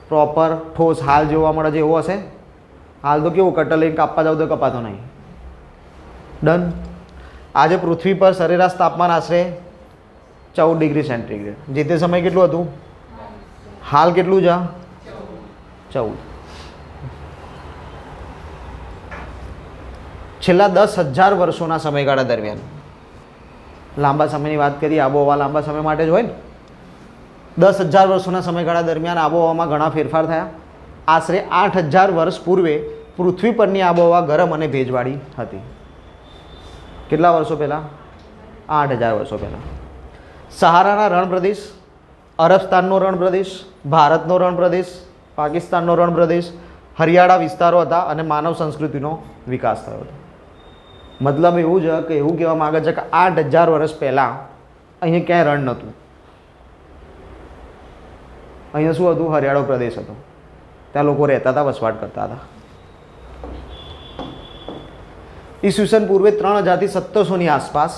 પ્રોપર ઠોસ હાલ જોવા મળે છે એવો હશે? હાલ તો કેવું કટર લઈને કાપવા જાવ તો કપાતો નહીં. ડન. આજે પૃથ્વી પર સરેરાશ તાપમાન આશરે 14 ડિગ્રી સેન્ટીગ્રેડ. જે તે સમયે કેટલું હતું? હાલ કેટલું છે? 14. છેલ્લા 10,000 વર્ષોના સમયગાળા દરમિયાન, લાંબા સમયની વાત કરીએ, આબોહવા લાંબા સમય માટે જ હોય ને. 10,000 વર્ષોના સમયગાળા દરમિયાન આબોહવામાં ઘણા ફેરફાર થયા. આશરે 8,000 વર્ષ પૂર્વે પૃથ્વી પરની આબોહવા ગરમ અને ભેજવાળી હતી. કેટલા વર્ષો પહેલાં? 8,000 વર્ષો પહેલાં. સહારાના રણ પ્રદેશ, અરબસ્તાનનો રણ પ્રદેશ, ભારતનો રણ પ્રદેશ, પાકિસ્તાનનો રણ પ્રદેશ, હરિયાળા વિસ્તારો હતા અને માનવ સંસ્કૃતિનો વિકાસ થયો હતો. મતલબ એવું છે કે એવું કહેવા માગે છે કે 8,000 વર્ષ પહેલાં અહીંયા ક્યાંય રણ નહોતું. અહીંયા શું હતું? હરિયાળો પ્રદેશ હતો. ત્યાં લોકો રહેતા હતા, વસવાટ કરતા હતા. ઈસવીસન પૂર્વે 3000 થી 1700ની આસપાસ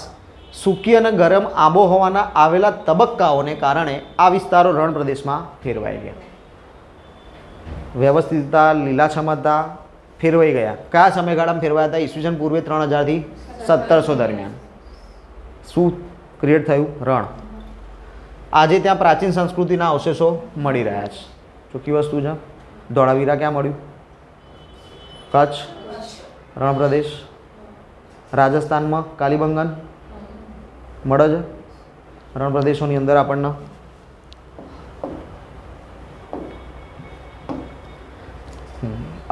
સૂકી અને ગરમ આબોહવાના આવેલા તબક્કાઓને કારણે આ વિસ્તારો રણ પ્રદેશમાં ફેરવાઈ ગયા. વ્યવસ્થિત હતા, લીલાછમ હતા, ફેરવાઈ ગયા. કયા સમયગાળામાં ફેરવાયા હતા? ઈસવીસન પૂર્વે 3000 થી 1700 દરમિયાન. શું ક્રિએટ થયું? રણ. આજે ત્યાં પ્રાચીન સંસ્કૃતિના અવશેષો મળી રહ્યા છે. ચોખ્ખી વસ્તુ છે. ધોળાવીરા ક્યાં મળ્યું? કચ્છ રણ પ્રદેશ. રાજસ્થાનમાં કાલીબંગન મળે છે. રણ પ્રદેશોની અંદર આપણને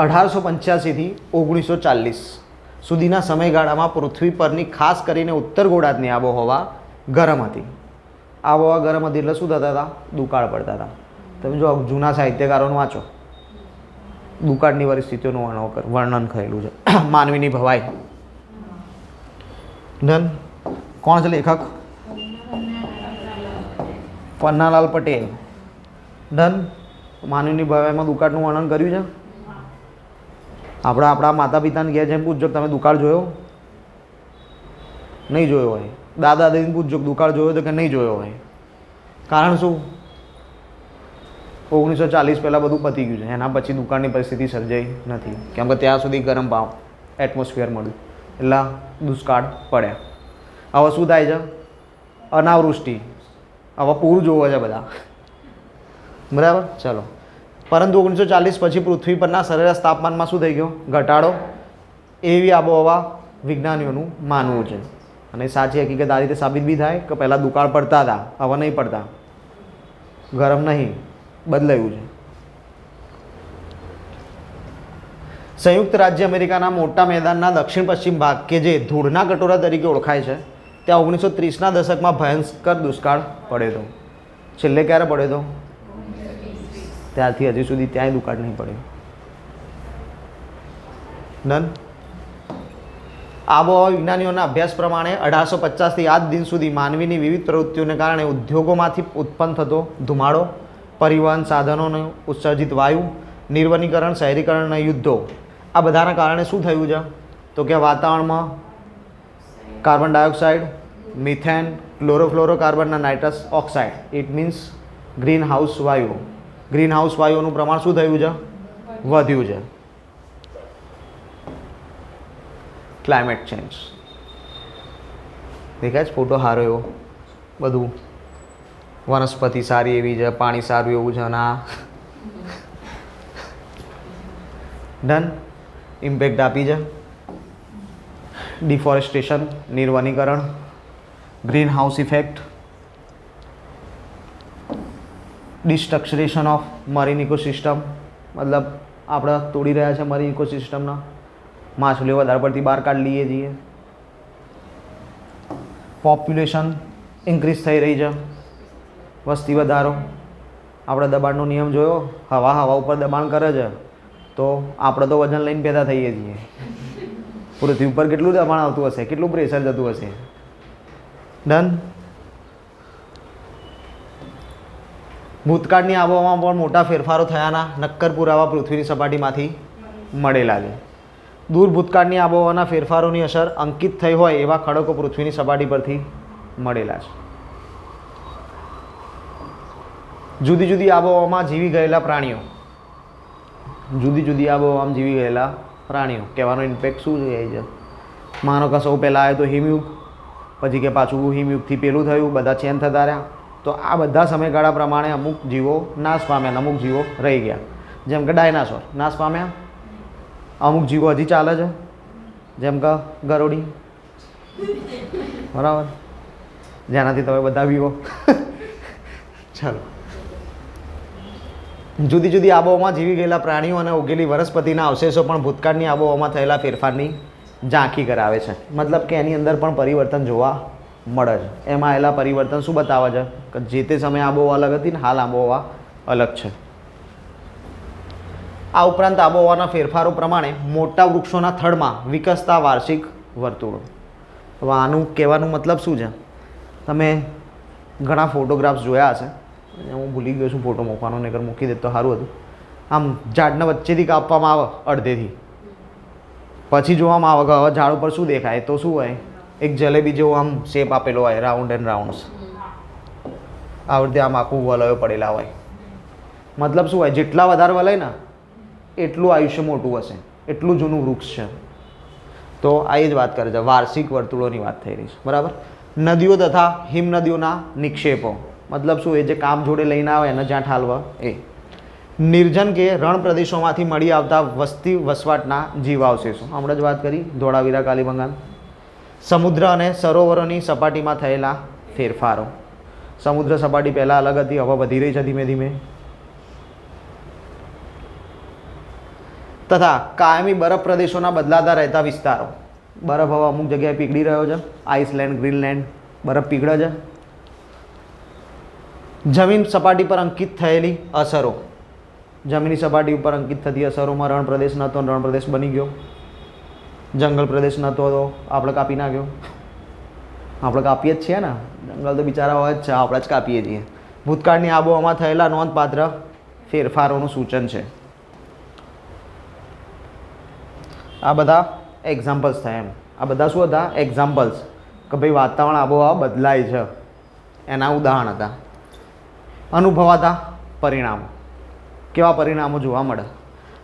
1885 થી 1940 સુધીના સમયગાળામાં પૃથ્વી પરની ખાસ કરીને ઉત્તર ગોળાર્ધની આબોહવા ગરમ હતી. આબોહવા ગરમ હતી એટલે શું થતા હતા? દુકાળ પડતા હતા. તમે જો જૂના સાહિત્યકારોને વાંચો, દુકાળની પરિસ્થિતિઓનું વર્ણન કરેલું છે. માનવીની ભવાઈ. ડન. કોણ છે લેખક? પન્નાલાલ પટેલ. ડન. માનવીની ભવાઈમાં દુકાળનું વર્ણન કર્યું છે. આપણા માતા પિતાને કહે છે એમ પૂછજો તમે દુકાળ જોયો? નહીં જોયો હોય. દાદા દાદીને પૂછજો દુકાળ જોયો તો કે નહીં જોયો હોય. કારણ શું? 1940 પહેલાં બધું પતી ગયું છે, એના પછી દુકાળની પરિસ્થિતિ સર્જાઈ નથી, કેમ કે ત્યાં સુધી ગરમ ભાવ એટમોસ્ફિયર મળ્યું એટલે દુષ્કાળ પડ્યા. હવે શું થાય છે? અનાવૃષ્ટિ. હવે પૂર જોવો છે બધા, બરાબર. ચલો, પરંતુ 1940 પછી પૃથ્વી પરના સરેરાશ તાપમાનમાં શું થઈ ગયો? ઘટાડો. એવી આબોહવા વિજ્ઞાનીઓનું માનવું છે, અને સાચી હકીકત આ રીતે સાબિત બી થાય કે પહેલાં દુકાળ પડતા હતા, હવે નહીં પડતા. ગરમ નહીં, બદલાયું છે. સંયુક્ત રાજ્ય અમેરિકાના મોટા મેદાનના દક્ષિણ પશ્ચિમ ભાગ કે જે ધૂળના કટોરા તરીકે ઓળખાય છે, ત્યાં 1930ના દશકમાં ભયંકર દુષ્કાળ પડ્યો હતો. છેલ્લે ક્યારે પડ્યો હતો? ત્યારથી હજી સુધી ત્યાંય દુકાળ નહીં પડ્યો. ડન. આબોહવા વિજ્ઞાનીઓના અભ્યાસ પ્રમાણે 1850થી આજ દિન સુધી માનવીની વિવિધ પ્રવૃત્તિઓને કારણે ઉદ્યોગોમાંથી ઉત્પન્ન થતો ધુમાડો, પરિવહન સાધનોનું ઉત્સર્જિત વાયુ, નિર્વનીકરણ, શહેરીકરણ અને યુદ્ધો, આ બધાના કારણે શું થયું છે? તો કે વાતાવરણમાં કાર્બન ડાયોક્સાઇડ, મિથેન, ક્લોરોફ્લોરોકાર્બનના nitrous oxide, it means green house વાયુઓ. ગ્રીન હાઉસ વાયુઓનું પ્રમાણ શું થયું છે? વધ્યું છે. ક્લાઇમેટ ચેન્જ દેખાય છે? ફોટો સારો એવો, બધું વનસ્પતિ સારી એવી છે, પાણી સારું એવું છે. ના ડન. ઇમ્પેક્ટ આપી છે ડિફોરેસ્ટેશન, નિર્વનીકરણ, green house effect, destruction of marine ecosystem, મતલબ આપણે તોડી રહ્યા છે મરીન ઇકોસિસ્ટમના, માછલીઓ વધારે પડતી બહાર કાઢી લઈએ છીએ. પોપ્યુલેશન ઇન્ક્રીઝ થઈ રહી છે, વસ્તી વધારો. આપણે દબાણનો નિયમ જોયો, હવા ઉપર દબાણ કરે છે તો આપણે તો વજન લઈને પેદા થઈએ છીએ. પૃથ્વી ઉપર કેટલું દબાણ આવતું હશે, કેટલું પ્રેશર જતું હશે. ડન. ભૂતકાળની આબોહવામાં પણ મોટા ફેરફારો થયાના નક્કર પુરાવા પૃથ્વીની સપાટીમાંથી મળેલા છે. દૂર ભૂતકાળની આબોહવાના ફેરફારોની અસર અંકિત થઈ હોય એવા ખડકો પૃથ્વીની સપાટી પરથી મળેલા છે. જુદી જુદી આબોહવામાં જીવી ગયેલા પ્રાણીઓ. જુદી જુદી આબોહવામાં જીવી ગયેલા પ્રાણીઓ કહેવાનો ઇમ્પેક્ટ શું છે? માનો કે સૌ પહેલાં આવ્યો તો હિમયુગ, પછી કે પાછું હિમયુગથી પેલું થયું, બધા ચેન્જ થતા રહ્યા. તો આ બધા સમયગાળા પ્રમાણે અમુક જીવો નાશ પામ્યા, અમુક જીવો રહી ગયા. જેમ કે ડાયનાસોર નાશ પામ્યા, અમુક જીવો હજી ચાલે છે, જેમ કે ગરોડી, બરાબર, જેનાથી તમે બધા વિવો. ચાલો, જુદી જુદી આબોહવામાં જીવી ગયેલા પ્રાણીઓ અને ઉગેલી વનસ્પતિના અવશેષો પણ ભૂતકાળની આબોહવામાં થયેલા ફેરફારની ઝાંખી કરાવે છે. મતલબ કે એની અંદર પણ પરિવર્તન જોવા મળે છે. એમાં આવેલા પરિવર્તન શું બતાવે છે? કે જે તે સમયે આબોહવા અલગ હતી ને હાલ આબોહવા અલગ છે. આ ઉપરાંત આબોહવાના ફેરફારો પ્રમાણે મોટા વૃક્ષોના થડમાં વિકસતા વાર્ષિક વર્તુળો. હવે આનું કહેવાનું મતલબ શું છે? તમે ઘણા ફોટોગ્રાફ્સ જોયા હશે, હું ભૂલી ગયો છું ફોટો મૂકવાનો, નહીંતર મૂકી દે તો સારું હતું. આમ ઝાડને વચ્ચેથી કાપવામાં આવે અડધેથી, પછી જોવામાં આવે કે હવે ઝાડ ઉપર શું દેખાય, તો શું હોય? એક જલેબી જેવો આમ શેપ આપેલો હોય, રાઉન્ડ એન્ડ રાઉન્ડ્સ, આવી રીતે આમ આખું વલયો પડેલા હોય. મતલબ શું હોય? જેટલા વધારે વલય ને એટલું આયુષ્ય મોટું હશે, એટલું જૂનું વૃક્ષ છે. તો આ એ જ વાત કરે છે, વાર્ષિક વર્તુળોની વાત થઈ રહી છે, બરાબર. નદીઓ તથા હિમનદીઓના નિક્ષેપો, મતલબ શું? એ જે કામ જોડે લઈને આવે એને જ્યાં ઠાલવા. એ નિર્જન કે રણ પ્રદેશોમાંથી મળી આવતા વસ્તી વસવાટના જીવાવશેષો, હમણાં જ વાત કરી, ધોળાવીરા, કાલીબંગાન. સમુદ્ર અને સરોવરોની સપાટીમાં થયેલા ફેરફારો. સમુદ્ર સપાટી પહેલાં અલગ હતી, હવે વધી રહી છે ધીમે ધીમે. તથા કાયમી બરફ પ્રદેશોના બદલાતા રહેતા વિસ્તારો. બરફ હવે અમુક જગ્યાએ પીગળી રહ્યો છે, આઇસલેન્ડ, ગ્રીનલેન્ડ, બરફ પીગળે છે. જમીન સપાટી પર અંકિત થયેલી અસરો. જમીનની સપાટી ઉપર અંકિત થતી અસરોમાં રણ પ્રદેશ નહોતો, રણ પ્રદેશ બની ગયો. જંગલ પ્રદેશ નહોતો તો આપણે કાપી નાખ્યો. આપણે કાપીએ જ છીએ ને, જંગલ તો બિચારા હોય જ છે, આપણે જ કાપીએ છીએ. ભૂતકાળની આબોહવામાં થયેલા નોંધપાત્ર ફેરફારોનું સૂચન છે. આ બધા એક્ઝામ્પલ્સ થયા એમ. આ બધા શું હતા? એક્ઝામ્પલ્સ, કે ભાઈ વાતાવરણ આબોહવા બદલાય છે, એના ઉદાહરણ હતા. અનુભવાતા પરિણામો. કેવા પરિણામો જોવા મળે?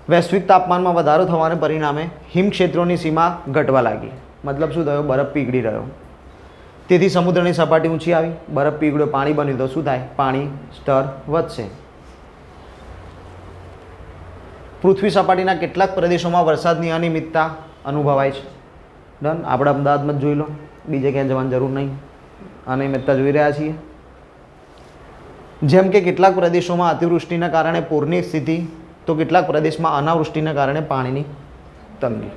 વૈશ્વિક તાપમાનમાં વધારો થવાને પરિણામે હિમક્ષેત્રોની સીમા ઘટવા લાગી. મતલબ શું થયો? બરફ પીગળી રહ્યો. તેથી સમુદ્રની સપાટી ઊંચી આવી, બરફ પીગળ્યો, પાણી બન્યું તો શું થાય? પાણી સ્તર વધશે. પૃથ્વી સપાટીના કેટલાક પ્રદેશોમાં વરસાદની અનિયમિતતા અનુભવાય છે. ડન. આપણે અમદાવાદમાં જ જોઈ લો, બીજે ક્યાંય જવાની જરૂર નહીં. અનિયમિતતા જોઈ રહ્યા છીએ. જેમ કે કેટલાક પ્રદેશોમાં અતિવૃષ્ટિના કારણે પૂરની સ્થિતિ, તો કેટલાક પ્રદેશમાં અનાવૃષ્ટિના કારણે પાણીની તંગી.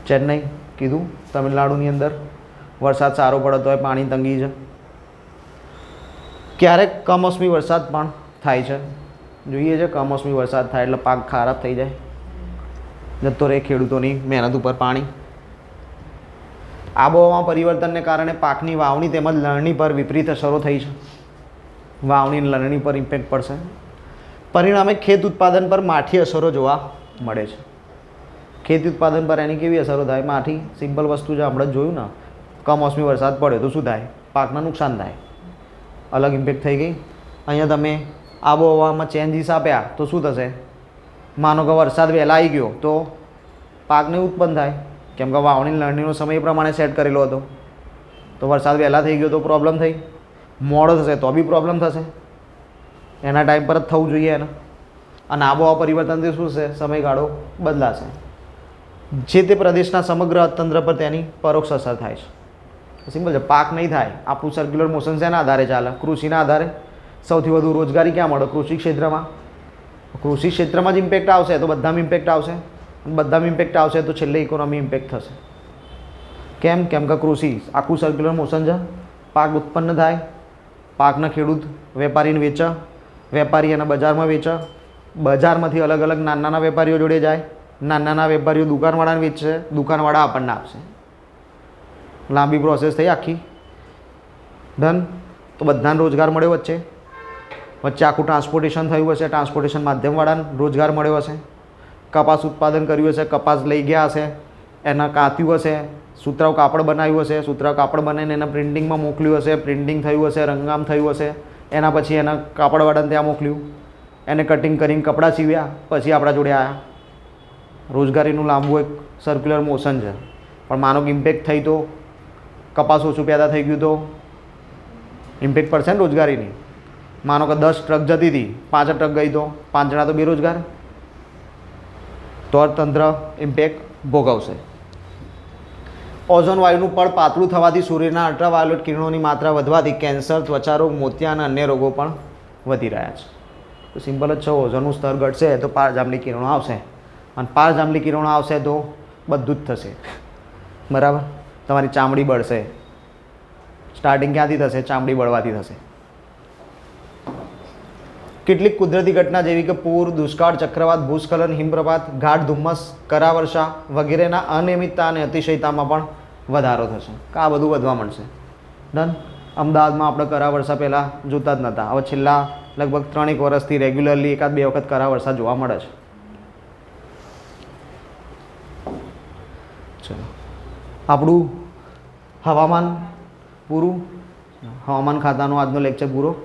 ચેન્નઈ કીધું, તમિલનાડુની અંદર વરસાદ સારો પડે તો પાણી તંગી છે. ક્યારેક કમોસમી વરસાદ પણ થાય છે. જોઈએ છે કમોસમી વરસાદ થાય એટલે પાક ખરાબ થઈ જાય, જતો રહે ખેડૂતોની મહેનત ઉપર પાણી. આબોહવામાં પરિવર્તનને કારણે પાકની વાવણી તેમજ લણણી પર વિપરીત અસરો થઈ છે. વાવણી અને લણણી પર ઇમ્પેક્ટ પડશે. પરિણામે ખેત ઉત્પાદન પર માઠી અસરો જોવા મળે છે. ખેત ઉત્પાદન પર એની કેવી અસરો થાય? માઠી. સિમ્પલ વસ્તુ છે, આપણે જ જોયું ને, કમોસમી વરસાદ પડ્યો તો શું થાય? પાકને નુકસાન થાય. અલગ ઇમ્પેક્ટ થઈ ગઈ. અહીંયા તમે આબોહવામાં ચેન્જીસ આપ્યા તો શું થશે? માનો કે વરસાદ વહેલા આવી ગયો તો પાકને ઉત્પન્ન થાય, કેમ કે વાવણી લણણીનો સમય એ પ્રમાણે સેટ કરેલો હતો. તો વરસાદ વહેલા થઈ ગયો તો પ્રોબ્લેમ થઈ, મોડો થશે તો બી પ્રોબ્લેમ થશે. એના ટાઈમ પર જ થવું જોઈએ એને. અને આબોહવા પરિવર્તનથી શું છે? સમયગાળો બદલાશે. જે તે પ્રદેશના સમગ્ર અર્થતંત્ર પર તેની પરોક્ષ અસર થાય છે. સિમ્પલ છે. પાક નહીં થાય. આપણું સર્ક્યુલર મોશન શેના આધારે ચાલે? કૃષિના આધારે. સૌથી વધુ રોજગારી ક્યાં મળે? કૃષિ ક્ષેત્રમાં. કૃષિ ક્ષેત્રમાં જ ઇમ્પેક્ટ આવશે તો બધામાં ઇમ્પેક્ટ આવશે. બધામાં ઇમ્પેક્ટ આવશે તો છેલ્લે ઇકોનોમી ઇમ્પેક્ટ થશે. કેમ? કેમ કે કૃષિ આખું સર્ક્યુલર મોશન છે. પાક ઉત્પન્ન થાય, પાકના ખેડૂત વેપારીને વેચે, વેપારી એના બજારમાં વેચે, બજારમાંથી અલગ અલગ નાના વેપારીઓ જોડે જાય, નાના વેપારીઓ દુકાનવાળાને વેચશે, દુકાનવાળા આપણને આપશે. લાંબી પ્રોસેસ થઈ આખી. ડન. તો બધાને રોજગાર મળ્યો વચ્ચે. વચ્ચે આખું ટ્રાન્સપોર્ટેશન થયું હશે, ટ્રાન્સપોર્ટેશન માધ્યમવાળાને રોજગાર મળ્યો હશે. કપાસ ઉત્પાદન કર્યું હશે, કપાસ લઈ ગયા હશે, એના કાત્યું હશે, સુતરાઉ કાપડ બનાવ્યું હશે, સુતરાઉ કાપડ બનાવીને એના પ્રિન્ટિંગમાં મોકલ્યું હશે, પ્રિન્ટિંગ થયું હશે, રંગામ થયું હશે, એના પછી એના કાપડવાળાને ત્યાં મોકલ્યું, એને કટિંગ કરીને કપડાં સીવ્યા, પછી આપણા જોડે આવ્યા. રોજગારીનું લાંબુ એક સર્ક્યુલર મોશન છે. પણ માનો કે ઇમ્પેક્ટ થઈ તો કપાસ ઓછું પેદા થઈ ગયું તો ઇમ્પેક્ટ પડશે ને રોજગારીની. માનો કે 10 ટ્રક જતી હતી, 5 ટ્રક ગઈ તો 5 જણા તો બેરોજગાર. તો અર્થતંત્ર ઇમ્પેક્ટ ભોગવશે. ઓઝોન વાયુનું પડ પાતળું થવાથી સૂર્યના અલ્ટ્રાવાયોલેટ કિરણોની માત્રા વધવાથી કેન્સર, ત્વચા રોગ, મોતિયા અને અન્ય રોગો પણ વધી રહ્યા છે. તો સિમ્પલ જ છે, ઓઝોનનું સ્તર ઘટશે તો પારજાંબલી કિરણો આવશે, અને પારજાંબલી કિરણો આવશે તો બધું જ થશે. બરાબર. તમારી ચામડી બળશે. સ્ટાર્ટિંગ ક્યાંથી થશે? ચામડી બળવાથી થશે. કેટલીક કુદરતી ઘટના જેવી કે પૂર, દુષ્કાળ, ચક્રવાત, ભૂસ્ખલન, હિમપ્રપાત, ગાઢ ધુમ્મસ, કરાવર્ષા વગેરેના અનિયમિતતા અને અતિશયતામાં પણ વધારો થશે. આ બધું વધવા મળશે. ડન. અમદાવાદમાં આપણે કરાવર્ષા પહેલાં જોતા જ નહોતા, હવે છેલ્લા લગભગ 3-1 વર્ષથી રેગ્યુલરલી 1-2 વખત કરાવર્ષા જોવા મળે છે. ચલો, આપણું હવામાન પૂરું. હવામાન ખાતાનો આજનો લેક્ચર પૂરો.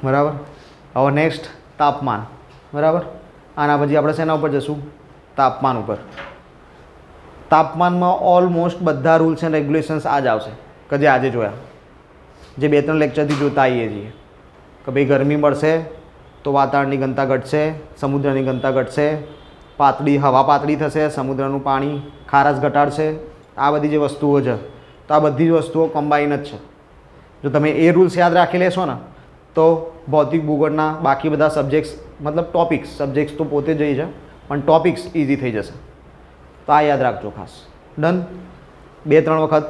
બરાબર. હવે નેક્સ્ટ તાપમાન. બરાબર. આના પછી આપણે શેના ઉપર જશું? તાપમાન ઉપર. તાપમાનમાં ઓલમોસ્ટ બધા રૂલ્સ એન્ડ રેગ્યુલેશન્સ આ જ આવશે કે જે આજે જોયા, જે 2-3 લેક્ચરથી જોતા આવીએ છીએ કે ભાઈ ગરમી મળશે તો વાતાવરણની ઘનતા ઘટશે, સમુદ્રની ઘનતા ઘટશે, હવા પાતળી થશે, સમુદ્રનું પાણી ખારાશ ઘટાડશે. આ બધી જે વસ્તુઓ છે તો આ બધી જ વસ્તુઓ કમ્બાઈન જ છે. જો તમે એ રૂલ્સ યાદ રાખી લેશો ને તો ભૌતિક ભૂગોળના બાકી બધા સબ્જેક્ટ્સ, મતલબ ટોપિક્સ, સબ્જેક્ટ્સ તો પોતે જ છે પણ ટોપિક્સ ઇઝી થઈ જશે. તો આ યાદ રાખજો ખાસ. ડન. 2-3 વખત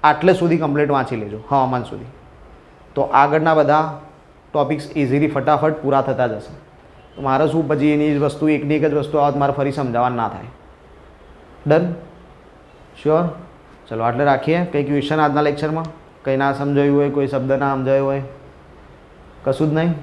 આટલે સુધી કમ્પ્લીટ વાંચી લેજો હવામાન સુધી, તો આગળના બધા ટોપિક્સ ઇઝીલી ફટાફટ પૂરા થતા જશે. તો મારે શું પછી એની જ વસ્તુ એકની એક જ વસ્તુ આવે મારે ફરી સમજાવવાનું ના થાય. ડન? શ્યોર? ચલો આટલે રાખીએ. કંઈ ક્વેશ્ચન આજના લેક્ચરમાં? કંઈ ના સમજાયું હોય, કોઈ શબ્દ ના સમજાયો હોય? કશું જ નહીં.